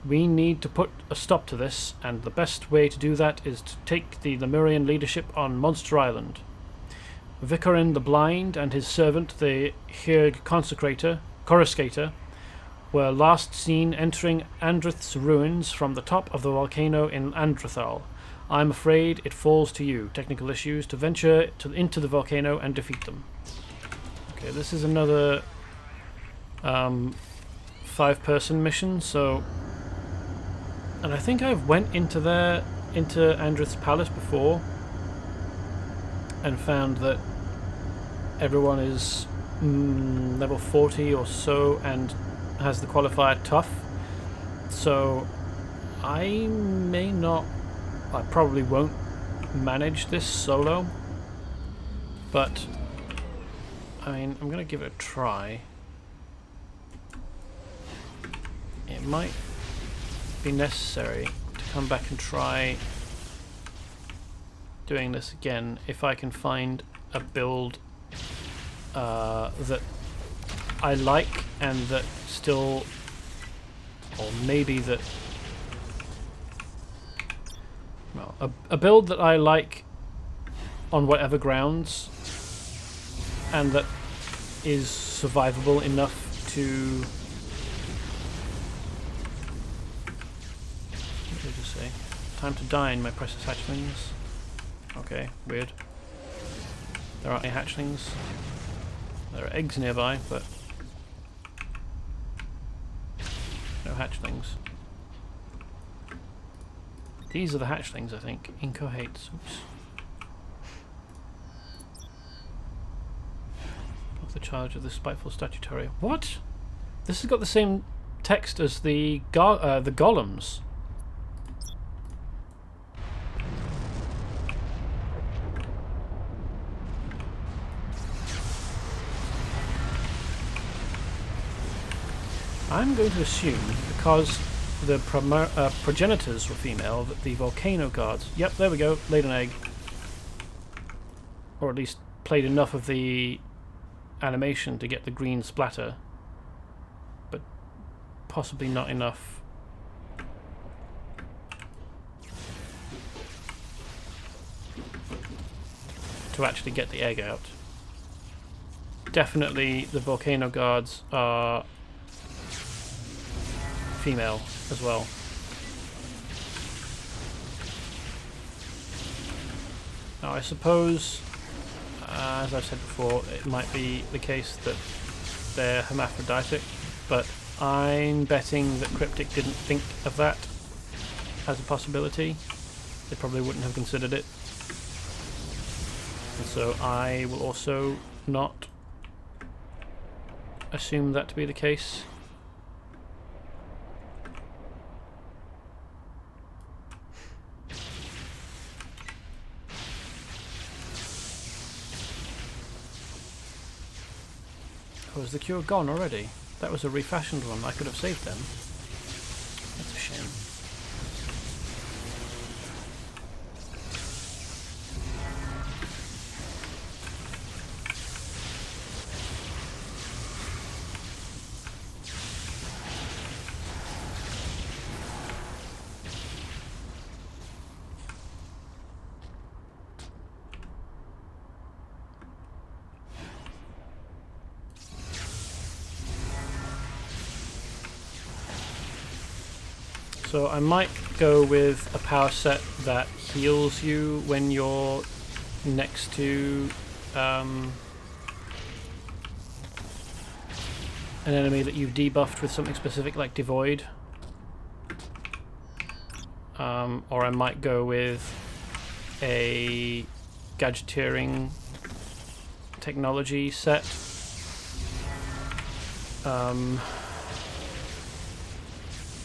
We need to put a stop to this, and the best way to do that is to take the Lemurian leadership on Monster Island. Vicarin the Blind and his servant, the Hirg Coruscator, were last seen entering Andrith's ruins from the top of the volcano in Andrithal. I'm afraid it falls to you, technical issues, to venture into the volcano and defeat them. Okay, this is another 5-person mission, so... And I think I've went into Andrith's palace before and found that everyone is level 40 or so and has the qualifier tough. So I probably won't manage this solo, but I mean, I'm going to give it a try. It might be necessary to come back and try doing this again if I can find a build that I like and that still, or maybe that, well, a build that I like on whatever grounds and that is survivable enough to, what did I just say? Time to dine, my precious hatchlings. Okay, weird. There aren't any hatchlings. There are eggs nearby, but no hatchlings. These are the hatchlings, I think. Incohates. Oops. the charge of the spiteful statutory. What? This has got the same text as the golems. I'm going to assume, because the progenitors were female, that the volcano guards... Yep, there we go, laid an egg. Or at least played enough of the animation to get the green splatter. But possibly not enough. To actually get the egg out. Definitely the volcano guards are female as well. Now I suppose, as I've said before, it might be the case that they're hermaphroditic, but I'm betting that Cryptic didn't think of that as a possibility. They probably wouldn't have considered it. And so I will also not assume that to be the case. Oh, is the cure gone already? That was a refashioned one. I could have saved them. That's a shame. So I might go with a power set that heals you when you're next to an enemy that you've debuffed with something specific like Devoid. Or I might go with a gadgeteering technology set.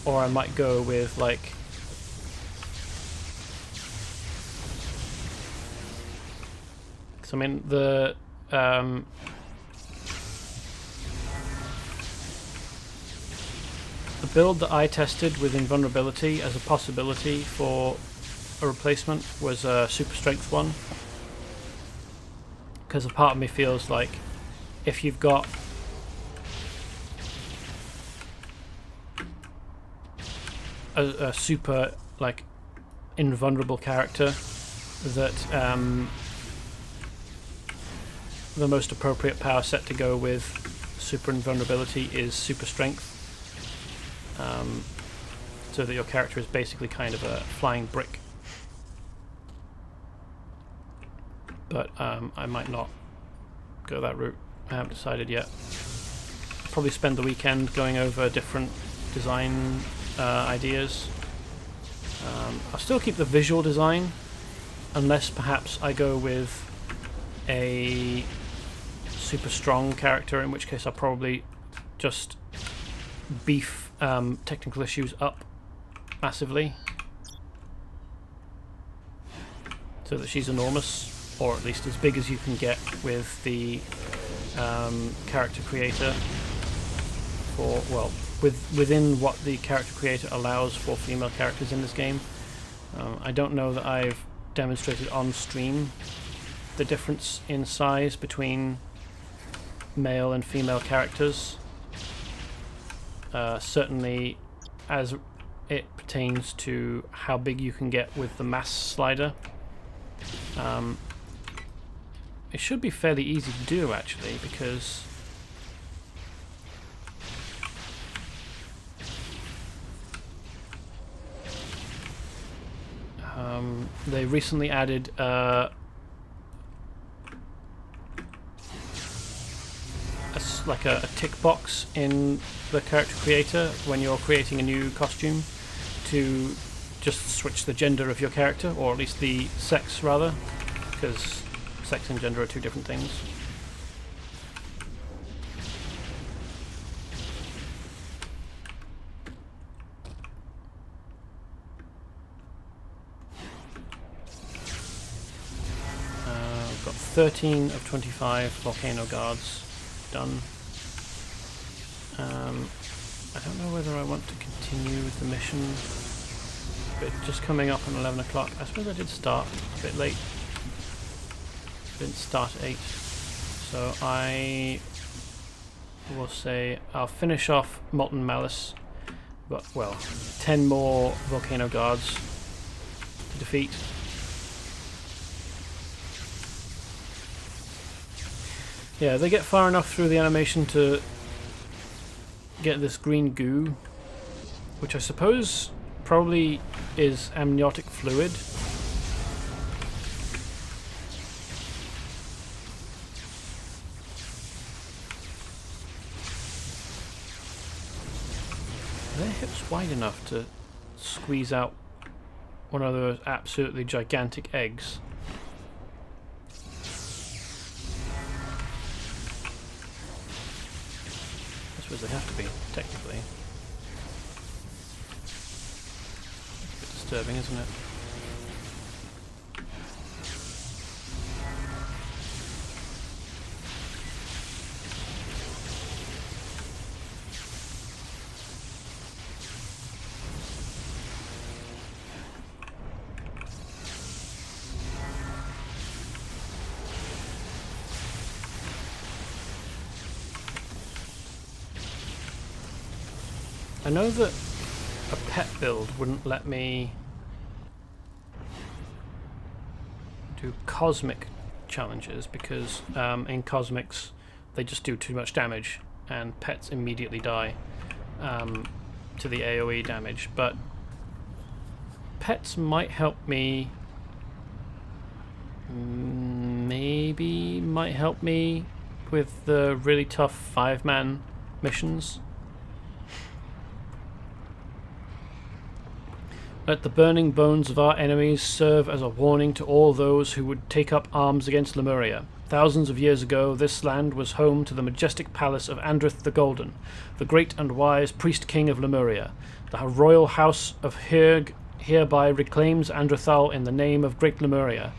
Or I might go with, like, so I mean the build that I tested with invulnerability as a possibility for a replacement was a super strength one, because a part of me feels like if you've got a super, like, invulnerable character, that the most appropriate power set to go with super invulnerability is super strength, so that your character is basically kind of a flying brick. But I might not go that route. I haven't decided yet. Probably spend the weekend going over different design ideas. I'll still keep the visual design, unless perhaps I go with a super strong character, in which case I'll probably just beef technical issues up massively so that she's enormous, or at least as big as you can get with the character creator for, well, within what the character creator allows for female characters in this game. I don't know that I've demonstrated on stream the difference in size between male and female characters. Certainly as it pertains to how big you can get with the mass slider. It should be fairly easy to do, actually, because they recently added like a tick box in the character creator when you're creating a new costume to just switch the gender of your character, or at least the sex rather, because sex and gender are two different things. 13 of 25 volcano guards done. I don't know whether I want to continue with the mission, but just coming up on 11 o'clock. I suppose I did start a bit late. Didn't start at 8. So I will say I'll finish off Molten Malice. But, well, 10 more volcano guards to defeat. Yeah, they get far enough through the animation to get this green goo, which I suppose probably is amniotic fluid. Are their hips wide enough to squeeze out one of those absolutely gigantic eggs? I suppose they have to be, technically. A bit disturbing, isn't it? I know that a pet build wouldn't let me do cosmic challenges because in cosmics they just do too much damage and pets immediately die to the AoE damage, but pets might help me, might help me with the really tough 5-man missions. Let the burning bones of our enemies serve as a warning to all those who would take up arms against Lemuria. Thousands of years ago, this land was home to the majestic palace of Andrith the Golden, the great and wise priest-king of Lemuria. The royal house of Hirg hereby reclaims Andrithal in the name of Great Lemuria.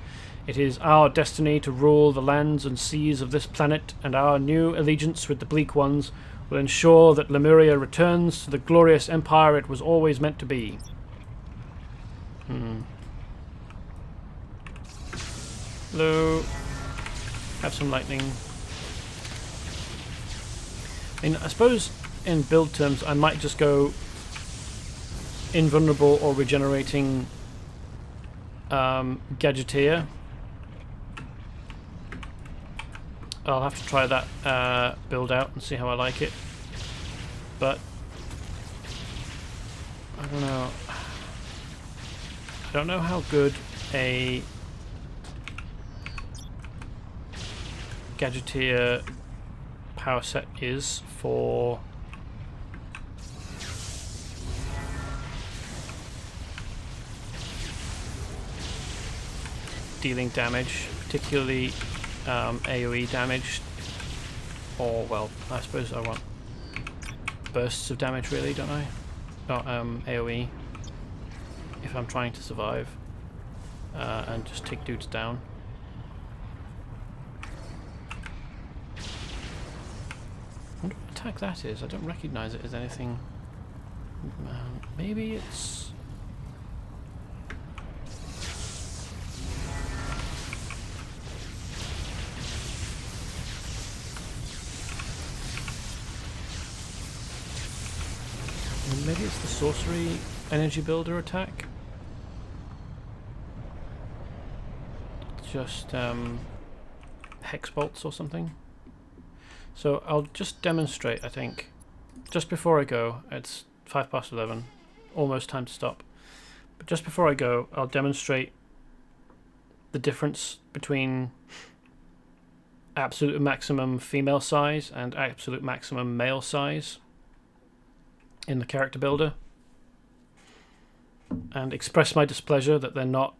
It is our destiny to rule the lands and seas of this planet, and our new allegiance with the Bleak Ones will ensure that Lemuria returns to the glorious empire it was always meant to be. Hello. Have some lightning. I mean, I suppose in build terms I might just go invulnerable or regenerating Gadgeteer. I'll have to try that build out and see how I like it. But I don't know. I don't know how good a Gadgeteer power set is for dealing damage, particularly AoE damage, or, well, I suppose I want bursts of damage really, don't I? Not AoE. If I'm trying to survive and just take dudes down. I wonder what attack that is. I don't recognise it as anything. Maybe it's... maybe it's the sorcery energy builder attack. Just hex bolts or something. So I'll just demonstrate, I think, just before I go. It's 11:05, almost time to stop. But just before I go, I'll demonstrate the difference between absolute maximum female size and absolute maximum male size in the character builder, and express my displeasure that they're not.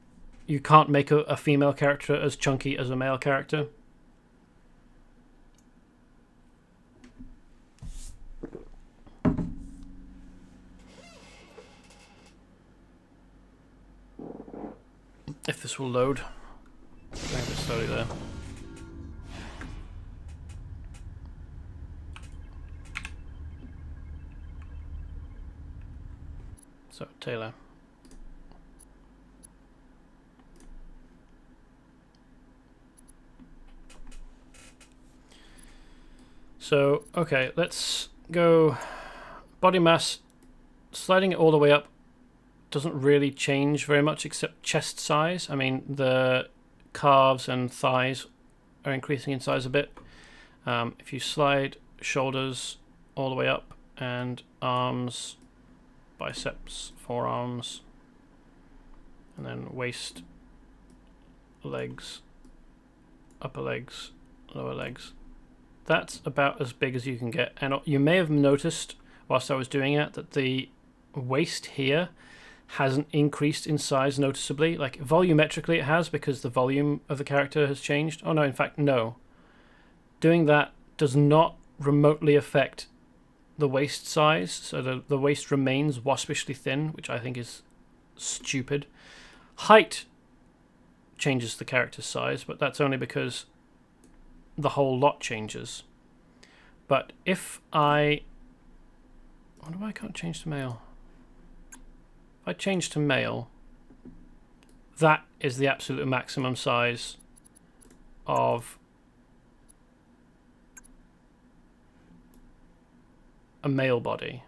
You can't make a female character as chunky as a male character. If this will load. Going a bit slowly there. So, Taylor. So, okay, let's go body mass. Sliding it all the way up doesn't really change very much except chest size. I mean, the calves and thighs are increasing in size a bit. If you slide shoulders all the way up and arms, biceps, forearms, and then waist, legs, upper legs, lower legs. That's about as big as you can get. And you may have noticed whilst I was doing it that the waist here hasn't increased in size noticeably. Like volumetrically it has because the volume of the character has changed. Oh no, in fact, no. Doing that does not remotely affect the waist size. So the waist remains waspishly thin, which I think is stupid. Height changes the character's size, but that's only because the whole lot changes. But if I wonder why I can't change to male. If I change to male, that is the absolute maximum size of a male body.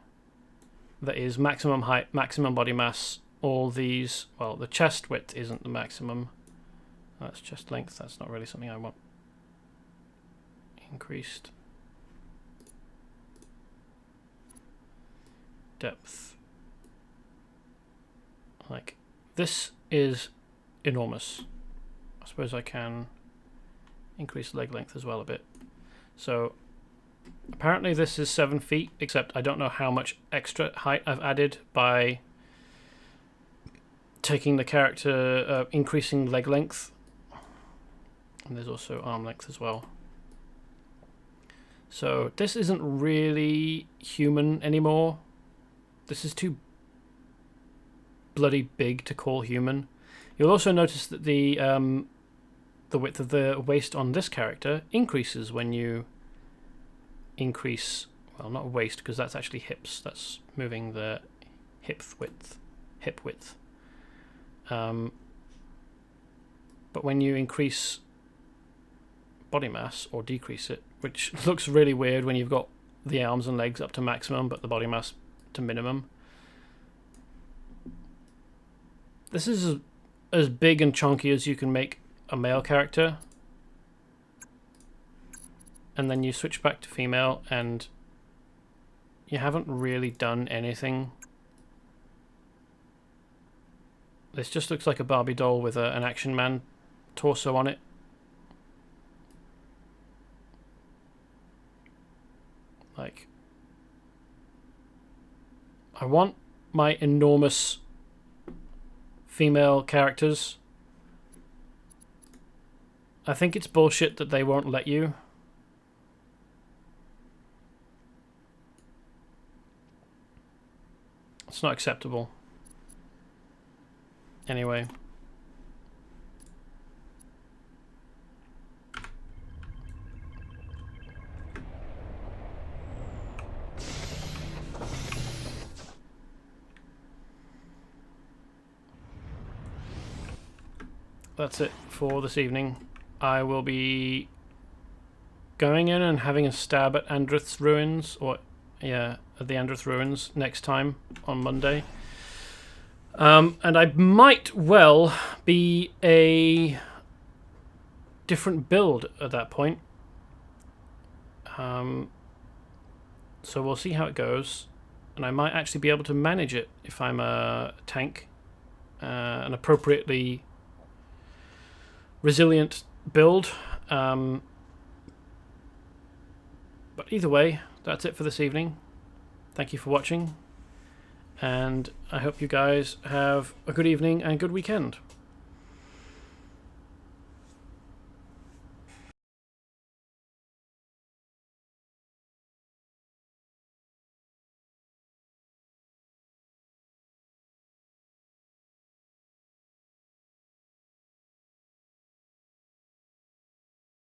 That is maximum height, maximum body mass, all these. Well, the chest width isn't the maximum. That's chest length. That's not really something I want. Increased depth. Like, this is enormous. I suppose I can increase leg length as well a bit. So apparently this is 7 feet, except I don't know how much extra height I've added by taking the character, increasing leg length. And there's also arm length as well. So this isn't really human anymore. This is too bloody big to call human. You'll also notice that the width of the waist on this character increases when you increase, well, not waist because that's actually hips. That's moving the hip width. But when you increase body mass or decrease it, which looks really weird when you've got the arms and legs up to maximum but the body mass to minimum. This is as big and chunky as you can make a male character. And then you switch back to female and you haven't really done anything. This just looks like a Barbie doll with an Action Man torso on it. Like, I want my enormous female characters. I think it's bullshit that they won't let you. It's not acceptable. Anyway. That's it for this evening. I will be going in and having a stab at Andrith's ruins, or yeah, at the Andrith ruins next time on Monday. And I might well be a different build at that point. So we'll see how it goes, and I might actually be able to manage it if I'm a tank, an appropriately resilient build. But either way, that's it for this evening. Thank you for watching, and I hope you guys have a good evening and good weekend.